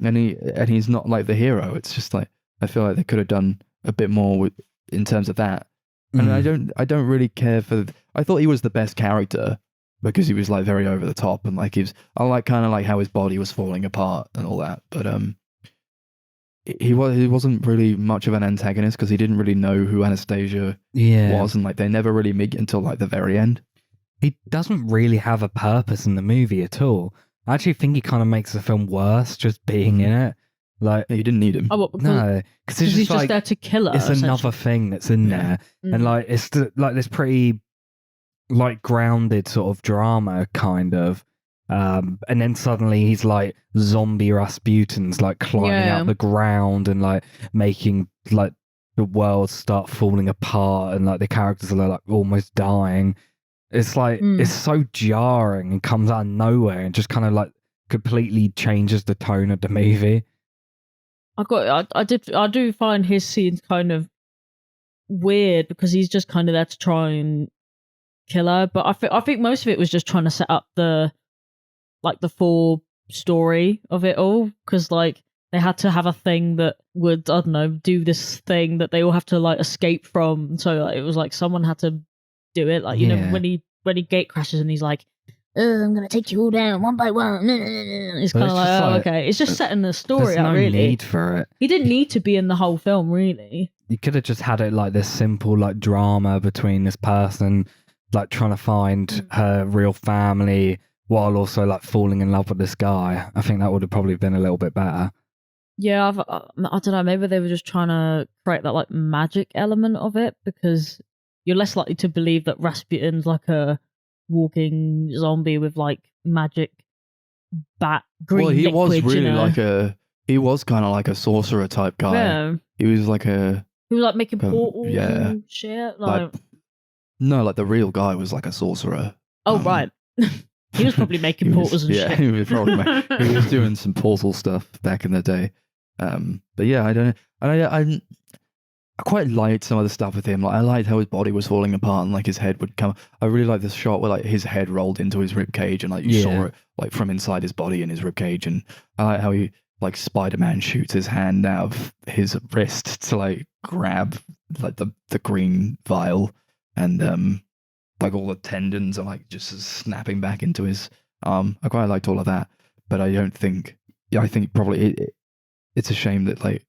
and he's not like the hero. It's just like I feel like they could have done a bit more in terms of that. And I don't really care for. I thought he was the best character because he was like very over the top and like I like kind of like how his body was falling apart and all that. But he wasn't really much of an antagonist because he didn't really know who Anastasia was, and like they never really meet until like the very end. He doesn't really have a purpose in the movie at all. I actually think he kind of makes the film worse just being in it. Like you didn't need him. Oh, no, because he's like, just there to kill her. It's another thing that's in there, and like it's like this pretty like grounded sort of drama kind of, and then suddenly he's like zombie Rasputin's like climbing out the ground and like making like the world start falling apart, and like the characters are like almost dying. It's like it's so jarring and comes out of nowhere and just kind of like completely changes the tone of the movie. I do find his scenes kind of weird because he's just kind of there to try and kill her. But I think most of it was just trying to set up the full story of it all, because like they had to have a thing that would, I don't know, do this thing that they all have to like escape from. So like, it was like someone had to do it. Like, you know, when he gate crashes and he's like, I'm gonna take you all down one by one. It's kind of like, okay. It's just setting the story up, really. There's no need for it. He didn't need to be in the whole film, really. You could have just had it like this simple like drama between this person like trying to find her real family while also like falling in love with this guy. I think that would have probably been a little bit better. Yeah, I don't know. Maybe they were just trying to create that like magic element of it, because you're less likely to believe that Rasputin's like a walking zombie with like magic bat green liquid. Well, he was really you know? he was kind of like a sorcerer type guy. Yeah. He was like making portals and shit. Like like the real guy was like a sorcerer. Oh, right. He was probably making portals and shit. Yeah, he was probably he was doing some portal stuff back in the day. But yeah, I don't know. I quite liked some of the stuff with him. Like I liked how his body was falling apart and like his head would come. I really like this shot where like his head rolled into his rib cage and like you saw it like from inside his body in his rib cage. And I like how he like Spider-Man shoots his hand out of his wrist to like grab like the green vial, and like all the tendons are like just snapping back into his arm. I quite liked all of that, but I don't think. Yeah, I think probably it's a shame that like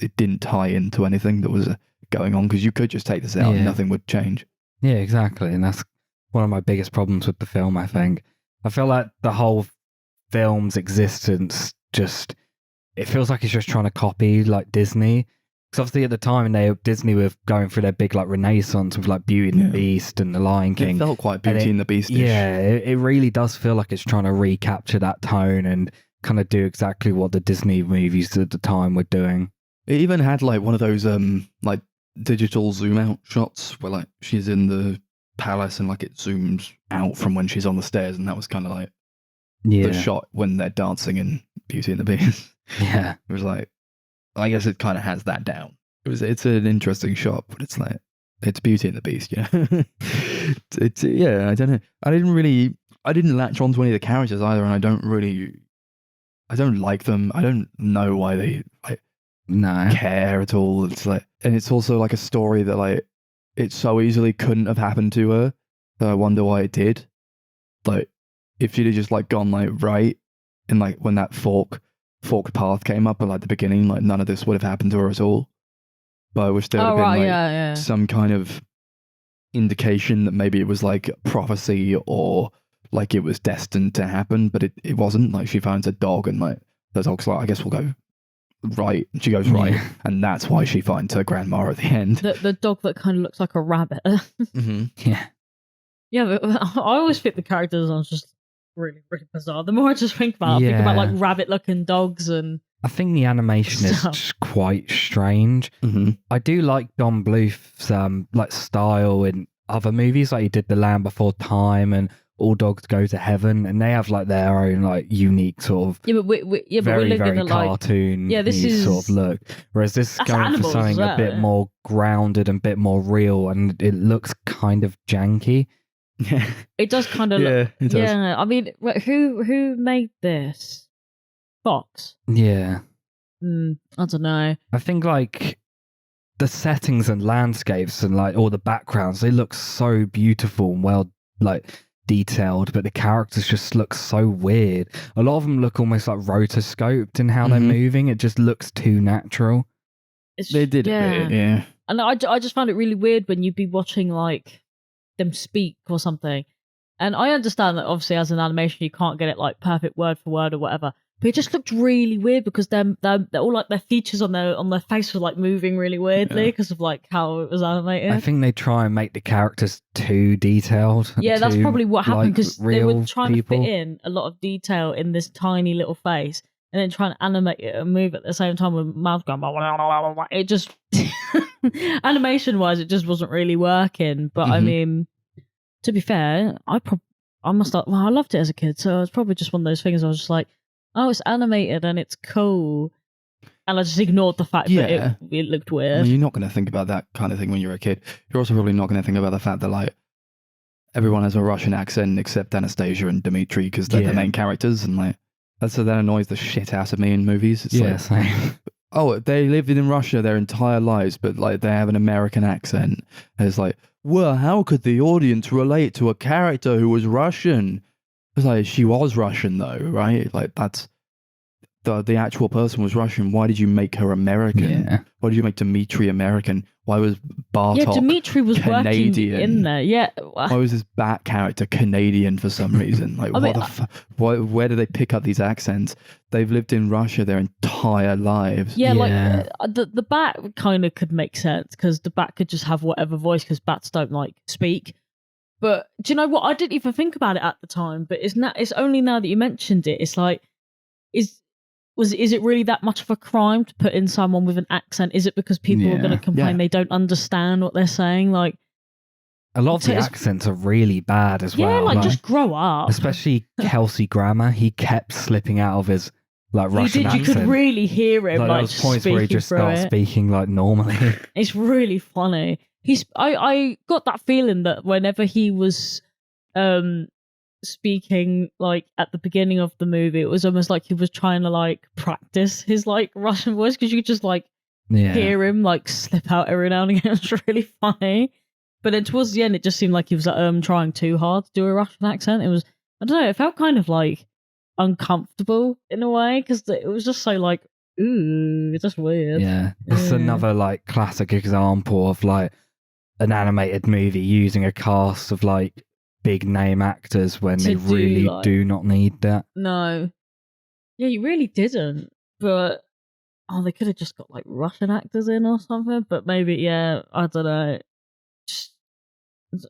it didn't tie into anything that was going on, because you could just take this out and nothing would change. Yeah, exactly. And that's one of my biggest problems with the film, I think. I feel like the whole film's existence just, it feels like it's just trying to copy like Disney. Because obviously at the time Disney were going through their big like renaissance with like Beauty and the Beast and The Lion King. It felt quite Beauty and the Beast-ish. Yeah, it really does feel like it's trying to recapture that tone and kind of do exactly what the Disney movies at the time were doing. It even had like one of those like digital zoom out shots where like she's in the palace and like it zooms out from when she's on the stairs, and that was kind of like the shot when they're dancing in Beauty and the Beast. Yeah, it was like, I guess it kind of has that down. It's an interesting shot, but it's like it's Beauty and the Beast, you know. it's I don't know. I didn't latch onto any of the characters either, and I don't like them. I don't know why they care at all. It's like, and it's also like a story that like it so easily couldn't have happened to her. So I wonder why it did. Like if she'd have just like gone like right, and like when that forked path came up at like the beginning, like none of this would have happened to her at all. But it would still have been like some kind of indication that maybe it was like prophecy or like it was destined to happen, but it wasn't. Like she finds a dog and like the dog's like, I guess we'll go right, and she goes right, and that's why she finds her grandma at the end. The dog that kind of looks like a rabbit. Yeah, but I always think the characters are just really, really bizarre. The more I just think about like rabbit-looking dogs, and I think the animation is just quite strange. I do like Don Bluth's like style in other movies, like he did The Land Before Time and All Dogs Go to Heaven, and they have like their own like unique sort of Yeah, but we very live in a like cartoon this is sort of look. Whereas this is that's going for animals as something well, a bit yeah. more grounded and a bit more real, and it looks kind of janky. Yeah. it does kind of look. It does. Yeah, I mean, who made this? Fox. Yeah. I don't know. I think like the settings and landscapes and like all the backgrounds, they look so beautiful and well like detailed, but the characters just look so weird. A lot of them look almost like rotoscoped in how they're moving. It just looks too natural. They did a bit, yeah. And I just found it really weird when you'd be watching like them speak or something. And I understand that obviously as an animation you can't get it like perfect word for word or whatever. But it just looked really weird because they're all like their features on their face were like moving really weirdly because of like how it was animated. I think they try and make the characters too detailed. Yeah, that's probably what happened because they were trying to people. fit in a lot of detail in this tiny little face and then trying to animate it and move at the same time with mouth going blah, blah, blah, blah. It just animation wise it just wasn't really working. But I mean, to be fair, I must have, I loved it as a kid, so it's probably just one of those things I was just like, oh, it's animated and it's cool. And I just ignored the fact that it looked weird. I mean, you're not going to think about that kind of thing when you're a kid. You're also probably not going to think about the fact that like everyone has a Russian accent except Anastasia and Dmitri because they're the main characters, and like that annoys the shit out of me in movies. It's like, same. oh, they lived in Russia their entire lives, but like they have an American accent. And it's like, well, how could the audience relate to a character who was Russian? It's like, she was Russian though, right? Like that's the actual person was Russian. Why did you make her American? Yeah. Why did you make Dmitri American? Why was Bartok Yeah, Dmitri was Canadian? working in there. Yeah. Why was this Bat character Canadian for some reason? Like, where do they pick up these accents? They've lived in Russia their entire lives. Yeah, like the Bat kind of could make sense because the Bat could just have whatever voice because bats don't like speak. But do you know what? I didn't even think about it at the time, but it's only now that you mentioned it. It's like, is it really that much of a crime to put in someone with an accent? Is it because people are going to complain they don't understand what they're saying? Like, a lot of the accents are really bad as well. Yeah, like just grow up. Especially Kelsey Grammer, he kept slipping out of his like Russian accent. You could really hear him. Like, there was points where he just started speaking like normally. It's really funny. I got that feeling that whenever he was speaking like at the beginning of the movie, it was almost like he was trying to like practice his like Russian voice because you could just like hear him like slip out every now and again. It was really funny. But then towards the end, it just seemed like he was trying too hard to do a Russian accent. It was, I don't know, it felt kind of like uncomfortable in a way because it was just so like, ooh, it's just weird. Yeah, this is another like classic example of like an animated movie using a cast of like big name actors when they really do not need that. No. Yeah, you really didn't. But they could have just got like Russian actors in or something. But maybe, I don't know. Just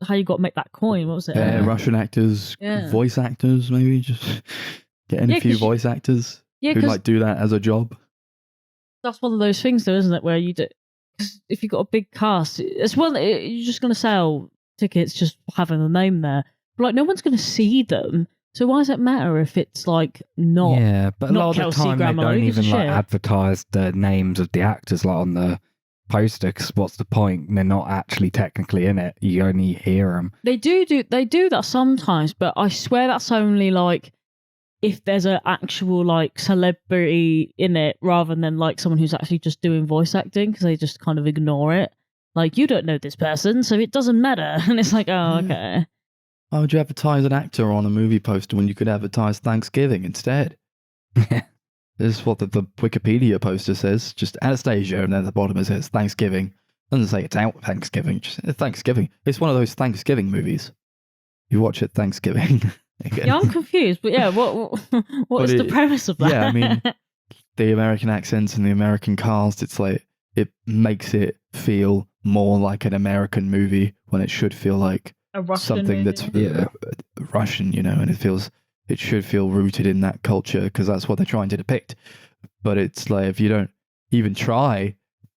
how you got to make that coin? What was it? Russian actors, voice actors, maybe just getting a few voice actors who like do that as a job. That's one of those things, though, isn't it? Where you do, cause if you've got a big cast, it's you're just going to sell tickets just having the name there. But like, no one's going to see them. So why does it matter if it's like not? Yeah, but a lot of the time they don't even like advertise the names of the actors like on the poster. Because what's the point? They're not actually technically in it. You only hear them. They do that sometimes, but I swear that's only like if there's an actual like celebrity in it rather than like someone who's actually just doing voice acting because they just kind of ignore it. Like, you don't know this person, so it doesn't matter. And it's like, oh, okay. Why would you advertise an actor on a movie poster when you could advertise Thanksgiving instead? This is what the Wikipedia poster says. Just Anastasia, and then at the bottom it says Thanksgiving. Doesn't say it's out Thanksgiving. Just Thanksgiving. It's one of those Thanksgiving movies. You watch it Thanksgiving. Yeah, I'm confused, but yeah, what is the premise of that? Yeah, I mean, the American accents and the American cast, it's like, it makes it feel more like an American movie when it should feel like something that's Russian, you know, and it should feel rooted in that culture because that's what they're trying to depict. But it's like, if you don't even try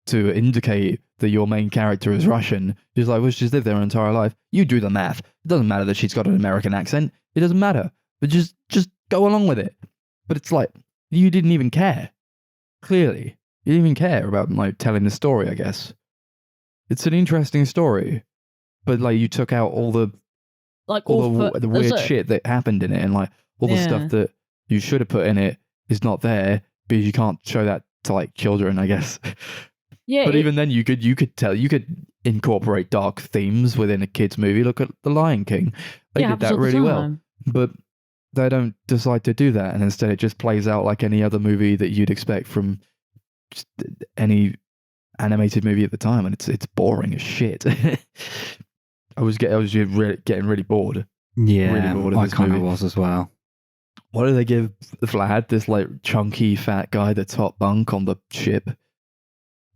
to indicate that your main character is Russian. She's like, well, she's lived there her entire life. You do the math. It doesn't matter that she's got an American accent. It doesn't matter. But just go along with it. But it's like, you didn't even care. Clearly. You didn't even care about like telling the story, I guess. It's an interesting story. But like you took out all the the weird shit that happened in it, and like all the stuff that you should have put in it is not there, because you can't show that to like children, I guess. Yeah. But even then you could incorporate dark themes within a kid's movie. Look at The Lion King. They did that really well. But they don't decide to do that, and instead it just plays out like any other movie that you'd expect from just any animated movie at the time, and it's boring as shit. I was getting really bored. Yeah, really bored of I this kind of movie. was as well. What do they give Vlad, this like chunky fat guy, the top bunk on the ship?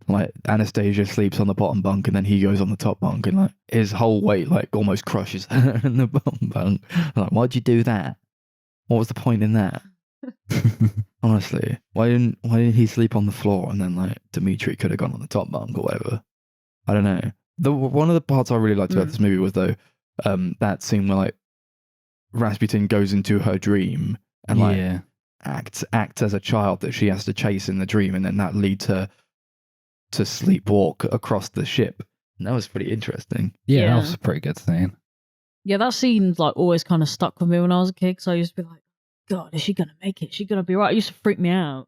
Like Anastasia sleeps on the bottom bunk, and then he goes on the top bunk, and like his whole weight like almost crushes her in the bottom bunk. Like, why'd you do that? What was the point in that? Honestly, why didn't he sleep on the floor, and then like Dimitri could have gone on the top bunk or whatever? I don't know. One of the parts I really liked about this movie was though that scene where like Rasputin goes into her dream and like acts as a child that she has to chase in the dream, and then that leads her to sleepwalk across the ship. And that was pretty interesting. Yeah, that was a pretty good scene. Yeah, that scene like always kind of stuck with me when I was a kid, because I used to be like, God, is she gonna make it? Is she gonna be right? It used to freak me out.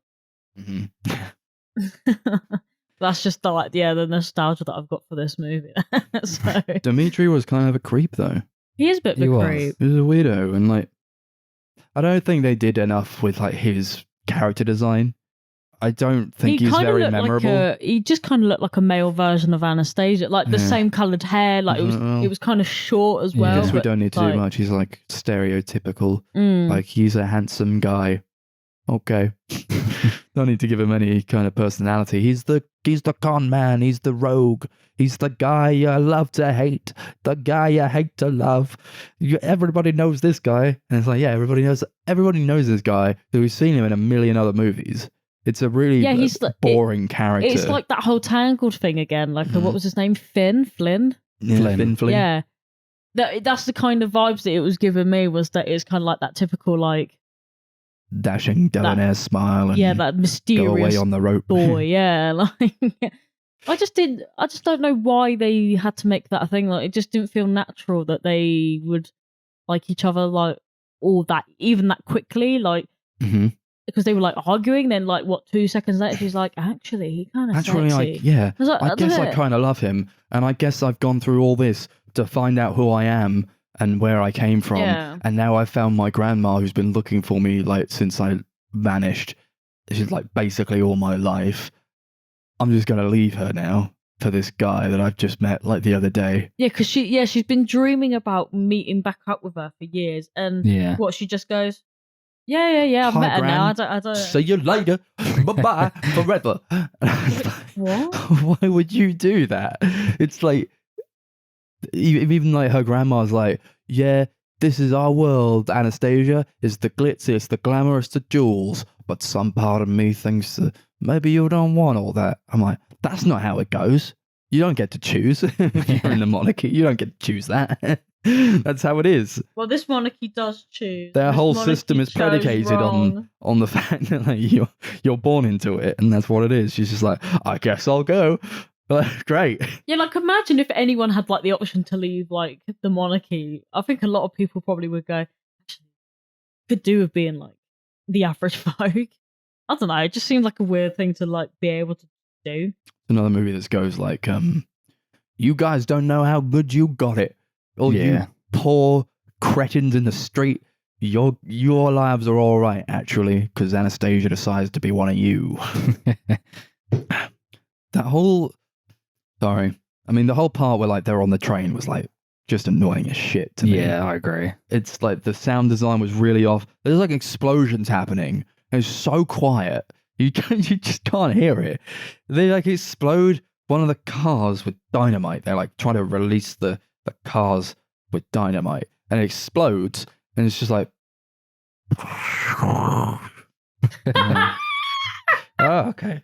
That's just the nostalgia that I've got for this movie. So Dimitri was kind of a creep though. he is a bit of a creep. He was a weirdo, and like I don't think they did enough with like his character design. I don't think he's very memorable. He just kind of looked like a male version of Anastasia, like the same coloured hair. Like it was kind of short as well. I guess we don't need to do much. He's like stereotypical. Like he's a handsome guy. Okay. Don't need to give him any kind of personality. He's the con man. He's the rogue. He's the guy you love to hate. The guy you hate to love. Everybody knows this guy. And it's like, yeah, everybody knows this guy. We've seen him in a million other movies. It's a really boring character. It's like that whole Tangled thing again. Like, what was his name? Flynn? Yeah, Flynn. Yeah. That's the kind of vibes that it was giving me, was that it's kind of like that typical, like, dashing, debonair smile, and that mysterious go away on the rope boy. Yeah, like I just don't know why they had to make that a thing. Like, it just didn't feel natural that they would like each other like all that, even that quickly. Like, because they were like arguing, then like 2 seconds later she's like, actually he kind of sexy. I guess I kind of love him, and I guess I've gone through all this to find out who I am and where I came from, and now I've found my grandma who's been looking for me like since I vanished. She's like basically all my life. I'm just gonna leave her now for this guy that I've just met like the other day. Yeah, because she's been dreaming about meeting back up with her for years, and she just goes, I've Hi, met her Gran. now. I don't. See you later. Bye-bye forever. What? Why would you do that? It's like, even like her grandma's like, yeah, this is our world, Anastasia. It's the glitz, it's the glamour, it's the jewels. But some part of me thinks that maybe you don't want all that. I'm like, that's not how it goes. You don't get to choose. If you're in the monarchy, you don't get to choose that. That's how it is. Well, this monarchy does choose. Their whole system is predicated on the fact that like, you're born into it, and that's what it is. She's just like, I guess I'll go. Great. Yeah, like imagine if anyone had like the option to leave like the monarchy. I think a lot of people probably would go, actually, could do with being like the average folk. I don't know. It just seems like a weird thing to like be able to do. Another movie that goes like, you guys don't know how good you got it. Oh, you poor cretins in the street. Your lives are all right, actually, because Anastasia decides to be one of you. That whole... Sorry. I mean, the whole part where like they're on the train was like just annoying as shit to me. Yeah, I agree. It's like the sound design was really off. There's like explosions happening. It's so quiet. You just can't hear it. They like explode one of the cars with dynamite. They're like trying to release the cars with dynamite, and it explodes, and it's just like, oh, okay.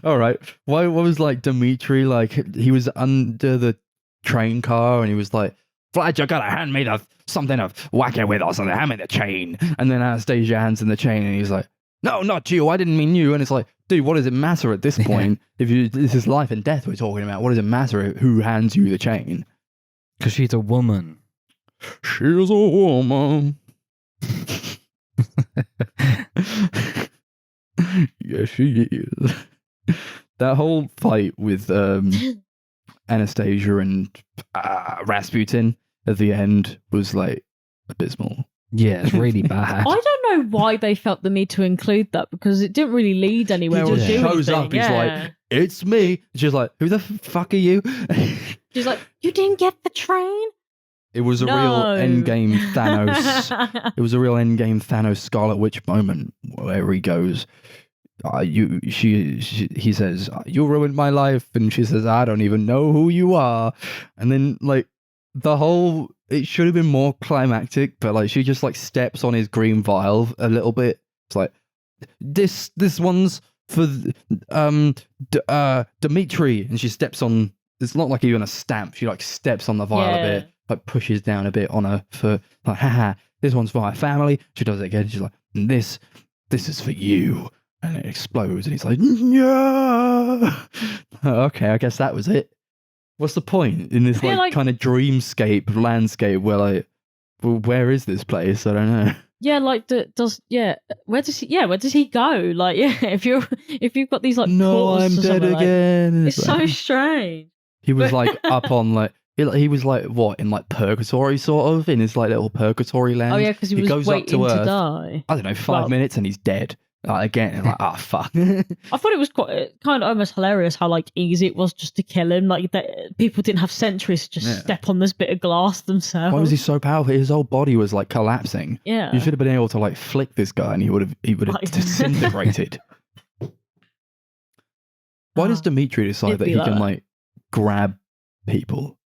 All right. Why what was like Dimitri like he was under the train car and he was like, Fletcher gotta hand me something to whack it with or something, hand me the chain. And then Anastasia hands him the chain and he's like, no, not you, I didn't mean you. And it's like, dude, what does it matter at this point? If this is life and death we're talking about, what does it matter who hands you the chain? Because she's a woman. She's a woman. Yes, she is. That whole fight with Anastasia and Rasputin at the end was like abysmal. Yeah, it's really bad. I don't know why they felt the need to include that because it didn't really lead anywhere. He or just do shows anything. up. He's like, "It's me." She's like, "Who the fuck are you?" She's like, "You didn't get the train." It was a real endgame Thanos. It was a real endgame Thanos Scarlet Witch moment where he goes, he says, "You ruined my life," and she says, "I don't even know who you are." And then like it should have been more climactic, but like she just like steps on his green vial a little bit. It's like this one's for Dimitri, and she steps on. It's not like even a stamp. She like steps on the vial a bit, like pushes down a bit on her for like, haha, this one's for my family. She does it again. She's like, this is for you, and it explodes, and he's like, yeah. Okay, I guess that was it. What's the point in this like kind of dreamscape landscape where like, well, where is this place? I don't know. Yeah, like where does he go? Like, yeah, if you've got these like no, I'm dead again. Like, it's so strange. He was like up on like he was like what in like purgatory sort of in his like little purgatory land. Oh yeah, because he was goes waiting up to to Earth, die. I don't know, 5 minutes and he's dead. Like, again, and like, fuck. I thought it was quite kind of almost hilarious how like easy it was just to kill him. Like that people didn't have sentries to just step on this bit of glass themselves. Why was he so powerful? His whole body was like collapsing. Yeah, you should have been able to like flick this guy, and he would have disintegrated. Why does Dimitri decide that he can like grab people?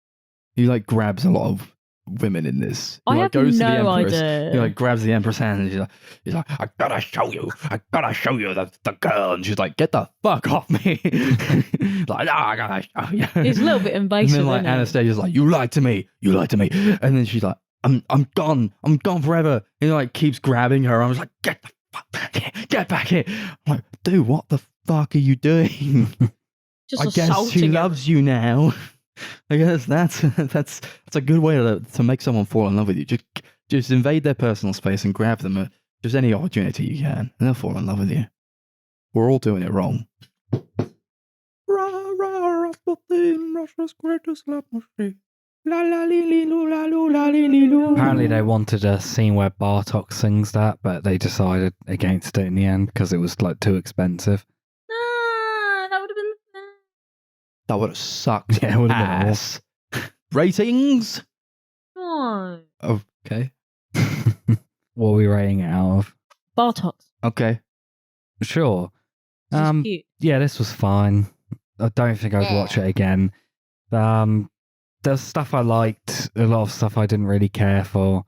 He like grabs a lot of women in this. He like goes to the Empress. Idea. He like grabs the Empress hand and he's like, I gotta show you the girl, and she's like, get the fuck off me. Like, I gotta show you. He's a little bit invasive. And then like Anastasia's like, you lied to me, and then she's like, I'm gone forever. And he like keeps grabbing her. I was like, get the fuck back here, get back here. I'm like, dude, what the fuck are you doing? Just I guess she loves you now. I guess that's a good way to make someone fall in love with you. Just invade their personal space and grab them at just any opportunity you can, and they'll fall in love with you. We're all doing it wrong. Russia's greatest love machine. Apparently they wanted a scene where Bartok sings that, but they decided against it in the end because it was like too expensive. That would have sucked. Yeah, it would have been ass. Ratings? Oh. Okay. What are we rating it out of? Bartoks. Okay. Sure. Cute. Yeah, this was fine. I don't think I'd watch it again. There's stuff I liked, a lot of stuff I didn't really care for,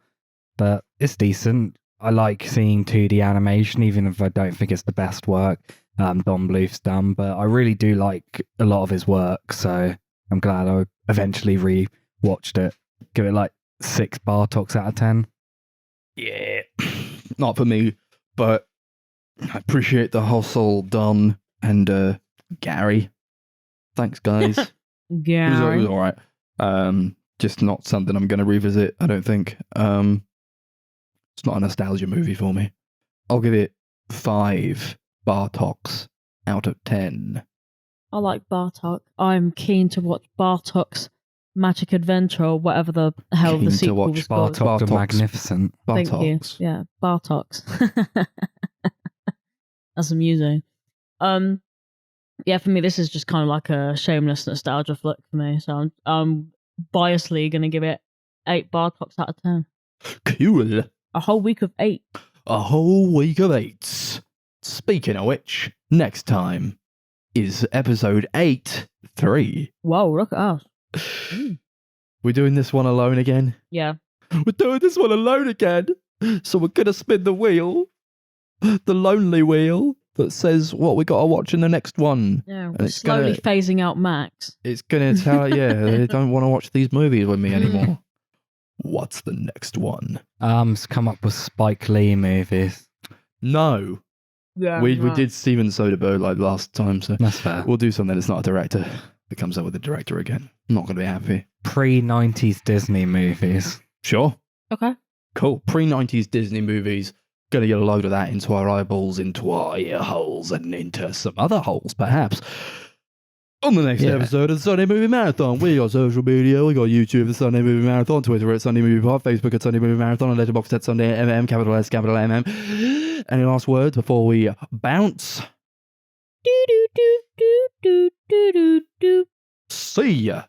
but it's decent. I like seeing 2D animation, even if I don't think it's the best work Don Bluth's done, but I really do like a lot of his work, so I'm glad I eventually re-watched it. Give it like 6 Bartoks out of 10. Yeah. Not for me, but I appreciate the hustle, Don and Gary. Thanks, guys. Gary. It was all right. Just not something I'm going to revisit, I don't think. It's not a nostalgia movie for me. I'll give it 5 Bartoks out of 10. I like Bartok. I'm keen to watch Bartok's Magic Adventure or whatever the hell Keen the to sequel watch was called. Bartok the Magnificent. Thank you. Bartoks. Yeah, Bartoks. That's amusing. Yeah, for me, this is just kind of like a shameless nostalgia flick for me. So I'm biasly going to give it 8 Bartoks out of 10. Cool. A whole week of 8. A whole week of 8s. Speaking of which, next time is episode 8-3. Whoa, look at us. We're doing this one alone again? Yeah. We're doing this one alone again. So we're going to spin the wheel. The lonely wheel. that says what we got to watch in the next one. Yeah, And we're it's slowly gonna- phasing out Max. It's going to tell, they don't want to watch these movies with me anymore. What's the next one? It's come up with Spike Lee movies. No. Yeah, We did Steven Soderbergh like last time, so That's fair. we'll do something that's not a director. It comes up with a director again. I'm not going to be happy. Pre-90s Disney movies. Sure. Okay. Cool. Pre-90s Disney movies. Gonna get a load of that into our eyeballs, into our ear holes, and into some other holes, perhaps. On the next episode of the Sunday Movie Marathon, we got social media. We got YouTube, the Sunday Movie Marathon, Twitter at Sunday Movie Pod, Facebook at Sunday Movie Marathon, and Letterboxd at Sunday MM, capital S, capital MM. Any last words before we bounce? Do do do do do do do do. See ya.